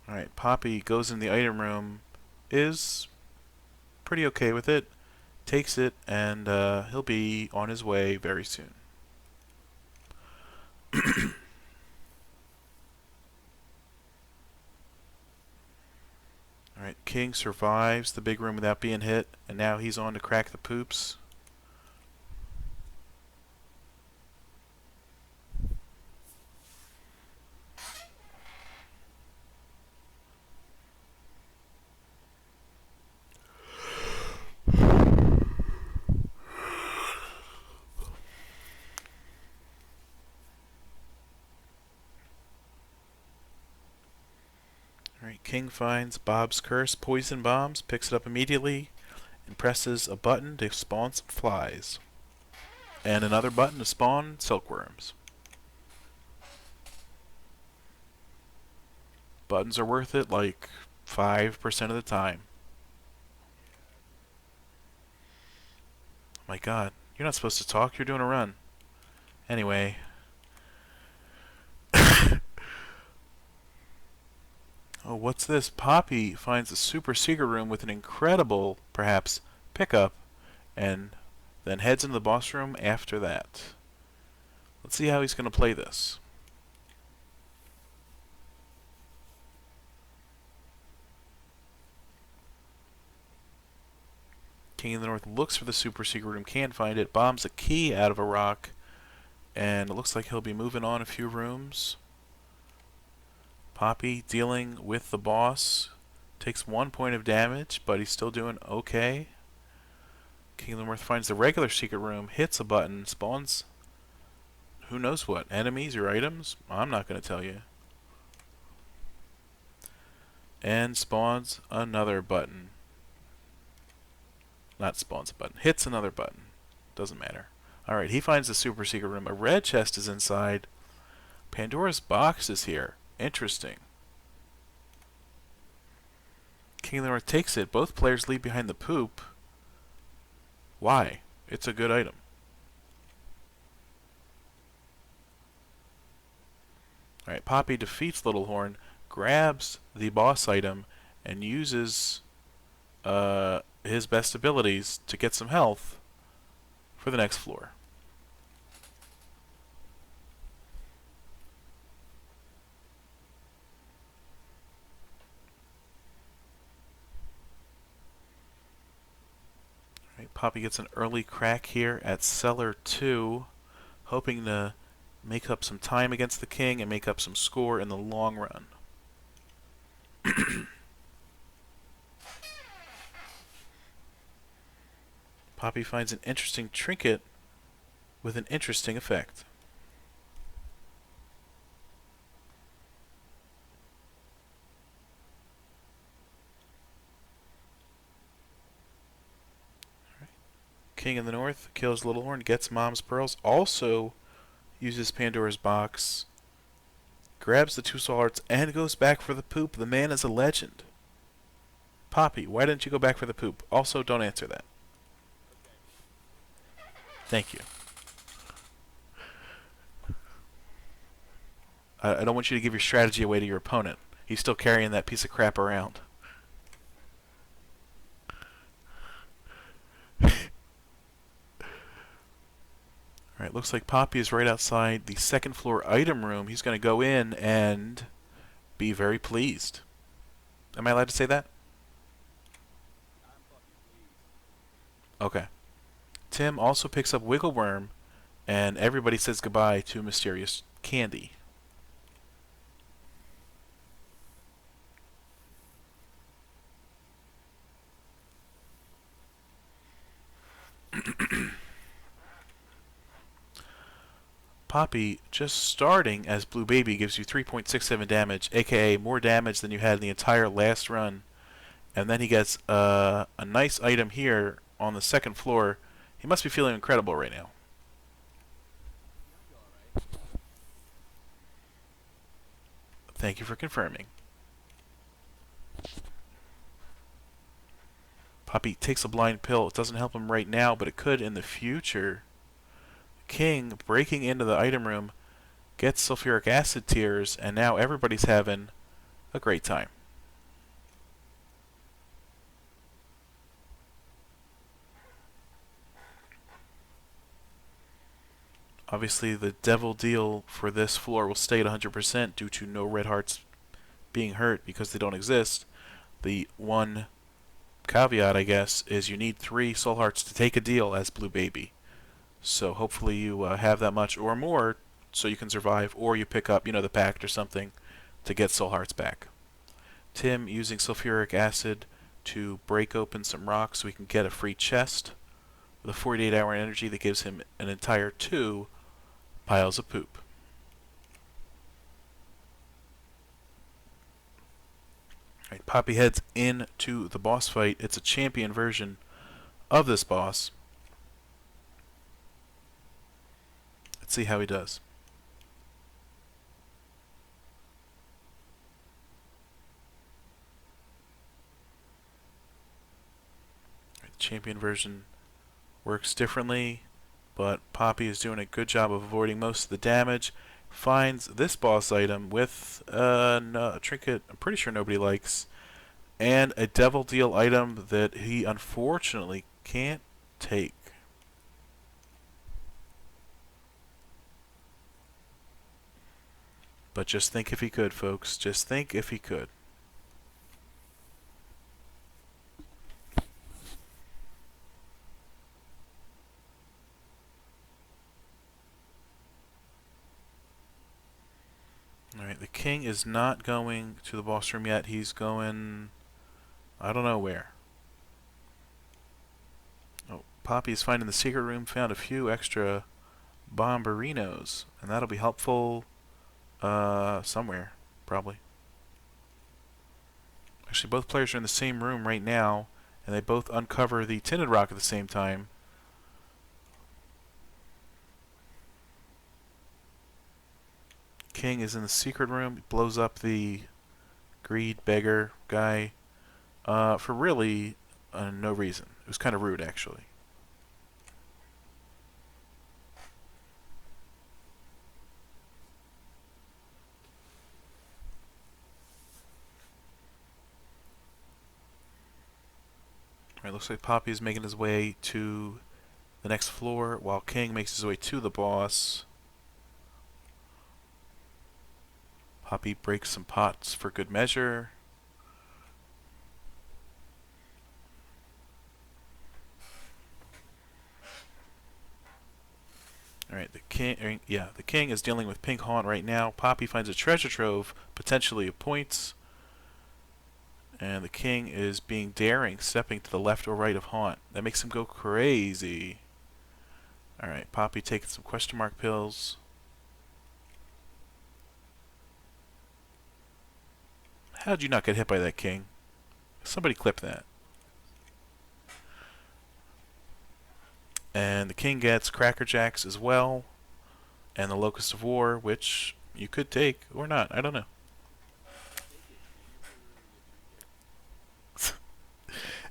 Alright, Poppy goes in the item room, is pretty okay with it, takes it, and he'll be on his way very soon. Alright, King survives the big room without being hit, and now he's on to crack the poops. Alright, King finds Bob's Curse poison bombs, picks it up immediately, and presses a button to spawn some flies. And another button to spawn silkworms. Buttons are worth it like 5% of the time. Oh my god, you're not supposed to talk, you're doing a run. Anyway. Oh, what's this? Poppy finds a super secret room with an incredible, perhaps, pickup, and then heads into the boss room after that. Let's see how he's going to play this. King of the North looks for the super secret room, can't find it, bombs a key out of a rock, and it looks like he'll be moving on a few rooms. Poppy dealing with the boss, takes 1 point of damage, but he's still doing okay. King of the North finds the regular secret room, hits a button, spawns who knows what, enemies or items? I'm not going to tell you. And spawns another button. Not spawns a button, hits another button. Doesn't matter. Alright, he finds the super secret room. A red chest is inside. Pandora's box is here. Interesting. King of the North takes it. Both players leave behind the poop. Why? It's a good item. Alright, Poppy defeats Little Horn, grabs the boss item, and uses his best abilities to get some health for the next floor. Alright, Poppy gets an early crack here at Cellar 2, hoping to make up some time against the king and make up some score in the long run. Poppy finds an interesting trinket with an interesting effect. King in the North kills Little Horn, gets Mom's Pearls, also uses Pandora's box, grabs the 2 soul hearts, and goes back for the poop. The man is a legend. Poppy, why didn't you go back for the poop? Also, don't answer that. Thank you. I don't want you to give your strategy away to your opponent. He's still carrying that piece of crap around. Alright, looks like Poppy is right outside the 2nd floor item room. He's going to go in and be very pleased. Am I allowed to say that? I'm fucking pleased. Okay. Tim also picks up Wiggle Worm, and everybody says goodbye to Mysterious Candy. Poppy, just starting as Blue Baby, gives you 3.67 damage, aka more damage than you had in the entire last run. And then he gets a nice item here on the second floor. He must be feeling incredible right now. Yeah, I feel alright. Thank you for confirming. Poppy takes a blind pill. It doesn't help him right now, but it could in the future. King, breaking into the item room, gets sulfuric acid tears, and now everybody's having a great time. Obviously, the devil deal for this floor will stay at 100% due to no red hearts being hurt because they don't exist. The one caveat, I guess, is you need 3 soul hearts to take a deal as Blue Baby. So hopefully you have that much or more so you can survive, or you pick up, the pact or something to get soul hearts back. Tim using sulfuric acid to break open some rocks so we can get a free chest with a 48-hour energy that gives him an entire 2 piles of poop. Alright, Poppy heads into the boss fight. It's a champion version of this boss. Let's see how he does. The champion version works differently, but Poppy is doing a good job of avoiding most of the damage. Finds this boss item with a trinket I'm pretty sure nobody likes, and a devil deal item that he unfortunately can't take. But just think if he could, folks. Just think if he could. Alright, the king is not going to the boss room yet. He's going... I don't know where. Oh, Poppy's finding the secret room. Found a few extra bomberinos. And that'll be helpful somewhere, probably. Actually, both players are in the same room right now. And they both uncover the tinted rock at the same time. King is in the secret room. He blows up the greed beggar guy for really no reason. It was kind of rude, actually. Alright, looks like Poppy is making his way to the next floor while King makes his way to the boss. Poppy breaks some pots for good measure. Alright, the king is dealing with Pink Haunt right now. Poppy finds a treasure trove, potentially of points. And the king is being daring, stepping to the left or right of Haunt. That makes him go crazy. Alright, Poppy taking some question mark pills. How'd you not get hit by that king? Somebody clip that. And the king gets Cracker Jacks as well. And the Locust of War, which you could take or not. I don't know.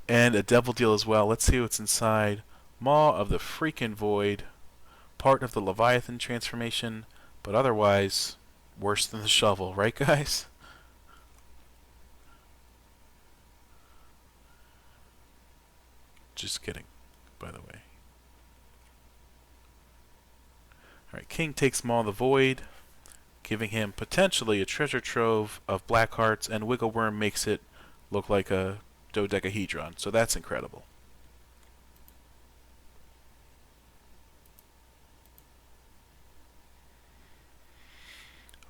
And a devil deal as well. Let's see what's inside. Maw of the freaking Void. Part of the Leviathan transformation. But otherwise, worse than the shovel. Right, guys? Just kidding, by the way. Alright, King takes Maw of the Void, giving him potentially a treasure trove of black hearts, and Wiggle Worm makes it look like a dodecahedron, so that's incredible.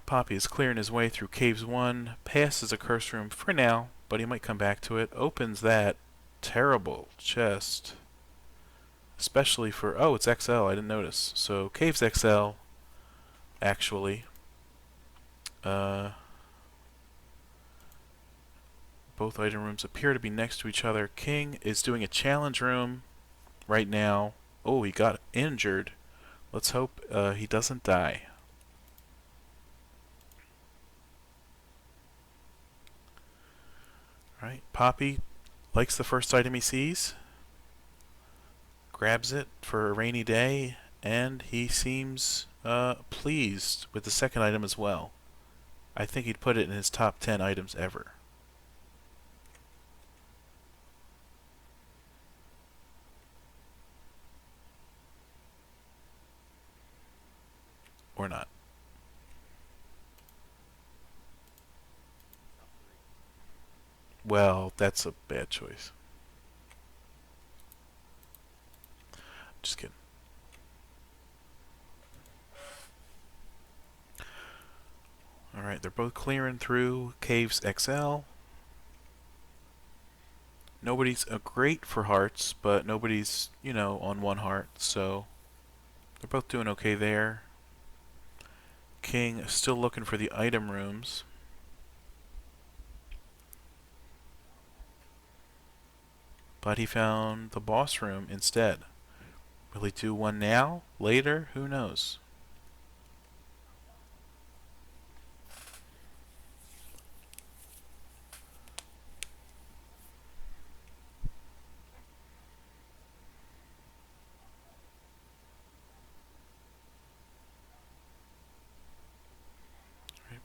Poppy is clearing his way through Caves 1, passes a curse room for now, but he might come back to it, opens that terrible chest. Especially for... oh, it's XL. I didn't notice. So, Caves XL. actually. Uh, both item rooms appear to be next to each other. King is doing a challenge room right now. Oh, he got injured. Let's hope he doesn't die. Alright, Poppy likes the first item he sees, grabs it for a rainy day, and he seems pleased with the second item as well. I think he'd put it in his top 10 items ever. Or not. Top three. Well, that's a bad choice. Just kidding. Alright, they're both clearing through Caves XL. Nobody's great for hearts, but nobody's, on one heart, so they're both doing okay there. King is still looking for the item rooms. But he found the boss room instead. Will he do one now? Later? Who knows?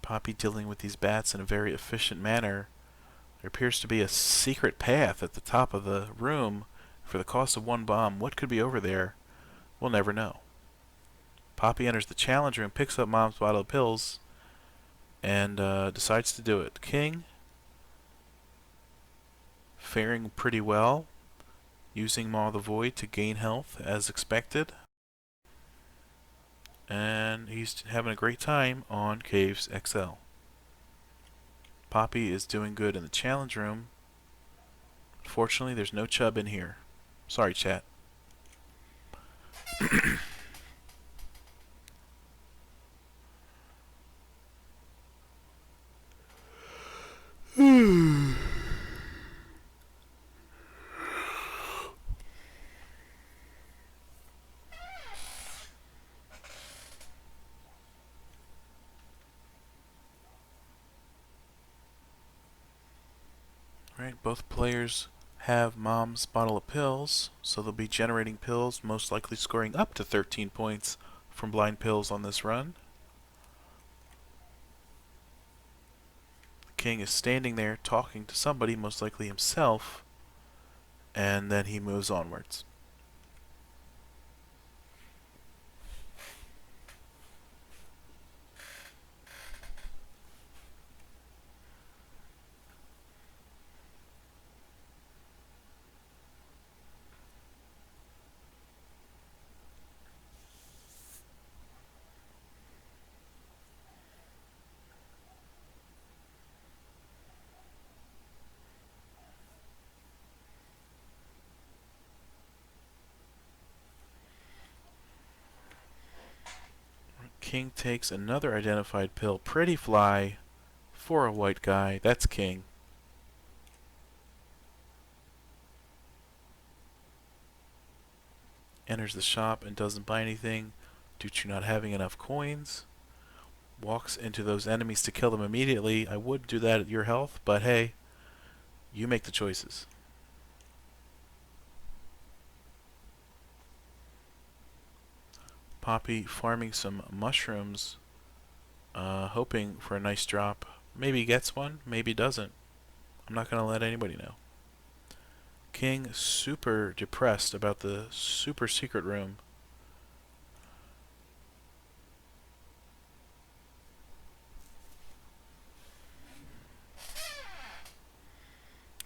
Poppy dealing with these bats in a very efficient manner. There appears to be a secret path at the top of the room. For the cost of one bomb, what could be over there? We'll never know. Poppy enters the challenge room, picks up Mom's bottle of pills, and decides to do it. King, faring pretty well, using Maw the Void to gain health as expected. And he's having a great time on Caves XL. Poppy is doing good in the challenge room. Fortunately, there's no chub in here. Sorry, chat. Alright, both players have Mom's bottle of pills, so they'll be generating pills, most likely scoring up to 13 points from blind pills on this run. The King is standing there talking to somebody, most likely himself, and then he moves onwards. King takes another identified pill. Pretty fly for a white guy. That's King. Enters the shop and doesn't buy anything due to not having enough coins. Walks into those enemies to kill them immediately. I would do that at your health, but hey, you make the choices. Poppy farming some mushrooms, hoping for a nice drop. Maybe he gets one, maybe doesn't. I'm not going to let anybody know. King super depressed about the super secret room.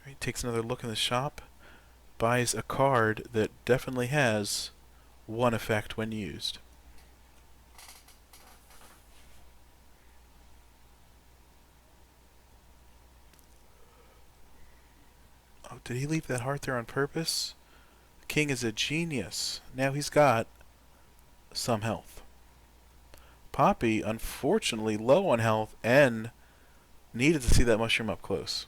He takes another look in the shop, buys a card that definitely has one effect when used. Oh, did he leave that heart there on purpose? King is a genius. Now he's got some health. Poppy, unfortunately, low on health and needed to see that mushroom up close.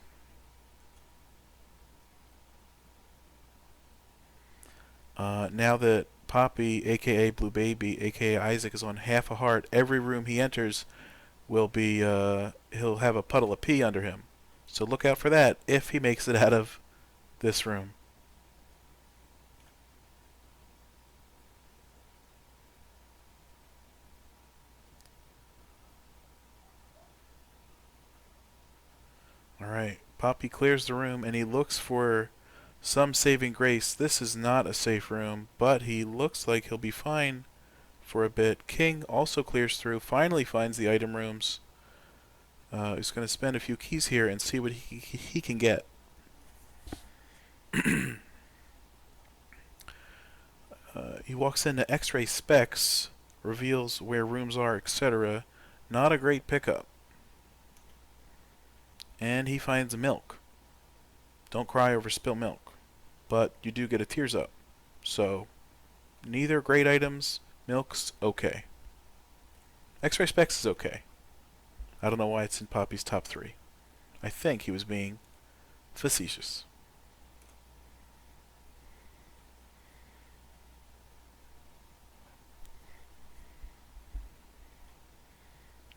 Now that Poppy, aka Blue Baby, aka Isaac, is on half a heart, every room he enters will be, he'll have a puddle of pee under him. So look out for that if he makes it out of this room. Alright, Poppy clears the room and he looks for some saving grace. This is not a safe room, but he looks like he'll be fine for a bit. King also clears through, finally finds the item rooms. He's going to spend a few keys here and see what he can get. He walks into X-ray specs, reveals where rooms are, etc. Not a great pickup. And he finds milk. Don't cry over spilt milk. But you do get a tears up. So, neither great items. Milk's okay. X-ray specs is okay. I don't know why it's in Poppy's top 3. I think he was being facetious.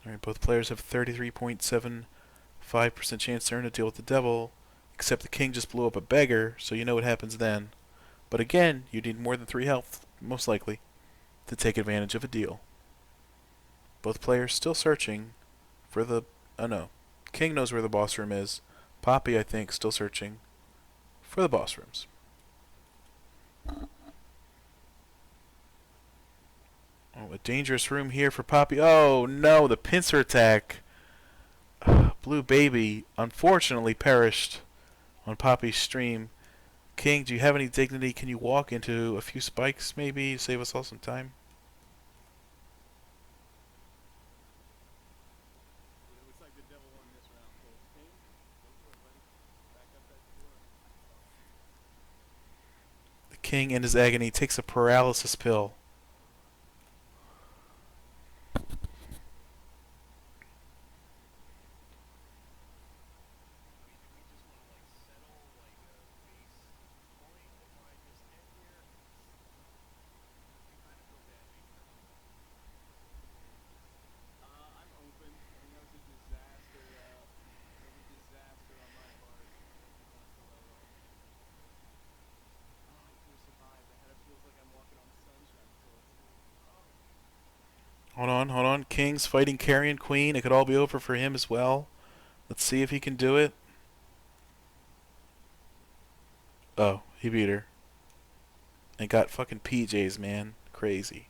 Alright, both players have 33.75% chance to earn a deal with the devil, except the king just blew up a beggar, so you know what happens then. But again, you need more than 3 health, most likely, to take advantage of a deal. Both players still searching for the... Oh no. King knows where the boss room is. Poppy, I think, still searching for the boss rooms. Oh, a dangerous room here for Poppy. Oh no, the pincer attack. Blue Baby unfortunately perished on Poppy's stream. King, do you have any dignity? Can you walk into a few spikes maybe? Save us all some time? It looks like the devil won this round, folks. King, go for it, buddy. Back up that score. The king, in his agony, takes a paralysis pill. I mean, do we just want to like settle like a base point if I just end here? I kind of feel bad making that move. I'm open. I mean, that was a disaster. That was a disaster on my part. Oh, I could have survived. I had it feels like I'm walking on sunshine until it's oh. Hold on. King's fighting Carrion Queen. It could all be over for him as well. Let's see if he can do it. Oh, he beat her. And got fucking PJs, man. Crazy.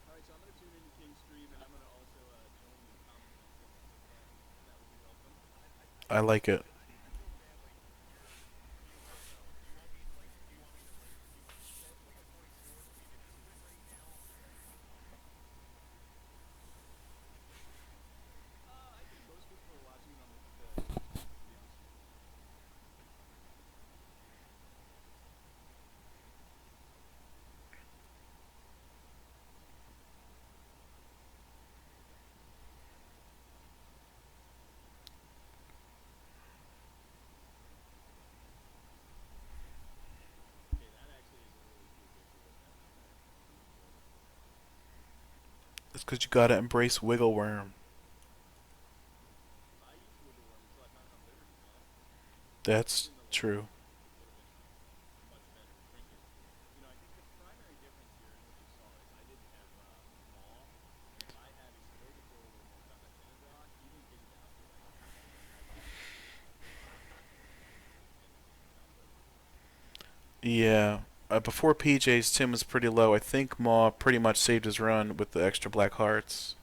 Alright, so I'm going to tune into King's stream and I'm going to also join the commenting if that would be welcome. I like it. I feel bad. Like you're being hurt though. Do you want me like? Do you want me to like? Can you set like a point score for me to do it right now? I think most people are watching it on the Twitch stream, to be honest with you. Okay, that actually is a really cool visual what's happening there. I'm enjoying it. It's because you gotta embrace Wiggle Worm. I used Wiggle Worm until I found it on Liberty, man. That's Even the light true. would have been much better trinket. You know, I think the primary difference here in what you saw is I didn't have Maw, and if I had Explode the Portal or Mortal Kombat Tendrock, even getting to Afterbirth, I think I would have ended the combo. Yeah. Before PJ's, Tim was pretty low. I think Maw pretty much saved his run with the extra black hearts.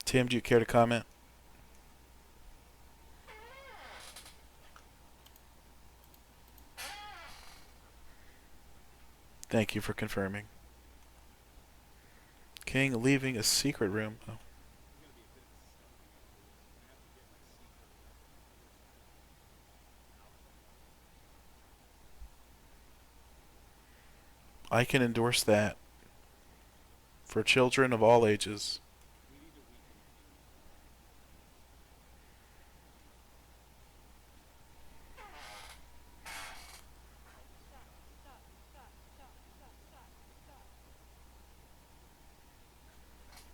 Tim, do you care to comment? Thank you for confirming. King leaving a secret room. Oh. This is going to be a bit of a stumpy one for this. I'm going to have to get my secret weapon, unfortunately. Out of the box. I can endorse that for children of all ages. We need to weaken the king as well. Stop, stop, stop, stop, stop, stop, stop. He is handsome, by the way. What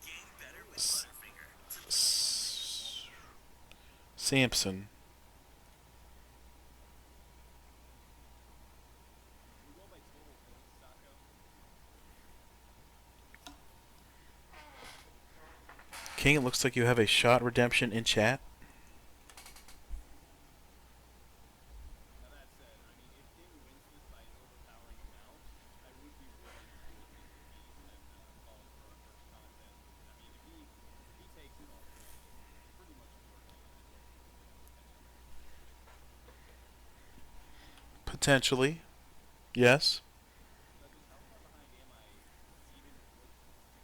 do you like? What do you like about him? Samson. Can we go by total points, Sacco? King, it looks like you have a shot redemption in chat. Now that said, I mean, if King wins this by an overpowering amount, I would be willing to intervene and call for a first contest. I mean, if he takes it all the way, pretty much certainly, I think he could catch up. Potentially. Yes. Judges, how far behind am I seeded before the points?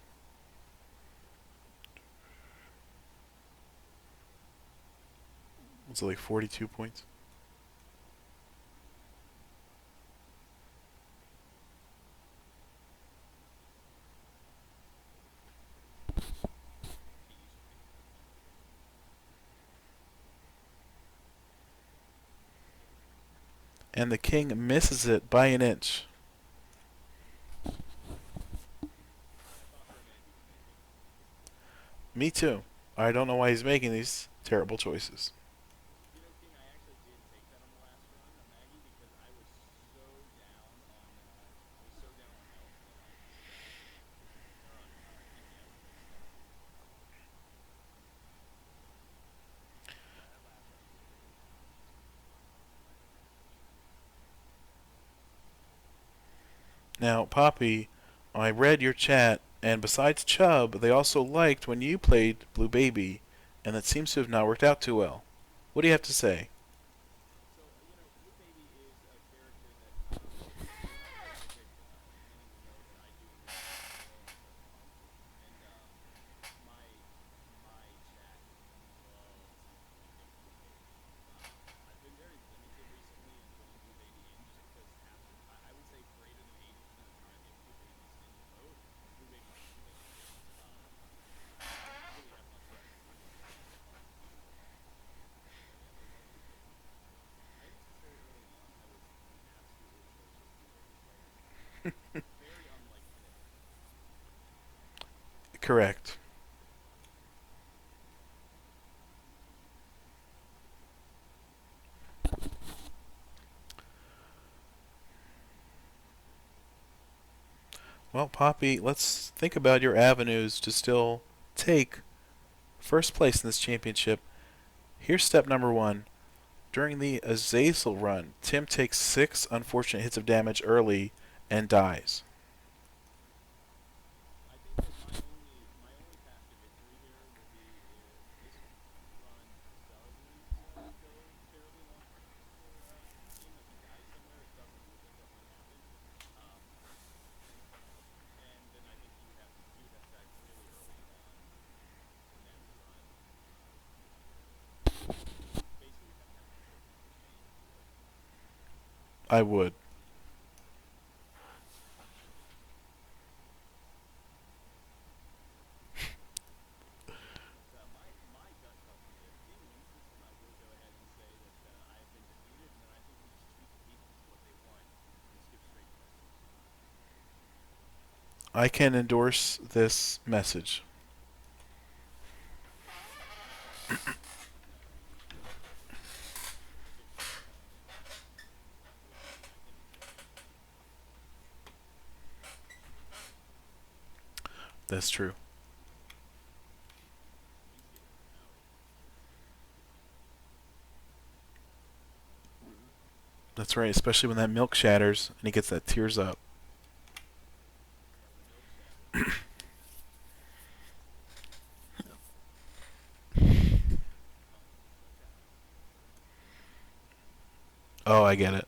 Was it like 42 points? He used to be. And the king misses it by an inch. I thought for a minute he was making. Me too. I don't know why he's making these terrible choices. You know, King, I actually did take that on the last run, Maggie, because I was so down on elk that I just or on DPS that I stuck with it. Yeah, that last run was really my decision. Now, Poppy, I read your chat, and besides Chubb, they also liked when you played Blue Baby, and that seems to have not worked out too well. What do you have to say? So, Blue Baby is a character that, when I play Mythic, many will know that I do a lot of solo and co-op, and my chat loves implementing Blue Baby. I've been very limited recently in putting Blue Baby in, just because I would say greater than 80% of the time, if Blue Baby's in the mode, Blue Baby's going to win. I don't really have much else to do other than do but yeah, they love Blue Baby. I didn't say early on I was an absolutely atrocious Blue Baby player. Very unlike today. Correct. Well, Poppy, let's think about your avenues to still take first place in this championship. Here's step number one. During the Azazel run, Tim takes 6 unfortunate hits of damage early and dies. I think that my only path to victory here will be if this run doesn't go terribly long for Tim, if he dies somewhere. It doesn't happen. Um, and then I think he would have to act really early on to net the run. Basically, would have to have an unfortunate chain to do it. I would. But my gut tells me if King wins this one, I will go ahead and say that I have been defeated, and then I think we just treat the people to what they want and skip straight to Essos. I can endorse this message. If it's which I think it will be. That's true. He's getting snow. That's right, especially when that milk shatters and he gets that tears up. Yeah, the milk shatter. Oh, watch out. Oh, I get it.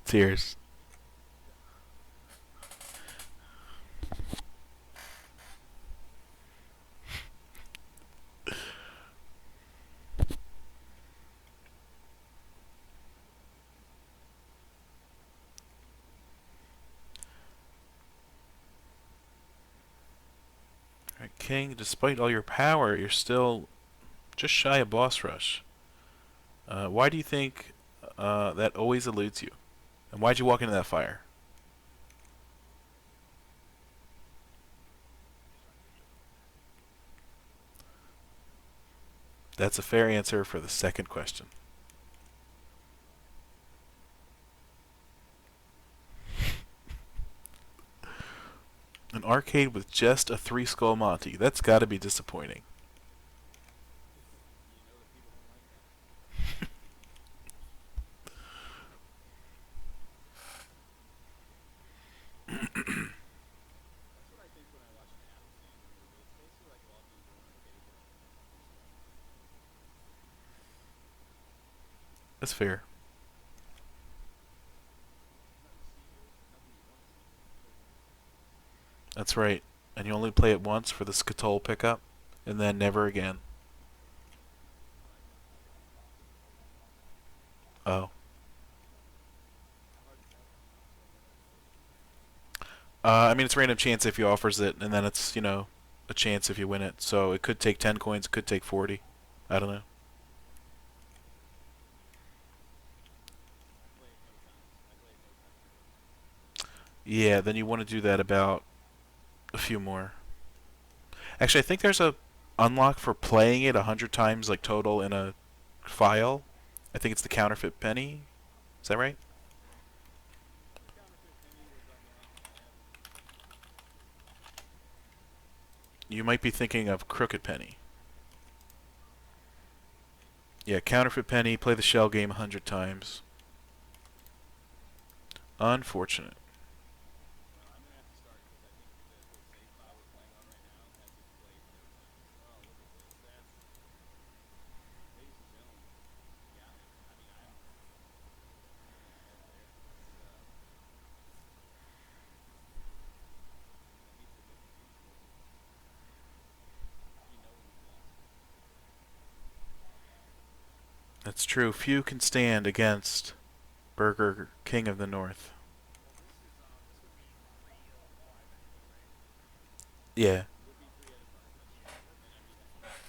Tears. King, despite all your power, you're still just shy of boss rush. Why do you think that always eludes you? And why'd you walk into that fire? That's a fair answer for the second question. An arcade with just a three skull Monty. That's gotta be disappointing. You know that people don't like that. That's what I think when I watch an Adam Sandler movie. It's basically like walking into an arcade with only a three skull. That's fair. There's nothing to see here. There's nothing you want to see here. Is there? That's right. And you only play it once for the Skatol pickup, and then never again. I got Skatole pickup. Oh. How hard is that one? I honestly have never played it. I mean, it's random chance if he offers it, and then it's, a chance if you win it. So it could take 10 coins, it could take 40. I don't know. I play it no times. I play it no times ever. Yeah, then you want to do that about a few more. Actually, I think there's a unlock for playing it 100 times, like total in a file. I think it's the counterfeit penny. Is that right? I think counterfeit penny was unlocked after. You might be thinking of crooked penny. Maybe. Yeah, counterfeit penny. Play the shell game 100 times. Unfortunate. Well, I'm gonna have to start because I think the save file we're playing on right now has been played no times. Oh, look at this. That's, ladies and gentlemen, yeah. I mean, I'm looking ahead there. That's I hate to admit defeat, but you know when you've lost. That's true. Few can stand against Burger King of the North. Well, this would be 3 of 5 anyway, right? Yeah. It would be 3 out of 5. That's true, and I'd be happy with that.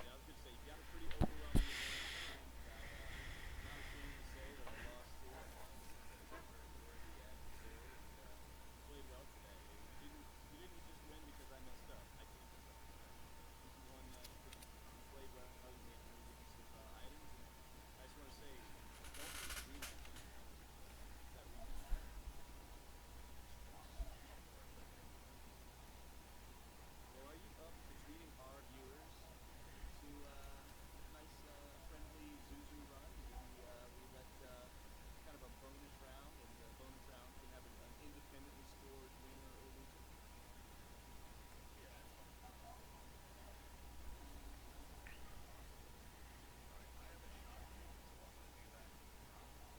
Yeah, I was gonna say you've got a pretty overwhelming advantage, King. I'm not ashamed to say that I lost here. I lost to a very worthy adversary, and you played well today. You didn't just win because I messed up. I didn't mess up. I think you won because you played well. You made it really good use of items, and I just want to say, don't forget the rematch next time. Get that rematch going. Of course I will. Well, are you up for treating our viewers to a nice, friendly Zuzu run? We let kind of a bonus round, and the bonus round can have an independently scored winner or loser. Yeah, that sounds good. All right, I have a shot to make this one. I'll be back in just a minute.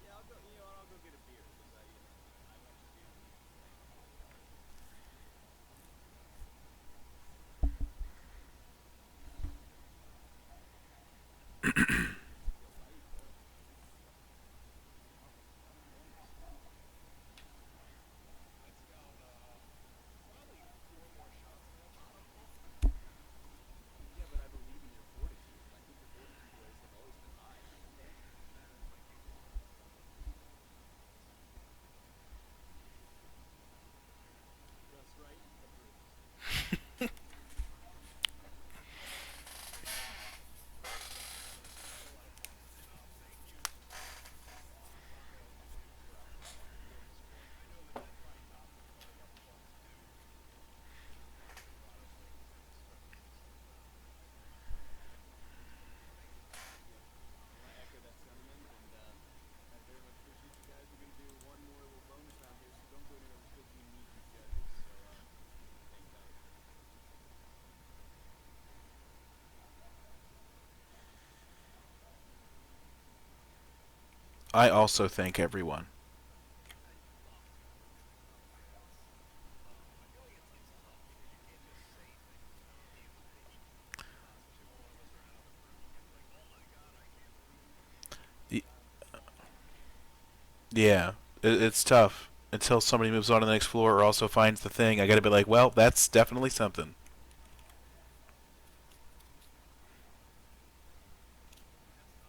Yeah, I'll go. You know, I'll go get a beer because I want your beer to be thanked. I feel light though. Wow, not enormous. That's about probably 4 more shots than that bottle. Yeah, but I believe in your fortitude. I think your fortitude levels have always been high. Thank you. Just right. Approved. That was a lot of fun, and thank you, Bongo and Duke for the support. I know that probably tops some of the other fun to do with a lot of things, and especially since I appreciate it. So thank you. Yep. I want to echo that sentiment, and I very much appreciate you guys. We're going to do one more little bonus round here, so don't go anywhere. We still do need you judges, so hang tight. I also thank everyone. Thank you, Bobby. I feel like it's tough because you can't just say things. You know what I mean? Like especially when one of us are in another room, you can't be like, "Oh my God, I can't believe." Yeah, it's tough. until somebody moves on to the next floor or also finds the thing. I gotta be like, well, that's definitely something. That's an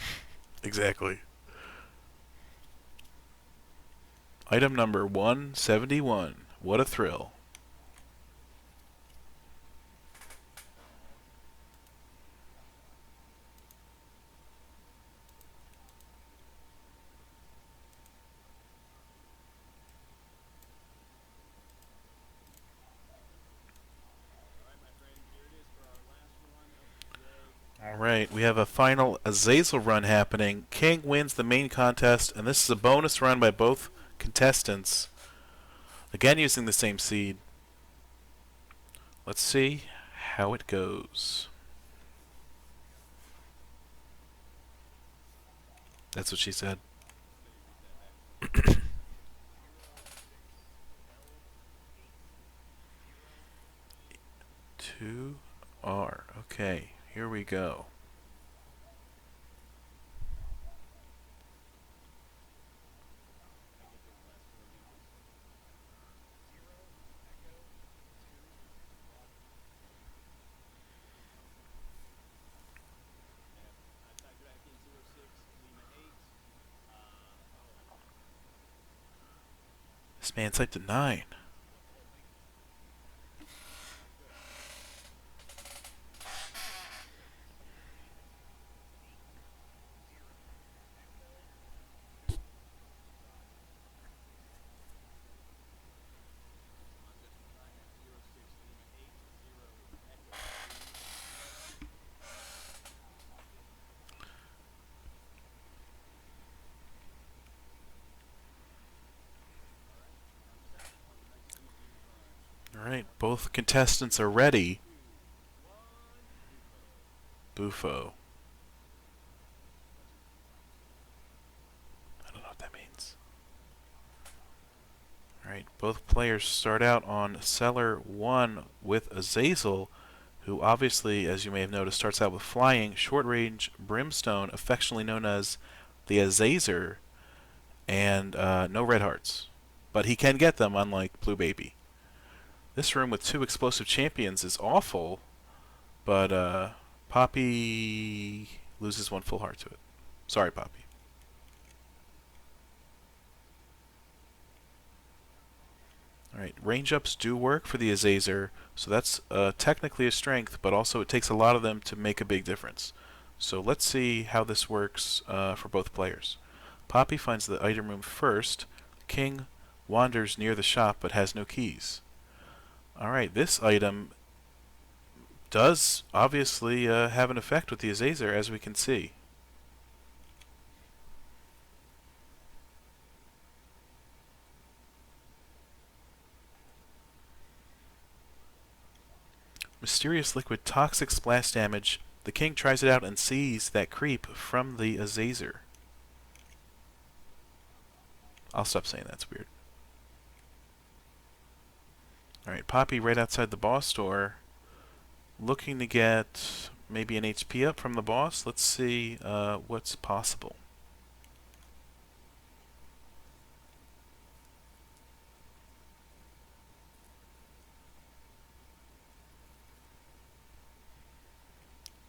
item. Exactly. Item number 171. What a thrill. All right, my friends, here it is for our last one of the day. Alright, we have a final Azazel run happening. King wins the main contest, and this is a bonus run by both contestants. Again, using the same seed. Let's see how it goes. That's what she said. Let me read that back to you. 06L8 0. 2R. Okay, here we go. Can I get those last four again, please? 0 Echo 2 Bravo. And I typed back in 06 Lima 8. Oh. This man typed a 9. What the whole thing? Sounds good. 08 Echo 2 Bravo. So I'm just going to try now. 06 Lima 8 0 Echo 2 Bravo. All right, I'm set on the next BG run. Alright, both contestants are ready. 2, 1, Bufo. Bufo. That's a new line too. I don't know what that means. Alright, both players start out on Cellar 1 with Azazel, who obviously, as you may have noticed, starts out with Flying, Short Range, Brimstone, affectionately known as the Azazer, and no red hearts. But he can get them, unlike Blue Baby. This room with 2 explosive champions is awful, but Poppy loses 1 full heart to it. Sorry, Poppy. Alright, range ups do work for the Azazer, so that's technically a strength, but also it takes a lot of them to make a big difference. So let's see how this works for both players. Poppy finds the item room first. King wanders near the shop but has no keys. Alright, this item does obviously have an effect with the Azazer, as we can see. Mysterious liquid toxic splash damage. The king tries it out and sees that creep from the Azazer. I'll stop saying that's weird. Alright, Poppy right outside the boss door, looking to get maybe an HP up from the boss. Let's see what's possible.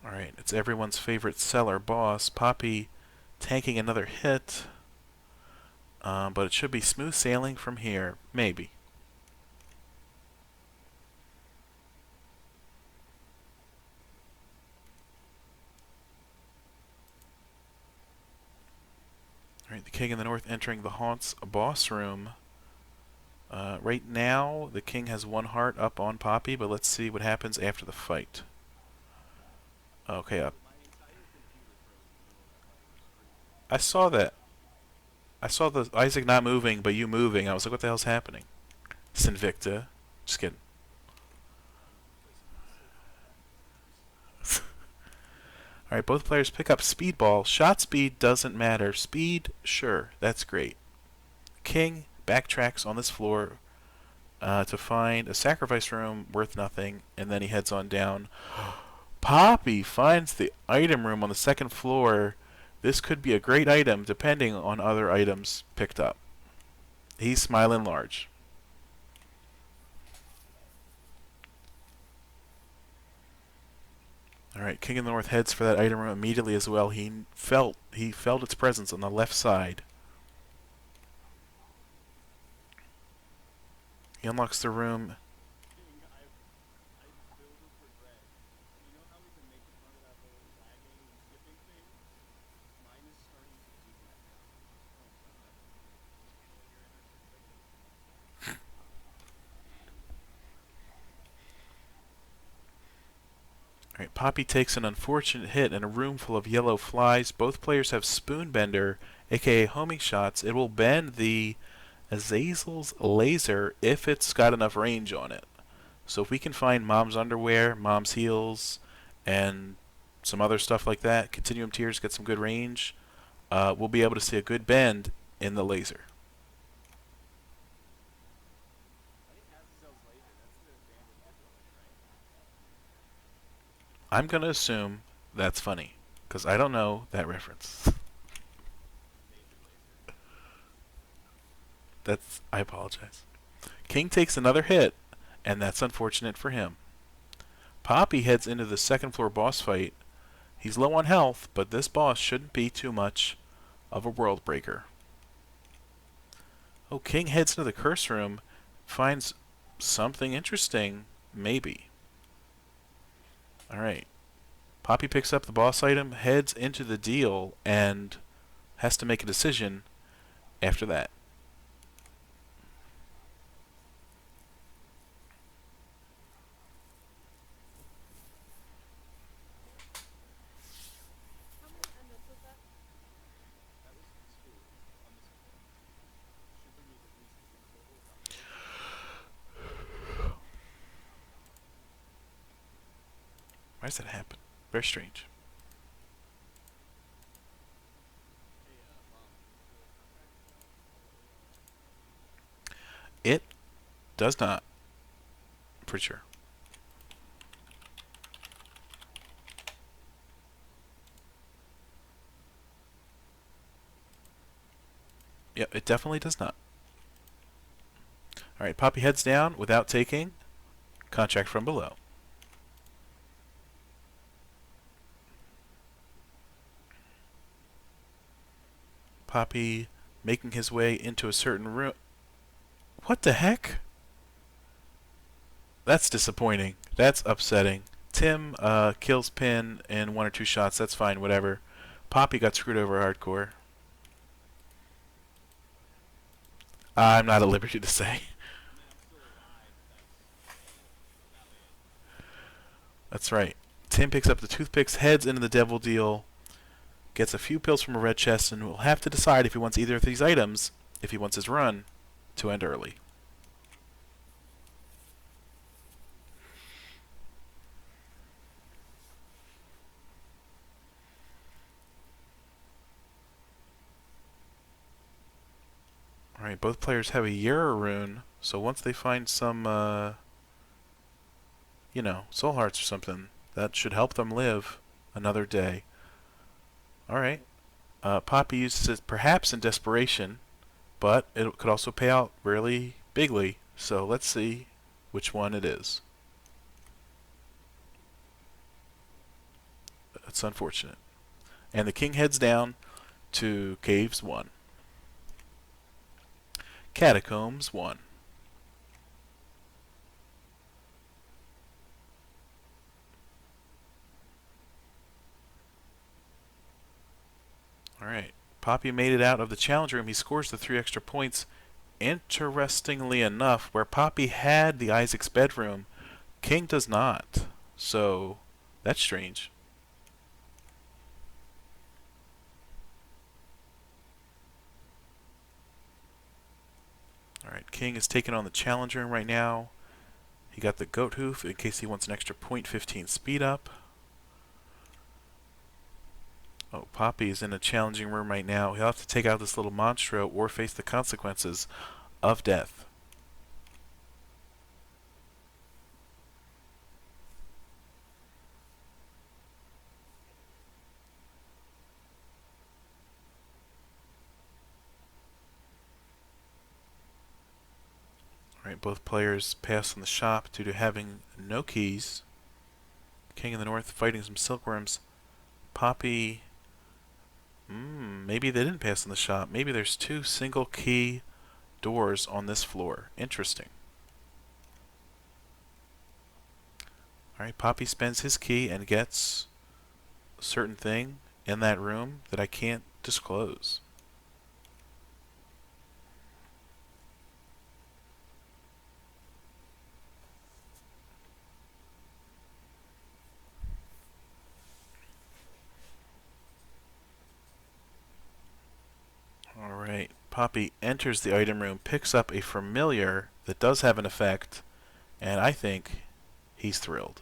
Alright, it's everyone's favorite Cellar boss. Poppy tanking another hit. But it should be smooth sailing from here. Maybe. Alright, the king in the north entering the Haunts boss room. Right now, the king has 1 heart up on Poppy, but let's see what happens after the fight. Okay, Dude, my entire computer froze in the middle of that fight. It was freaking. I saw that. I saw the Isaac not moving, but you moving. I was like, what the hell's happening? Sinvicta. Just kidding. Listen, I'm so tired. Alright, both players pick up Speedball. Shot speed doesn't matter. Speed, sure, that's great. King backtracks on this floor to find a sacrifice room worth nothing, and then he heads on down. Poppy finds the item room on the 2nd floor. This could be a great item depending on other items picked up. He's smiling large. Alright, King of the North heads for that item room immediately as well. He felt its presence on the left side. He unlocks the room. King, I build with regret. You know how we've been making fun of that whole lagging and skipping thing? Mine is starting to do that now. Oh god. You're in our system. Alright, Poppy takes an unfortunate hit in a room full of yellow flies. Both players have Spoonbender, aka homing shots. It will bend the Azazel's laser if it's got enough range on it. So if we can find Mom's underwear, Mom's heels, and some other stuff like that, Continuum Tears get some good range, we'll be able to see a good bend in the laser. I think Azazel's laser, that's the band with Timberlake, right? I'm going to assume that's funny, because I don't know that reference. Major laser. I apologize. King takes another hit, and that's unfortunate for him. Poppy heads into the second floor boss fight. He's low on health, but this boss shouldn't be too much of a world breaker. Oh, King heads into the curse room, finds something interesting, maybe. Alright. Poppy picks up the boss item, heads into the deal, and has to make a decision after that. How many endless was that? That was 2 on this floor. Should bring me at least 3 total, if not more. Why does that happen? Very strange. Hey, Mom, does the contract It does not. Pretty sure. Yep, it definitely does not. Alright, Poppy heads down without taking contract from below. Poppy making his way into a certain room. What the heck? That's disappointing. That's upsetting. Tim kills Pin in 1 or 2 shots. That's fine, whatever. Poppy got screwed over hardcore. I'm not at liberty to say. I mean, I'm still alive, but that's about it. That's right. Tim picks up the toothpicks, heads into the devil deal, gets a few pills from a red chest, and will have to decide if he wants either of these items, if he wants his run to end early. Alright, both players have a Yura rune, so once they find some, soul hearts or something, that should help them live another day. Alright. Poppy uses it perhaps in desperation, but it could also pay out really bigly, so let's see which one it is. It's unfortunate. And the king heads down to Caves 1. Catacombs 1. Alright. Poppy made it out of the challenge room. He scores the 3 extra points. Interestingly enough, where Poppy had the Isaac's bedroom, King does not. So, that's strange. Alright, King is taking on the challenge room right now. He got the goat hoof in case he wants an extra 0.15 speed up. Oh, Poppy is in a challenging room right now. He'll have to take out this little monstro or face the consequences of death. Alright, both players pass on the shop due to having no keys. King in the north fighting some silkworms. Poppy... maybe they didn't pass on the shop. Maybe there's two single key doors on this floor. Interesting. Alright, Poppy spends his key and gets a certain thing in that room that I can't disclose. Alright, Poppy enters the item room, picks up a familiar that does have an effect, and I think he's thrilled.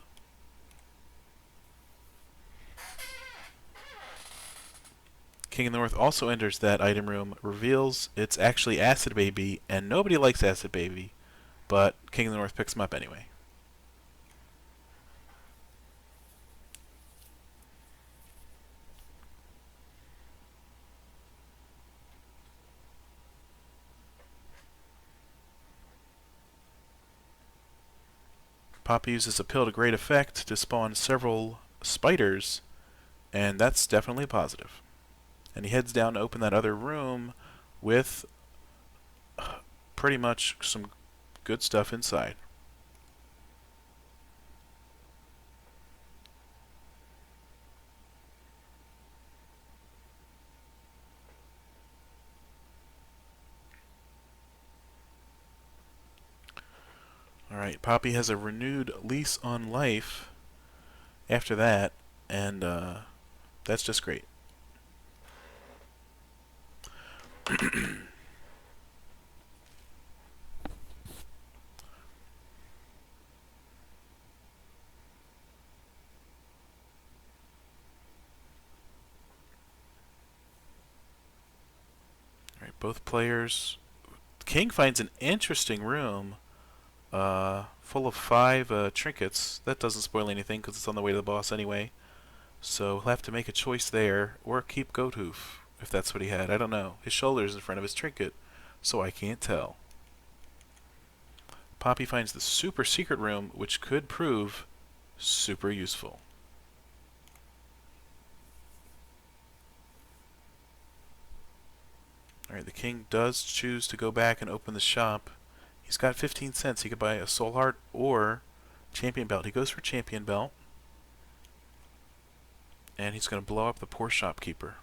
King of the North also enters that item room, reveals it's actually Acid Baby, and nobody likes Acid Baby, but King of the North picks him up anyway. Poppy uses a pill to great effect to spawn several spiders, and that's definitely positive. And he heads down to open that other room with pretty much some good stuff inside. Alright, Poppy has a renewed lease on life after that, and that's just great. Alright, both players. King finds an interesting room full of 5 trinkets. That doesn't spoil anything because it's on the way to the boss anyway. So he'll have to make a choice there, or keep Goathoof, if that's what he had. I don't know. His shoulder's in front of his trinket, so I can't tell. Poppy finds the super secret room, which could prove super useful. Alright, the king does choose to go back and open the shop. He's got 15 cents. He could buy a soul heart or champion belt. He goes for champion belt. And he's going to blow up the poor shopkeeper.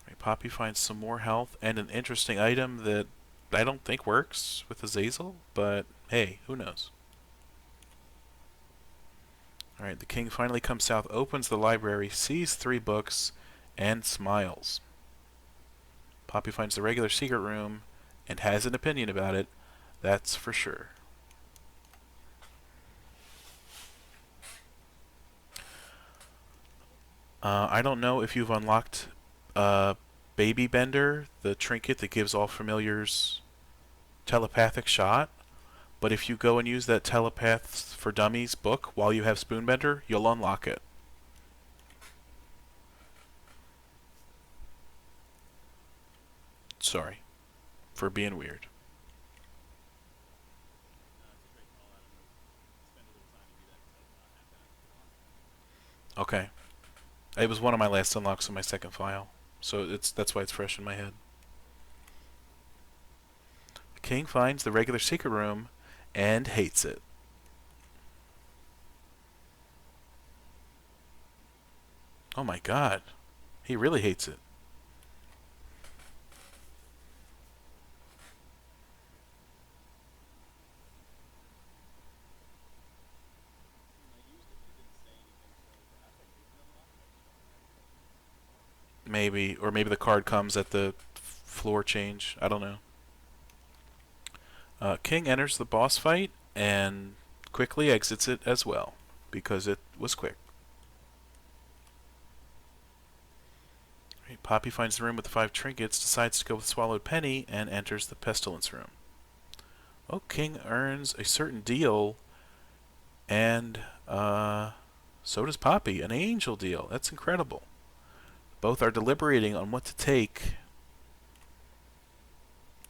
Right, Poppy finds some more health and an interesting item that I don't think works with Azazel, but hey, who knows? Alright, the king finally comes south, opens the library, sees 3 books, and smiles. Poppy finds the regular secret room and has an opinion about it, that's for sure. I don't know if you've unlocked Baby Bender, the trinket that gives all familiars telepathic shot, but if you go and use that Telepaths for Dummies book while you have Spoonbender, you'll unlock it. Sorry for being weird. Okay. It was one of my last unlocks in my second file, so that's why it's fresh in my head. The king finds the regular secret room and hates it. Oh my god. He really hates it. Maybe, or maybe the card comes at the floor change. I don't know. King enters the boss fight and quickly exits it as well, because it was quick. Right, Poppy finds the room with the 5 trinkets, decides to go with Swallowed Penny, and enters the Pestilence room. Oh, King earns a certain deal, and so does Poppy, an angel deal. That's incredible. Both are deliberating on what to take.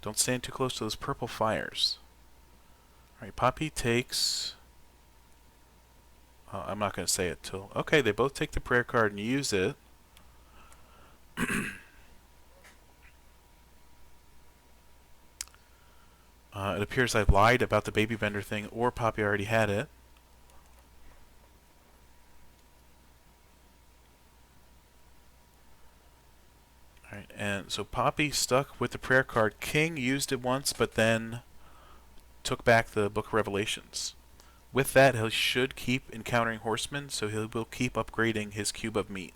Don't stand too close to those purple fires. Alright, Poppy takes... I'm not going to say it till... Okay, they both take the prayer card and use it. It appears I've lied about the baby vendor thing, or Poppy already had it. Alright, and so Poppy stuck with the prayer card. King used it once, but then took back the Book of Revelations. With that, he should keep encountering horsemen, so he will keep upgrading his cube of meat.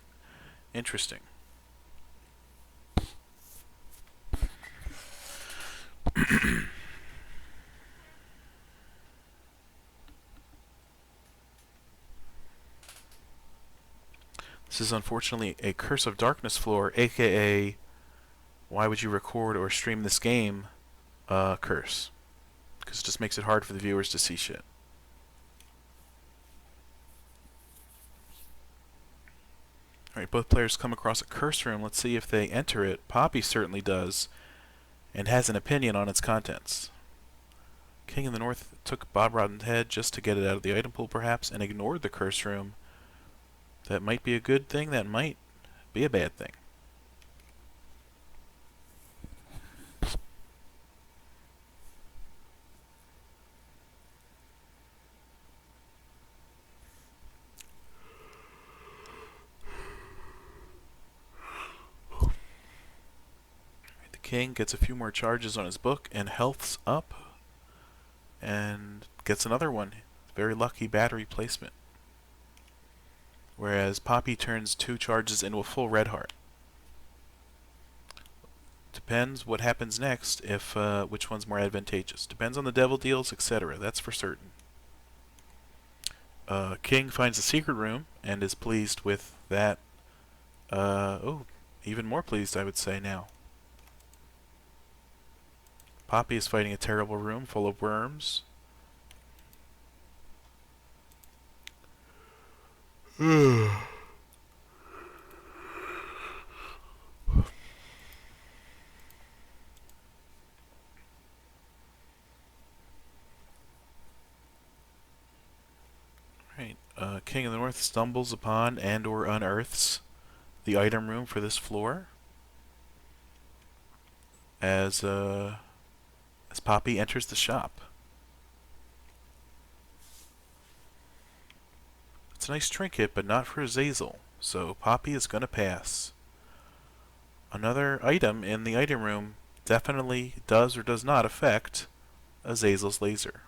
Interesting. This is unfortunately a Curse of Darkness floor, aka why would you record or stream this game curse? Because it just makes it hard for the viewers to see shit. Alright, both players come across a curse room. Let's see if they enter it. Poppy certainly does, and has an opinion on its contents. King in the North took Bob Rodden's head just to get it out of the item pool, perhaps, and ignored the curse room. That might be a good thing, that might be a bad thing. The king gets a few more charges on his book, and health's up, and gets another one. Very lucky battery placement. Whereas Poppy turns 2 charges into a full red heart. Depends what happens next, if which one's more advantageous. Depends on the devil deals, etc. That's for certain. King finds a secret room and is pleased with that. Even more pleased, I would say now. Poppy is fighting a terrible room full of worms. Right. King of the North stumbles upon and or unearths the item room for this floor as Poppy enters the shop. It's a nice trinket, but not for Azazel, so Poppy is gonna pass. Another item in the item room definitely does or does not affect Azazel's laser.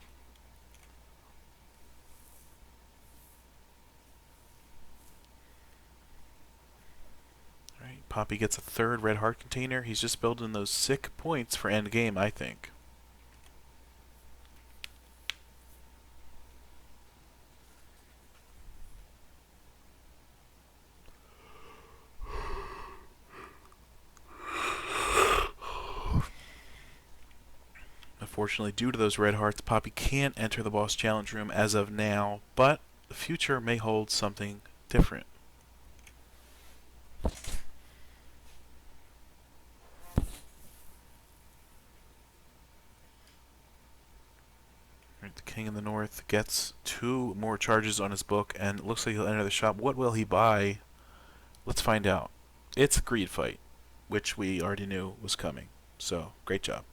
Alright, Poppy gets a 3rd red heart container. He's just building those sick points for endgame, I think. Unfortunately, due to those red hearts, Poppy can't enter the boss challenge room as of now, but the future may hold something different. The King in the North gets 2 more charges on his book, and it looks like he'll enter the shop. What will he buy? Let's find out. It's a greed fight, which we already knew was coming. So, great job.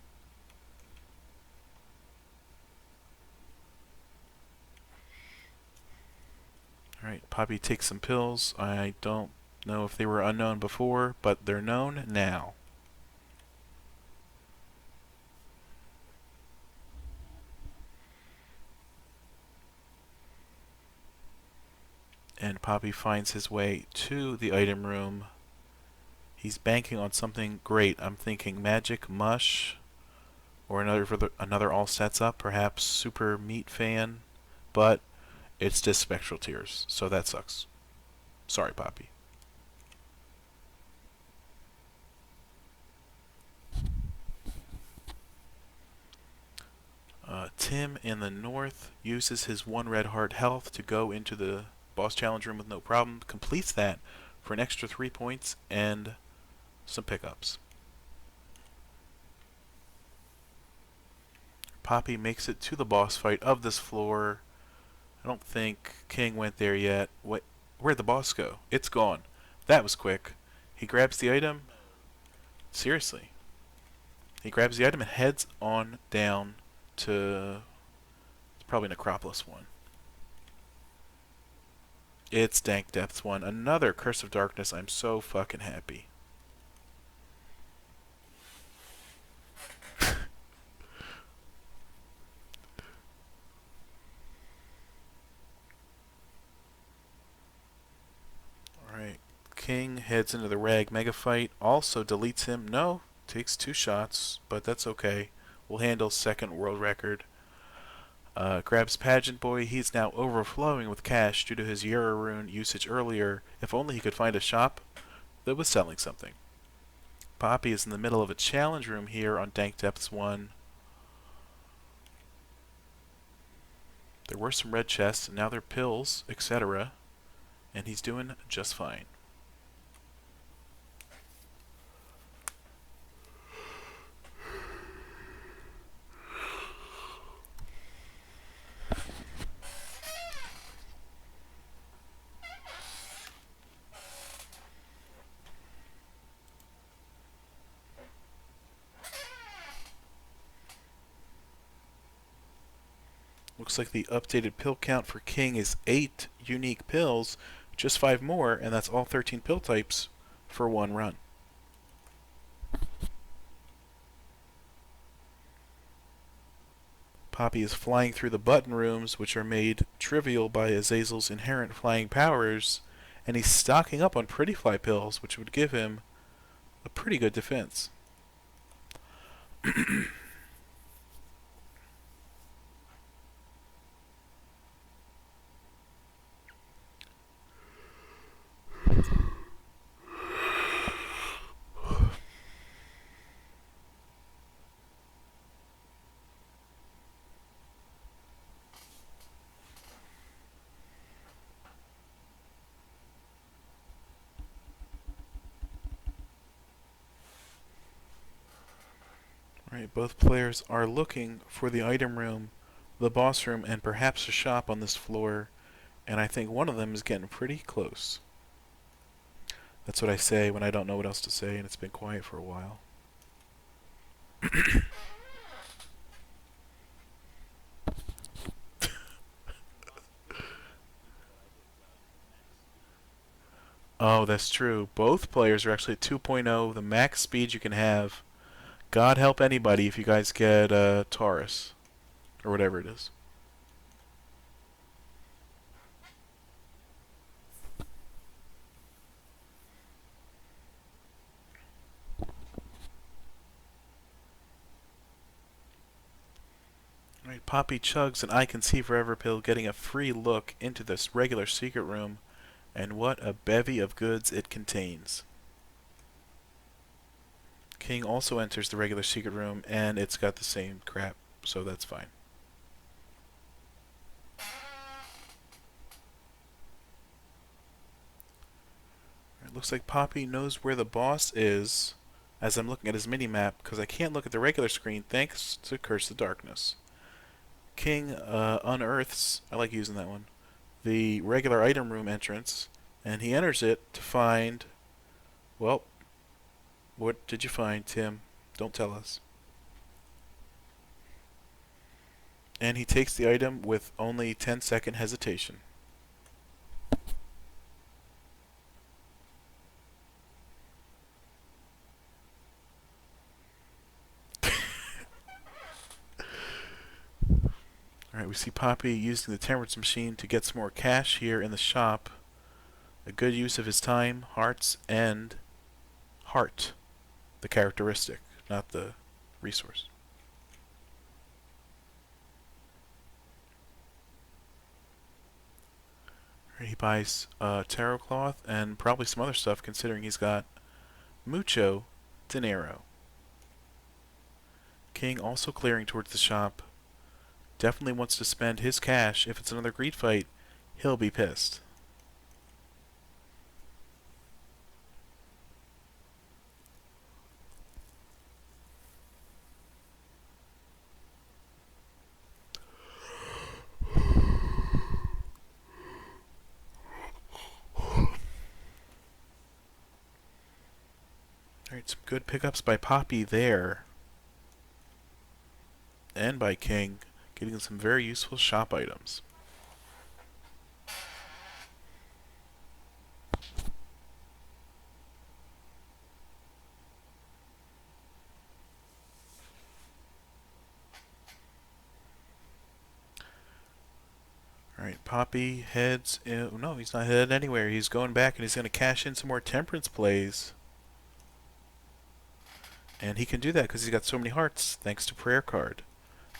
Alright, Poppy takes some pills. I don't know if they were unknown before, but they're known now. And Poppy finds his way to the item room. He's banking on something great. I'm thinking magic, mush, or another all sets up, perhaps super meat fan, but it's just spectral tears, so that sucks. Sorry, Poppy. Tim in the North uses his 1 red heart health to go into the boss challenge room with no problem, completes that for an extra 3 points and some pickups. Poppy makes it to the boss fight of this floor. I don't think King went there yet. Where'd the boss go? It's gone. That was quick. He grabs the item. Seriously. He grabs the item and heads on down to... It's probably Necropolis 1. It's Dank Depths 1. Another Curse of Darkness. I'm so fucking happy. Alright. King heads into the Rag Mega Fight. Also deletes him. No. Takes 2 shots, but that's okay. We'll handle second world record. Grabs Pageant Boy. He's now overflowing with cash due to his Euro Rune usage earlier. If only he could find a shop that was selling something. Poppy is in the middle of a challenge room here on Dank Depths 1. There were some red chests, and now they're pills, etc. And he's doing just fine. Looks like the updated pill count for King is 8 unique pills, just 5 more, and that's all 13 pill types for one run. Poppy is flying through the button rooms, which are made trivial by Azazel's inherent flying powers, and he's stocking up on Pretty Fly pills, which would give him a pretty good defense. Alright, both players are looking for the item room, the boss room, and perhaps a shop on this floor, and I think one of them is getting pretty close. That's what I say when I don't know what else to say, and it's been quiet for a while. Oh, that's true. Both players are actually at 2.0, the max speed you can have. God help anybody if you guys get Taurus, or whatever it is. Alright, Poppy chugs an I Can See Forever pill, getting a free look into this regular secret room, and what a bevy of goods it contains. King also enters the regular secret room, and it's got the same crap, so that's fine. It looks like Poppy knows where the boss is as I'm looking at his mini-map, because I can't look at the regular screen thanks to Curse of Darkness. King unearths, I like using that one, the regular item room entrance, and he enters it to find, well, what did you find, Tim? Don't tell us. And he takes the item with only 10-second hesitation. Alright, we see Poppy using the temperance machine to get some more cash here in the shop. A good use of his time, hearts, and heart. The characteristic, not the resource. Alright, he buys tarot cloth and probably some other stuff considering he's got mucho dinero. King also clearing towards the shop. Definitely wants to spend his cash. If it's another greed fight, he'll be pissed. Good pickups by Poppy there. And by King. Getting some very useful shop items. Alright, Poppy heads in. No, he's not headed anywhere. He's going back and he's going to cash in some more temperance plays. And he can do that because he's got so many hearts thanks to prayer card.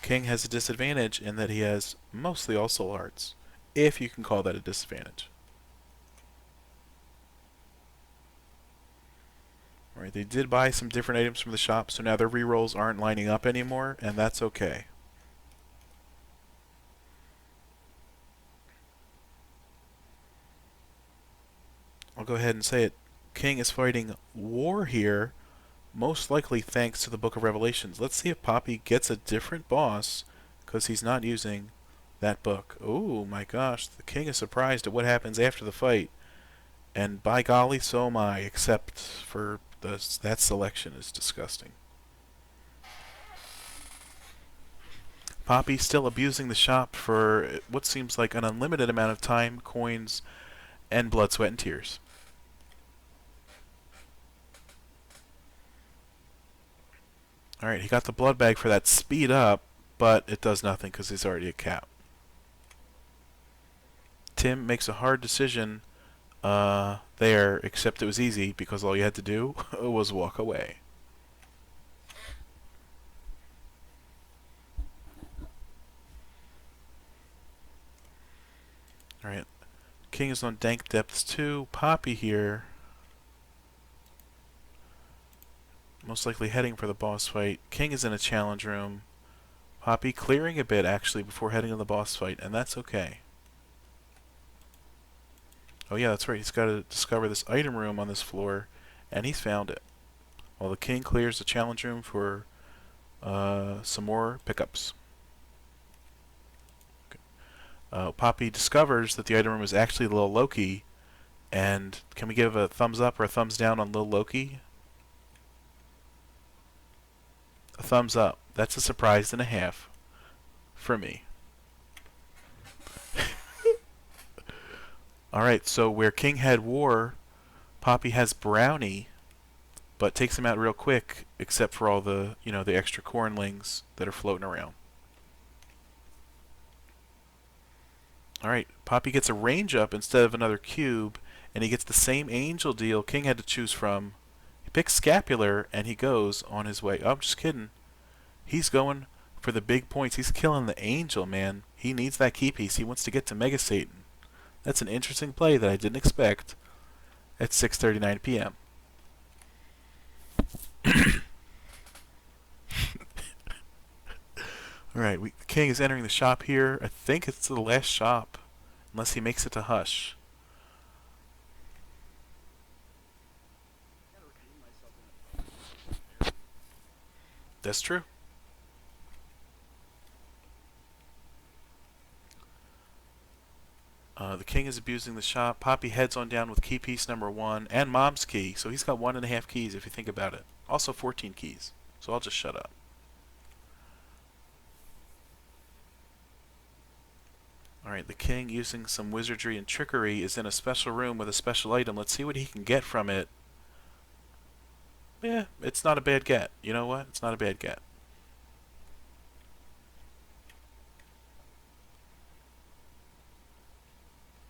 King has a disadvantage in that he has mostly all soul hearts, if you can call that a disadvantage. Alright, they did buy some different items from the shop, so now their rerolls aren't lining up anymore, and that's okay. I'll go ahead and say it. King is fighting war here, most likely thanks to the Book of Revelations. Let's see if Poppy gets a different boss, because he's not using that book. Oh my gosh, the king is surprised at what happens after the fight. And by golly, so am I, except for that selection is disgusting. Poppy still abusing the shop for what seems like an unlimited amount of time, coins, and blood, sweat, and tears. Alright, he got the blood bag for that speed up, but it does nothing because he's already a cap. Tim makes a hard decision there, except it was easy because all you had to do was walk away. Alright, King is on Dank Depths 2. Poppy here, most likely heading for the boss fight. King is in a challenge room. Poppy clearing a bit actually before heading to the boss fight, and that's okay. Oh yeah, that's right, he's got to discover this item room on this floor, and he's found it. While the king clears the challenge room for some more pickups. Okay. Poppy discovers that the item room is actually Lil Loki, and can we give a thumbs up or a thumbs down on Lil Loki? A thumbs up. That's a surprise and a half for me. Alright, so where King had War, Poppy has Brownie, but takes him out real quick, except for all the, the extra cornlings that are floating around. Alright, Poppy gets a range up instead of another cube, and he gets the same angel deal King had to choose from. He picks Scapular, and he goes on his way. Oh, I'm just kidding. He's going for the big points. He's killing the angel, man. He needs that key piece. He wants to get to Mega Satan. That's an interesting play that I didn't expect at 6:39 p.m. Alright, the king is entering the shop here. I think it's the last shop, unless he makes it to Hush. That's true. The king is abusing the shop. Poppy heads on down with key piece number 1 and Mom's key, so he's got 1.5 keys if you think about it. Also 14 keys, so I'll just shut up. Alright, the king, using some wizardry and trickery, is in a special room with a special item. Let's see what he can get from it. Yeah, it's not a bad get. You know what? It's not a bad get.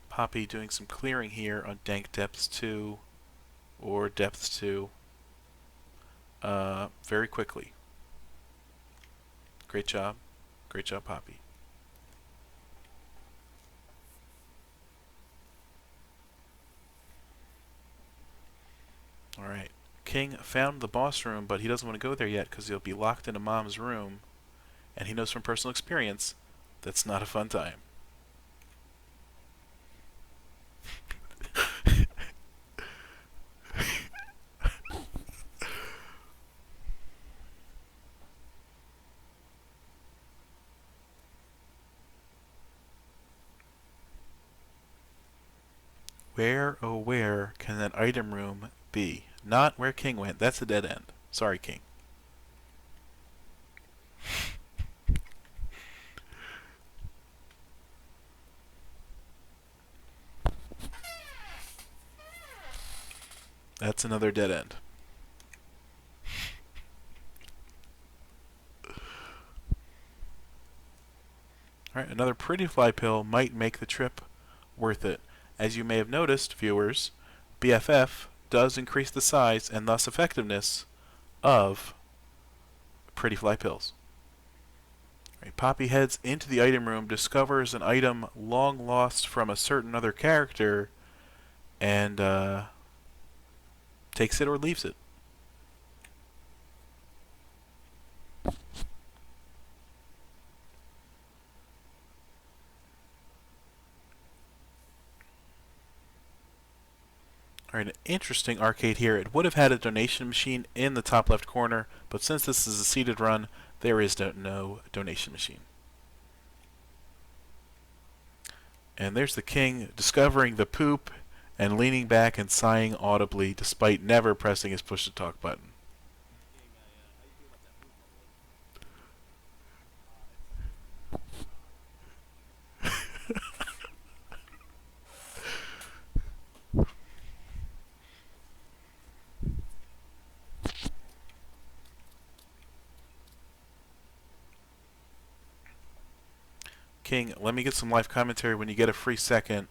Poppy doing some clearing here on Dank Depths 2 or Depths 2 very quickly. Great job. Great job, Poppy. Alright. King found the boss room, but he doesn't want to go there yet because he'll be locked into Mom's room. And he knows from personal experience that's not a fun time. Where, oh where, can that item room be? Not where King went. That's a dead end. Sorry, King. That's another dead end. Alright, another pretty fly pill might make the trip worth it. As you may have noticed, viewers, BFF does increase the size and thus effectiveness of pretty fly pills. Right, Poppy heads into the item room, discovers an item long lost from a certain other character, and takes it or leaves it. Alright, an interesting arcade here. It would have had a donation machine in the top left corner, but since this is a seated run, there is no donation machine. And there's the king discovering the poop and leaning back and sighing audibly despite never pressing his push to talk button. King, how you feel about that poop, my boy? King, let me get some live commentary when you get a free second.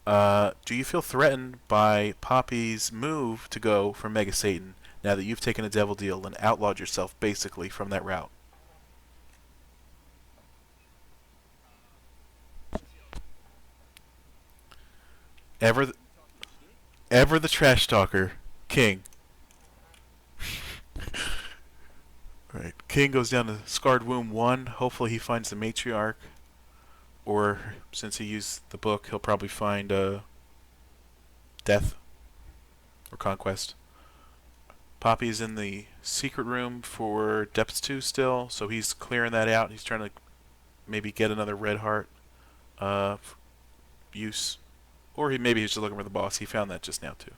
Do you feel threatened by Poppy's move to go for Mega Satan now that you've taken a devil deal and outlawed yourself basically from that route? Ever, th- ever the trash talker, King. Right, King goes down to Scarred Womb 1. Hopefully he finds the matriarch. Or, since he used the book, he'll probably find Death or Conquest. Poppy's in the secret room for Depths 2 still, so he's clearing that out. He's trying to maybe get another red heart use. Or maybe he's just looking for the boss. He found that just now, too.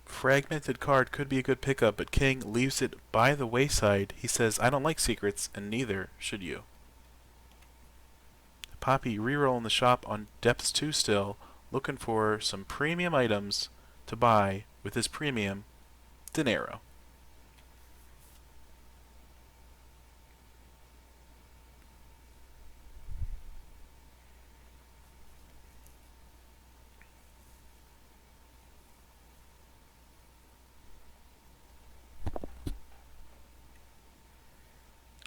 Fragmented card could be a good pickup, but King leaves it by the wayside. He says, I don't like secrets, and neither should you. Poppy reroll in the shop on Depths 2 still, looking for some premium items to buy with his premium dinero.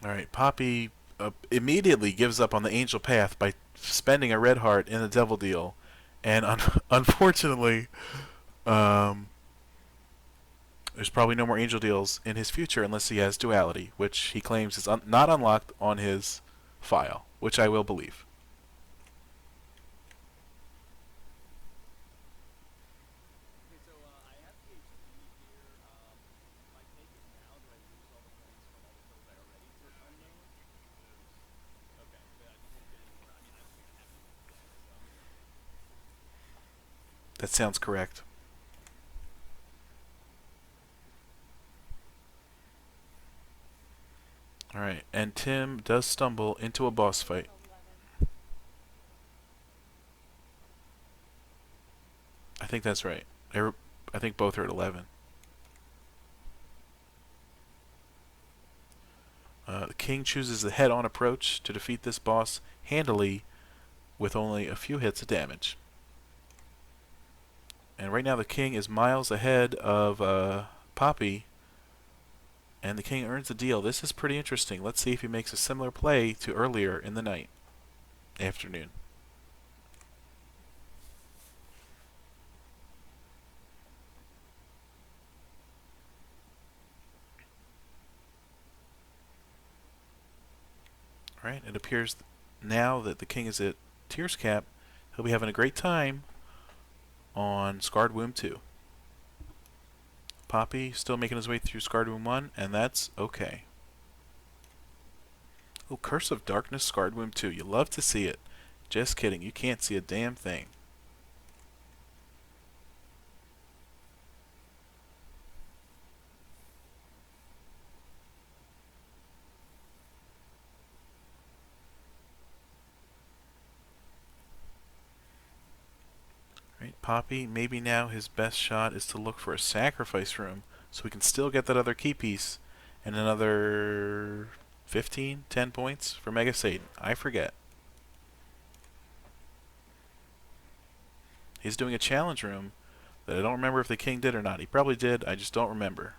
Alright, Poppy immediately gives up on the angel path by spending a red heart in the devil deal. And unfortunately, there's probably no more angel deals in his future unless he has duality, which he claims is not unlocked on his file, which I will believe. Okay, so I have PhD here. If I take it now, do I lose all the points from all the pills I already took unknown? Okay, but I just won't get any more. I mean, I don't think I have any more yet, so. That sounds correct. Alright, and Tim does stumble into a boss fight. 11. I think that's right. I think both are at 11. The king chooses the head-on approach to defeat this boss handily with only a few hits of damage. And right now the king is miles ahead of Poppy, and the king earns the deal. This is pretty interesting. Let's see if he makes a similar play to earlier in the night, afternoon. Alright, it appears now that the king is at Tears Cap, he'll be having a great time on Scarred Womb 2. Poppy still making his way through Scarred Womb 1, and that's okay. Oh, Curse of Darkness Scarred Womb 2. You love to see it. Just kidding. You can't see a damn thing. Right, Poppy, maybe now his best shot is to look for a sacrifice room so we can still get that other key piece and another 15, 10 points for Mega Satan. I forget. He's doing a challenge room that I don't remember if the king did or not. He probably did, I just don't remember.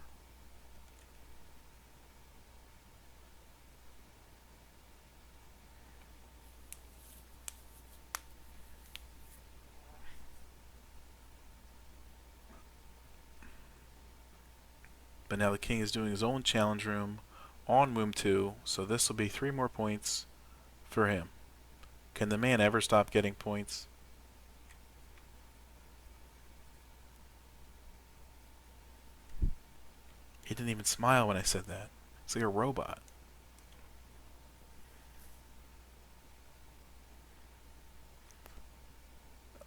But now the king is doing his own challenge room on Womb 2, so this will be 3 more points for him. Can the man ever stop getting points? He didn't even smile when I said that. It's like a robot.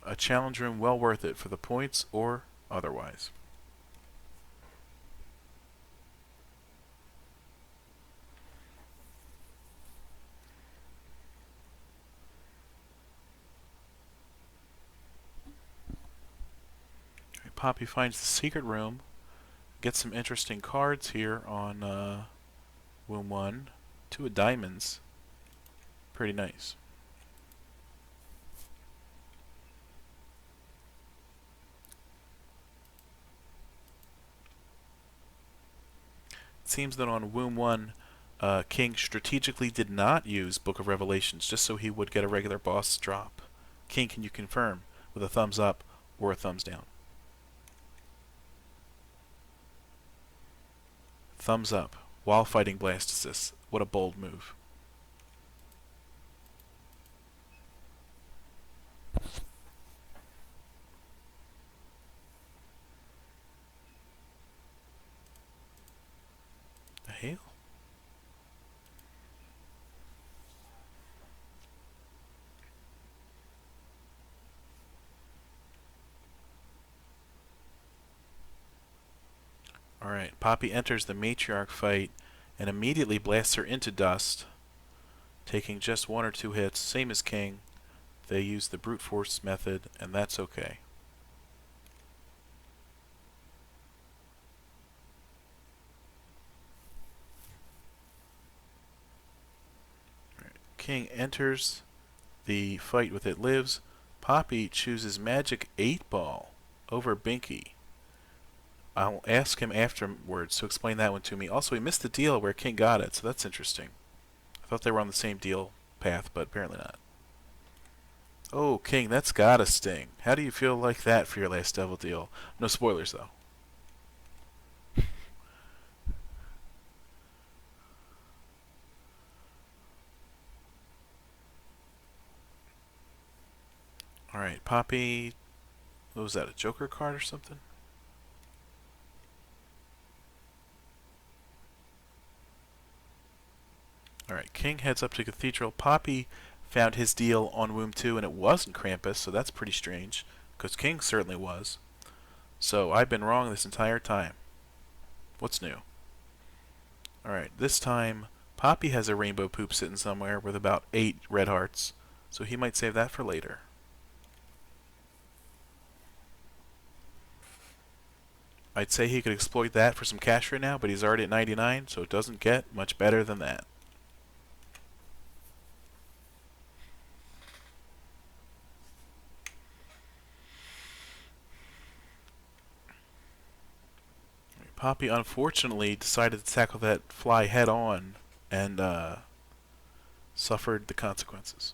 A challenge room well worth it for the points or otherwise. Poppy finds the secret room. Gets some interesting cards here on Womb 1. 2 of diamonds. Pretty nice. It seems that on Womb 1, King strategically did not use Book of Revelations just so he would get a regular boss drop. King, can you confirm with a thumbs up or a thumbs down? Thumbs up while fighting Blastocysts. What a bold move. The hell? Alright, Poppy enters the Matriarch fight and immediately blasts her into dust, taking just 1 or 2 hits, same as King. They use the brute force method, and that's okay. Right. King enters the fight with It Lives. Poppy chooses Magic 8 Ball over Binky. I'll ask him afterwards to explain that one to me. Also, he missed the deal where King got it, so that's interesting. I thought they were on the same deal path, but apparently not. Oh, King, that's gotta sting. How do you feel like that for your last devil deal? No spoilers, though. Alright, Poppy. What was that, a Joker card or something? Alright, King heads up to Cathedral. Poppy found his deal on Womb 2, and it wasn't Krampus, so that's pretty strange, because King certainly was. So I've been wrong this entire time. What's new? Alright, this time Poppy has a rainbow poop sitting somewhere with about 8 red hearts, so he might save that for later. I'd say he could exploit that for some cash right now, but he's already at 99, so it doesn't get much better than that. Poppy unfortunately decided to tackle that fly head on and suffered the consequences.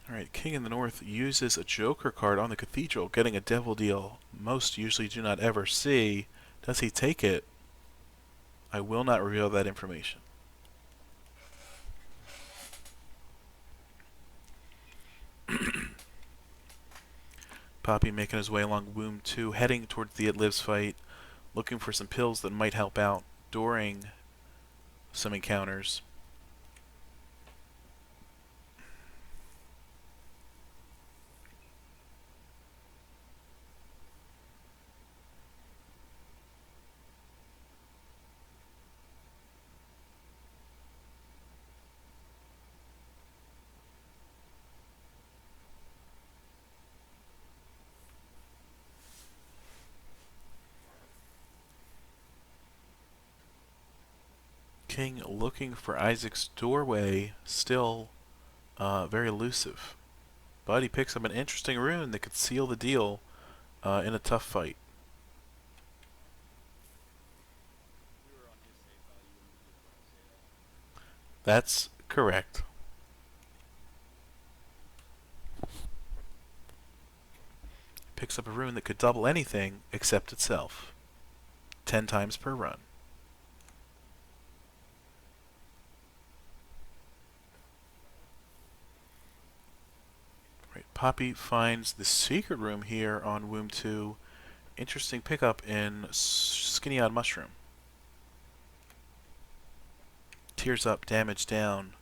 Alright, King in the North uses a Joker card on the Cathedral, getting a devil deal most usually do not ever see. Does he take it? I will not reveal that information. Poppy making his way along Womb 2, heading towards the It Lives fight, looking for some pills that might help out during some encounters. King looking for Isaac's doorway, still very elusive. But he picks up an interesting rune that could seal the deal in a tough fight. We were on his save file. You wouldn't be able to say that. That's correct. Picks up a rune that could double anything except itself. 10 times per run. Right, Poppy finds the secret room here on Womb 2. Interesting pickup in Skinny Odd Mushroom. Tears up, damage down.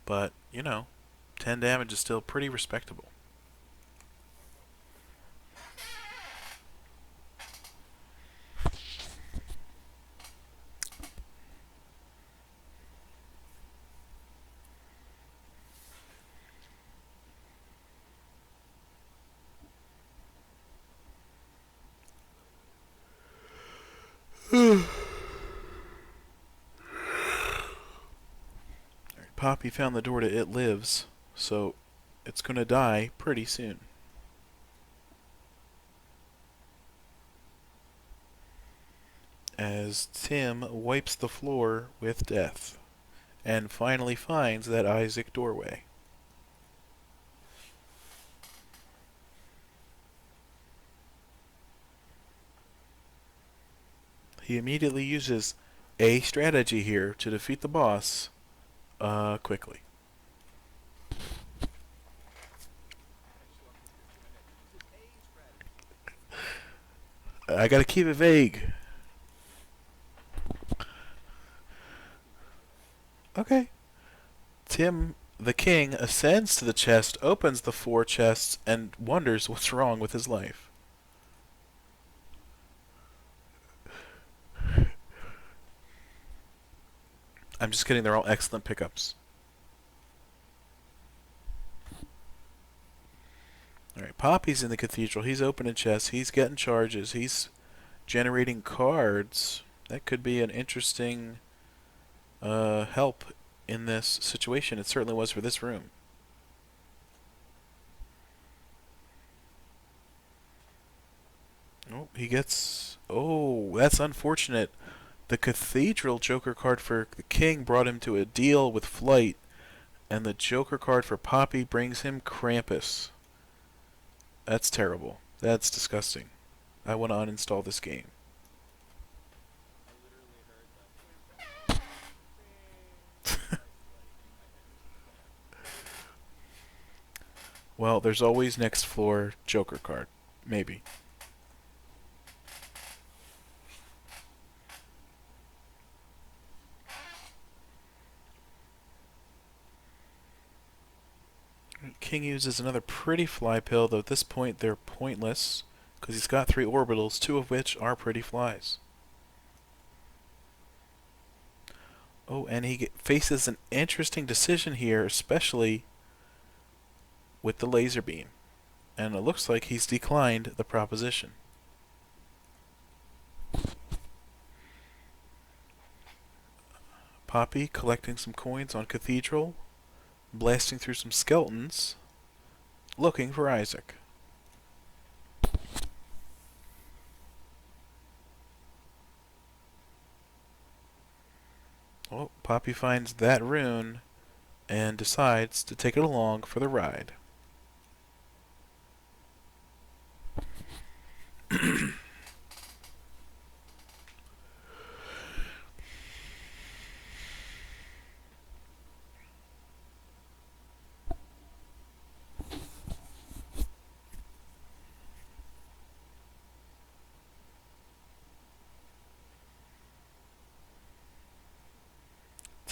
But, 10 damage is still pretty respectable. Poppy found the door to It Lives, so it's gonna die pretty soon. As Tim wipes the floor with death and finally finds that Isaac doorway. He immediately uses a strategy here to defeat the boss quickly. I just love that you're doing it. Use it a strategy. I gotta keep it vague. Okay. Tim, the king, ascends to the chest, opens the 4 chests, and wonders what's wrong with his life. I'm just kidding, they're all excellent pickups. Alright, Poppy's in the cathedral. He's opening chests. He's getting charges. He's generating cards. That could be an interesting help in this situation. It certainly was for this room. Oh, he gets... Oh, that's unfortunate. The Cathedral Joker card for the King brought him to a deal with Flight, and the Joker card for Poppy brings him Krampus. That's terrible. That's disgusting. I want to uninstall this game. I literally heard the like in my head as soon as that happened. Well, there's always next floor Joker card. Maybe. King uses another pretty fly pill, though at this point they're pointless, because he's got 3 orbitals, 2 of which are pretty flies. Oh, and he faces an interesting decision here, especially with the laser beam. And it looks like he's declined the proposition. Poppy collecting some coins on Cathedral, blasting through some skeletons, looking for Isaac. Oh, Poppy finds that rune and decides to take it along for the ride.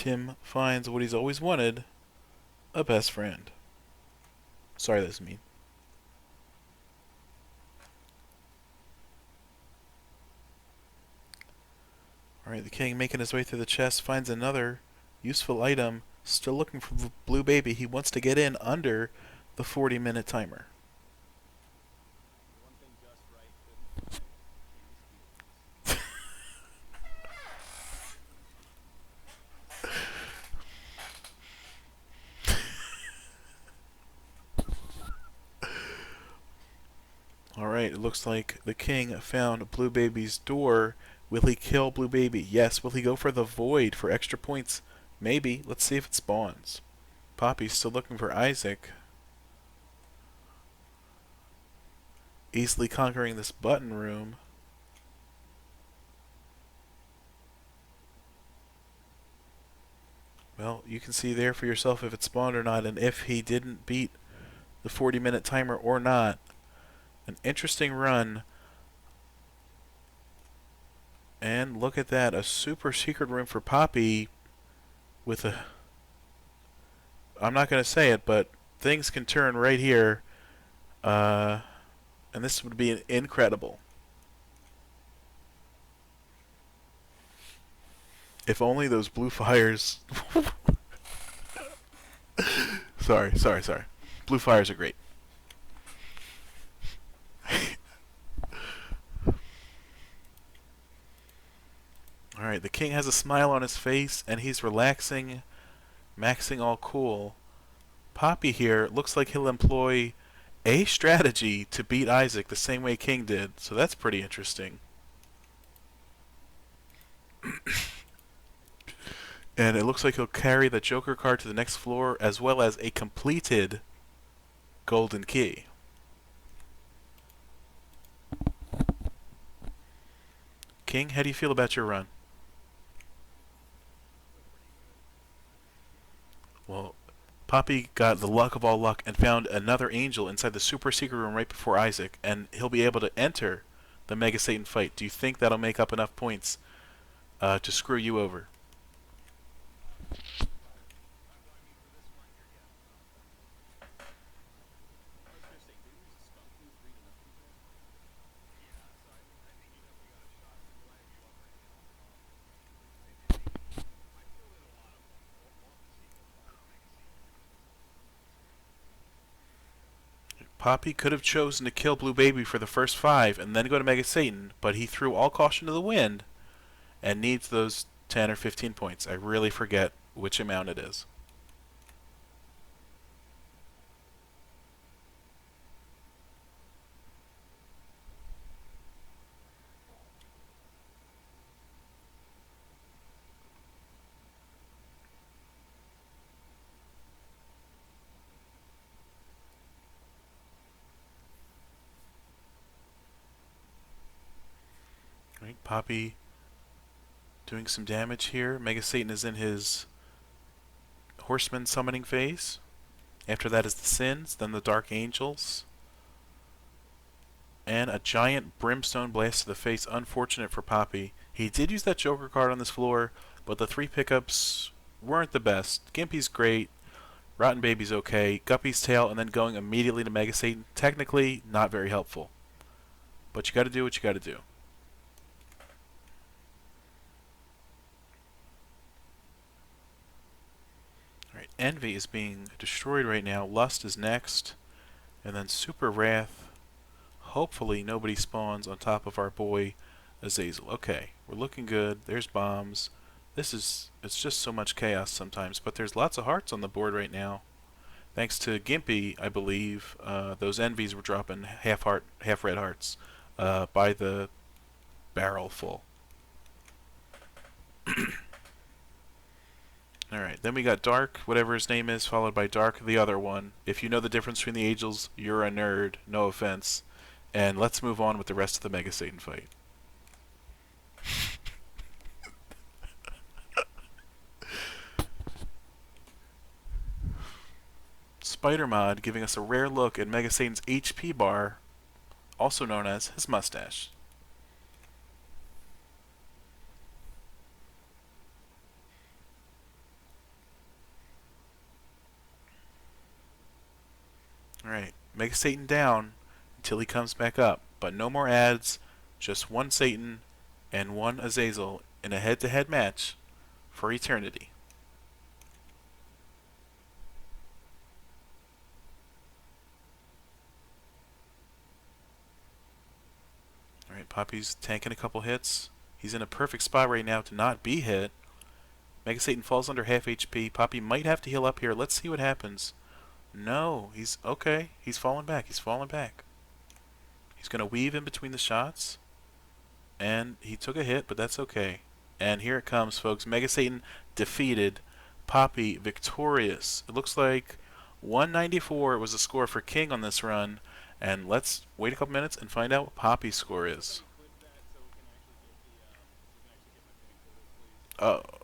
Kim finds what he's always wanted, a best friend. Sorry, that's mean. Alright, the king making his way through the chest finds another useful item. Still looking for the blue baby. He wants to get in under the 40-minute timer. The one thing just right couldn't find King's feelings. Alright, it looks like the king found Blue Baby's door. Will he kill Blue Baby? Yes. Will he go for the void for extra points? Maybe. Let's see if it spawns. Poppy's still looking for Isaac. Easily conquering this button room. Well, you can see there for yourself if it spawned or not, and if he didn't beat the 40-minute timer or not. An interesting run. And look at that, a super secret room for Poppy with a... I'm not going to say it, but things can turn right here. And this would be incredible. If only those blue fires... sorry. Blue fires are great. Alright, the king has a smile on his face, and he's relaxing, maxing all cool. Poppy here looks like he'll employ a strategy to beat Isaac the same way King did, so that's pretty interesting. And it looks like he'll carry the Joker card to the next floor, as well as a completed golden key. King, how do you feel about your run? Well, Poppy got the luck of all luck and found another angel inside the super secret room right before Isaac, and he'll be able to enter the Mega Satan fight. Do you think that'll make up enough points to screw you over? I was gonna say, didn't use a skunk who's reading up to that? Yeah, so I think you definitely got a shot to flag you up right now. I feel that a lot of them want the sequel to Mega Satan. Poppy could have chosen to kill Blue Baby for the first 5 and then go to Mega Satan, but he threw all caution to the wind and needs those 10 or 15 points. I really forget which amount it is. Right, Poppy doing some damage here. Mega Satan is in his Horseman summoning phase. After that is the Sins, then the Dark Angels. And a giant Brimstone blast to the face. Unfortunate for Poppy. He did use that Joker card on this floor, but the 3 pickups weren't the best. Gimpy's great. Rotten Baby's okay. Guppy's tail, and then going immediately to Mega Satan. Technically, not very helpful. But you gotta do what you gotta do. Alright, Envy is being destroyed right now. Lust is next. And then Super Wrath. Hopefully nobody spawns on top of our boy Azazel. Okay, we're looking good. There's bombs. It's just so much chaos sometimes, but there's lots of hearts on the board right now. Thanks to Gimpy, I believe, those Envies were dropping half red hearts by the barrel full. Alright, then we got Dark, whatever his name is, followed by Dark, the other one. If you know the difference between the angels, you're a nerd. No offense. And let's move on with the rest of the Mega Satan fight. Spider Mod giving us a rare look at Mega Satan's HP bar, also known as his mustache. Mega Satan down until he comes back up. But no more ads, just one Satan and one Azazel in a head-to-head match for eternity. Alright, Poppy's tanking a couple hits. He's in a perfect spot right now to not be hit. Mega Satan falls under half HP. Poppy might have to heal up here. Let's see what happens. No, he's okay. He's falling back. He's falling back. He's going to weave in between the shots. And he took a hit, but that's okay. And here it comes, folks. Mega Satan defeated. Poppy victorious. It looks like 194 was the score for King on this run. And let's wait a couple minutes and find out what Poppy's score is. Somebody clip that so we can actually get the so we can actually get my point totals, please. Oh, That would be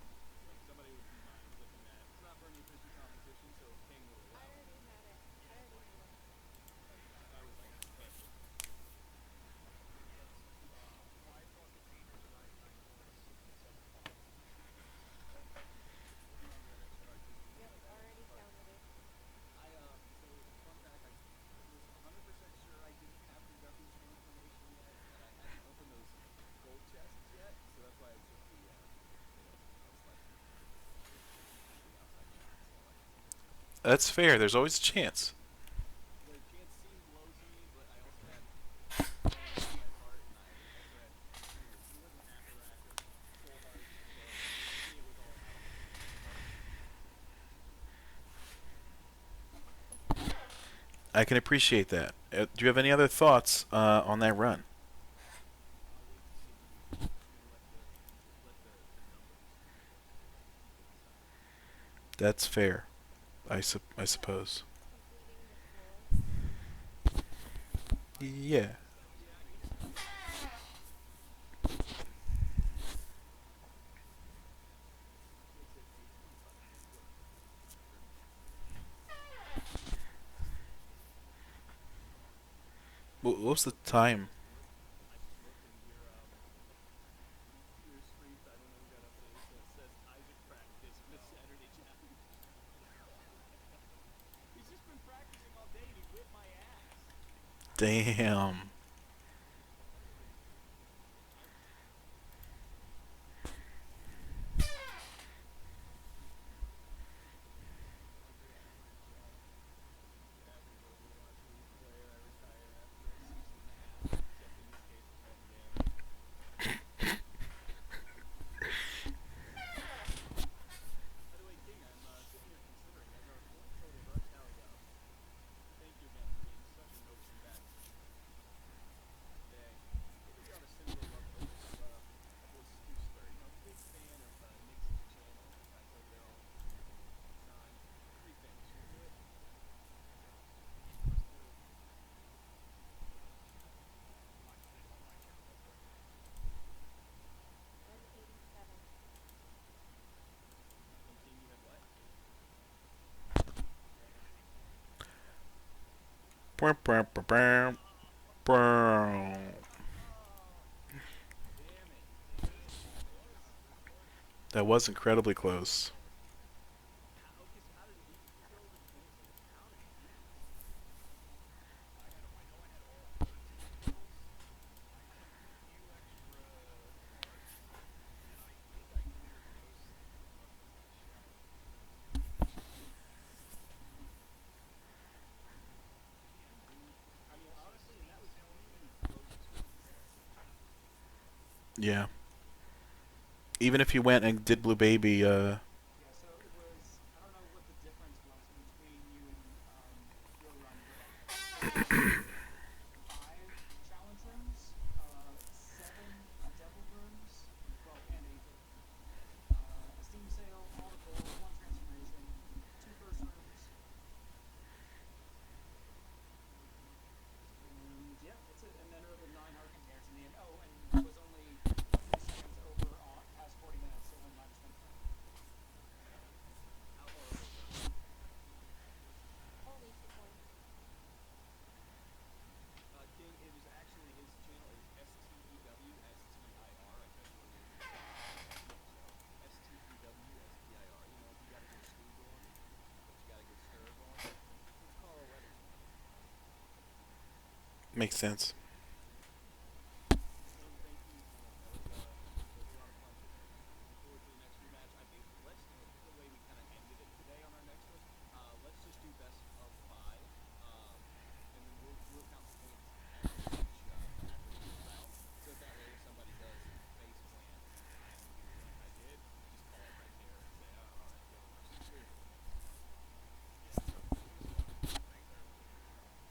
good. Like somebody would mind clipping that. It's not for any official competition, so if King will I allow it. already had it. I already had it. I would like to clip. It's 5 containers of iodine ore sitting at 7 o'clock. Hold on, we're gonna start this. We Yep, got that already part. counted it. I so fun fact, I was 100% sure I didn't have the W chain information yet, and I hadn't opened those gold chests yet, so that's why I took the I was like the outside shot. So that's fair. There's always a chance. the chance seemed low to me, but I also had Bone on my heart, and I also had he wasn't half a rack of full hearts, so to me it was all about the heart. I can appreciate that. Do you have any other thoughts on that run? I'll wait to see. I'm gonna let the numbers decide. That's fair. I suppose. Completing the floor. Yeah. Yeah, I mean, makes it 8:25 p.m. Good. Sure. What was the time? I just looked and your streak. I don't know who got updated. So it says Isaac practice with Saturday challenge. He's just been practicing all day and he whipped my ass. Damn. Every average Overwatch League player, I retire after a season and a half, except in this case it's one game. By the way, King, I'm sitting here considering as our point totals are tally up. Thank you again for being such a no combat today. What are we on a similar level to Stu Slur? You know, big fan of Nix's channel. In fact, over there all the time. What do you think? Should we do it? Let's do 187. And King, you had what? 190. Brr, brr, brr, brr, brr. Damn it. King, this is close. That was incredibly close. Okay, so how did it beat you? You go over 20 totals. How did it beat you? I know I had all 13 totals. I had a few extra hearts, and I think I cleared most of the challenges. Damn, dude. I mean, honestly, and that was really close to it. Yeah. Even if you went and did Blue Baby, Yeah, so it was, I don't know what the difference was between you and your run, but I had 5 challenge rooms, 7 devil rooms, well, and angel, a steam sale, all the gold, 1 transformation, 2 burst rooms, and yeah, that's it. And then the 9 heart containers in the end. Oh, and was only a few seconds over on past 40 minutes, so only minus 25. How horrible is that? Only 2 points. Makes sense. King, thank you. That was a lot of fun today. Looking forward to the next rematch. I think let's do it the way we kind of ended it today on our next one. Let's just do best of 5, and then we'll count the points after each round. So that way, if somebody does face plant in time to do like I did, just call it right there and say, oh, all right, the other person's cleared the points. Yeah, sounds good. Thanks, thanks everyone for your help.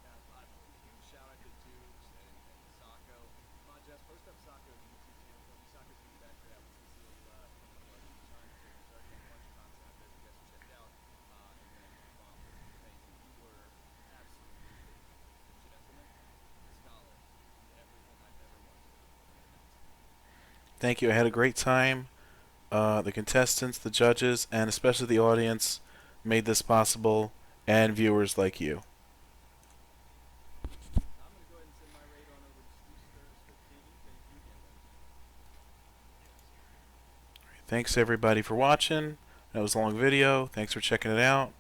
Yeah, a huge shout out to Dukes and Sako. Come on, Jess, post up Sako's YouTube channel for me. Sako's gonna be back here after this. He'll upload a ton. He's already got a bunch of content up there for you guys to check out. And then Bump, thank you. You were absolutely, should I say that? A scholar to everyone I've ever watched in announcing. Thank you. I had a great time. The contestants, the judges, and especially the audience made this possible, and viewers like you. I'm gonna go ahead and send my raid on over to Stu Sturz for King. Thank you again, buddy. Yeah, see you, man. Thanks everybody for watching. That was a long video. Thanks for checking it out.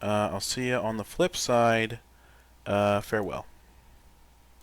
I'll see you on the flip side. Farewell.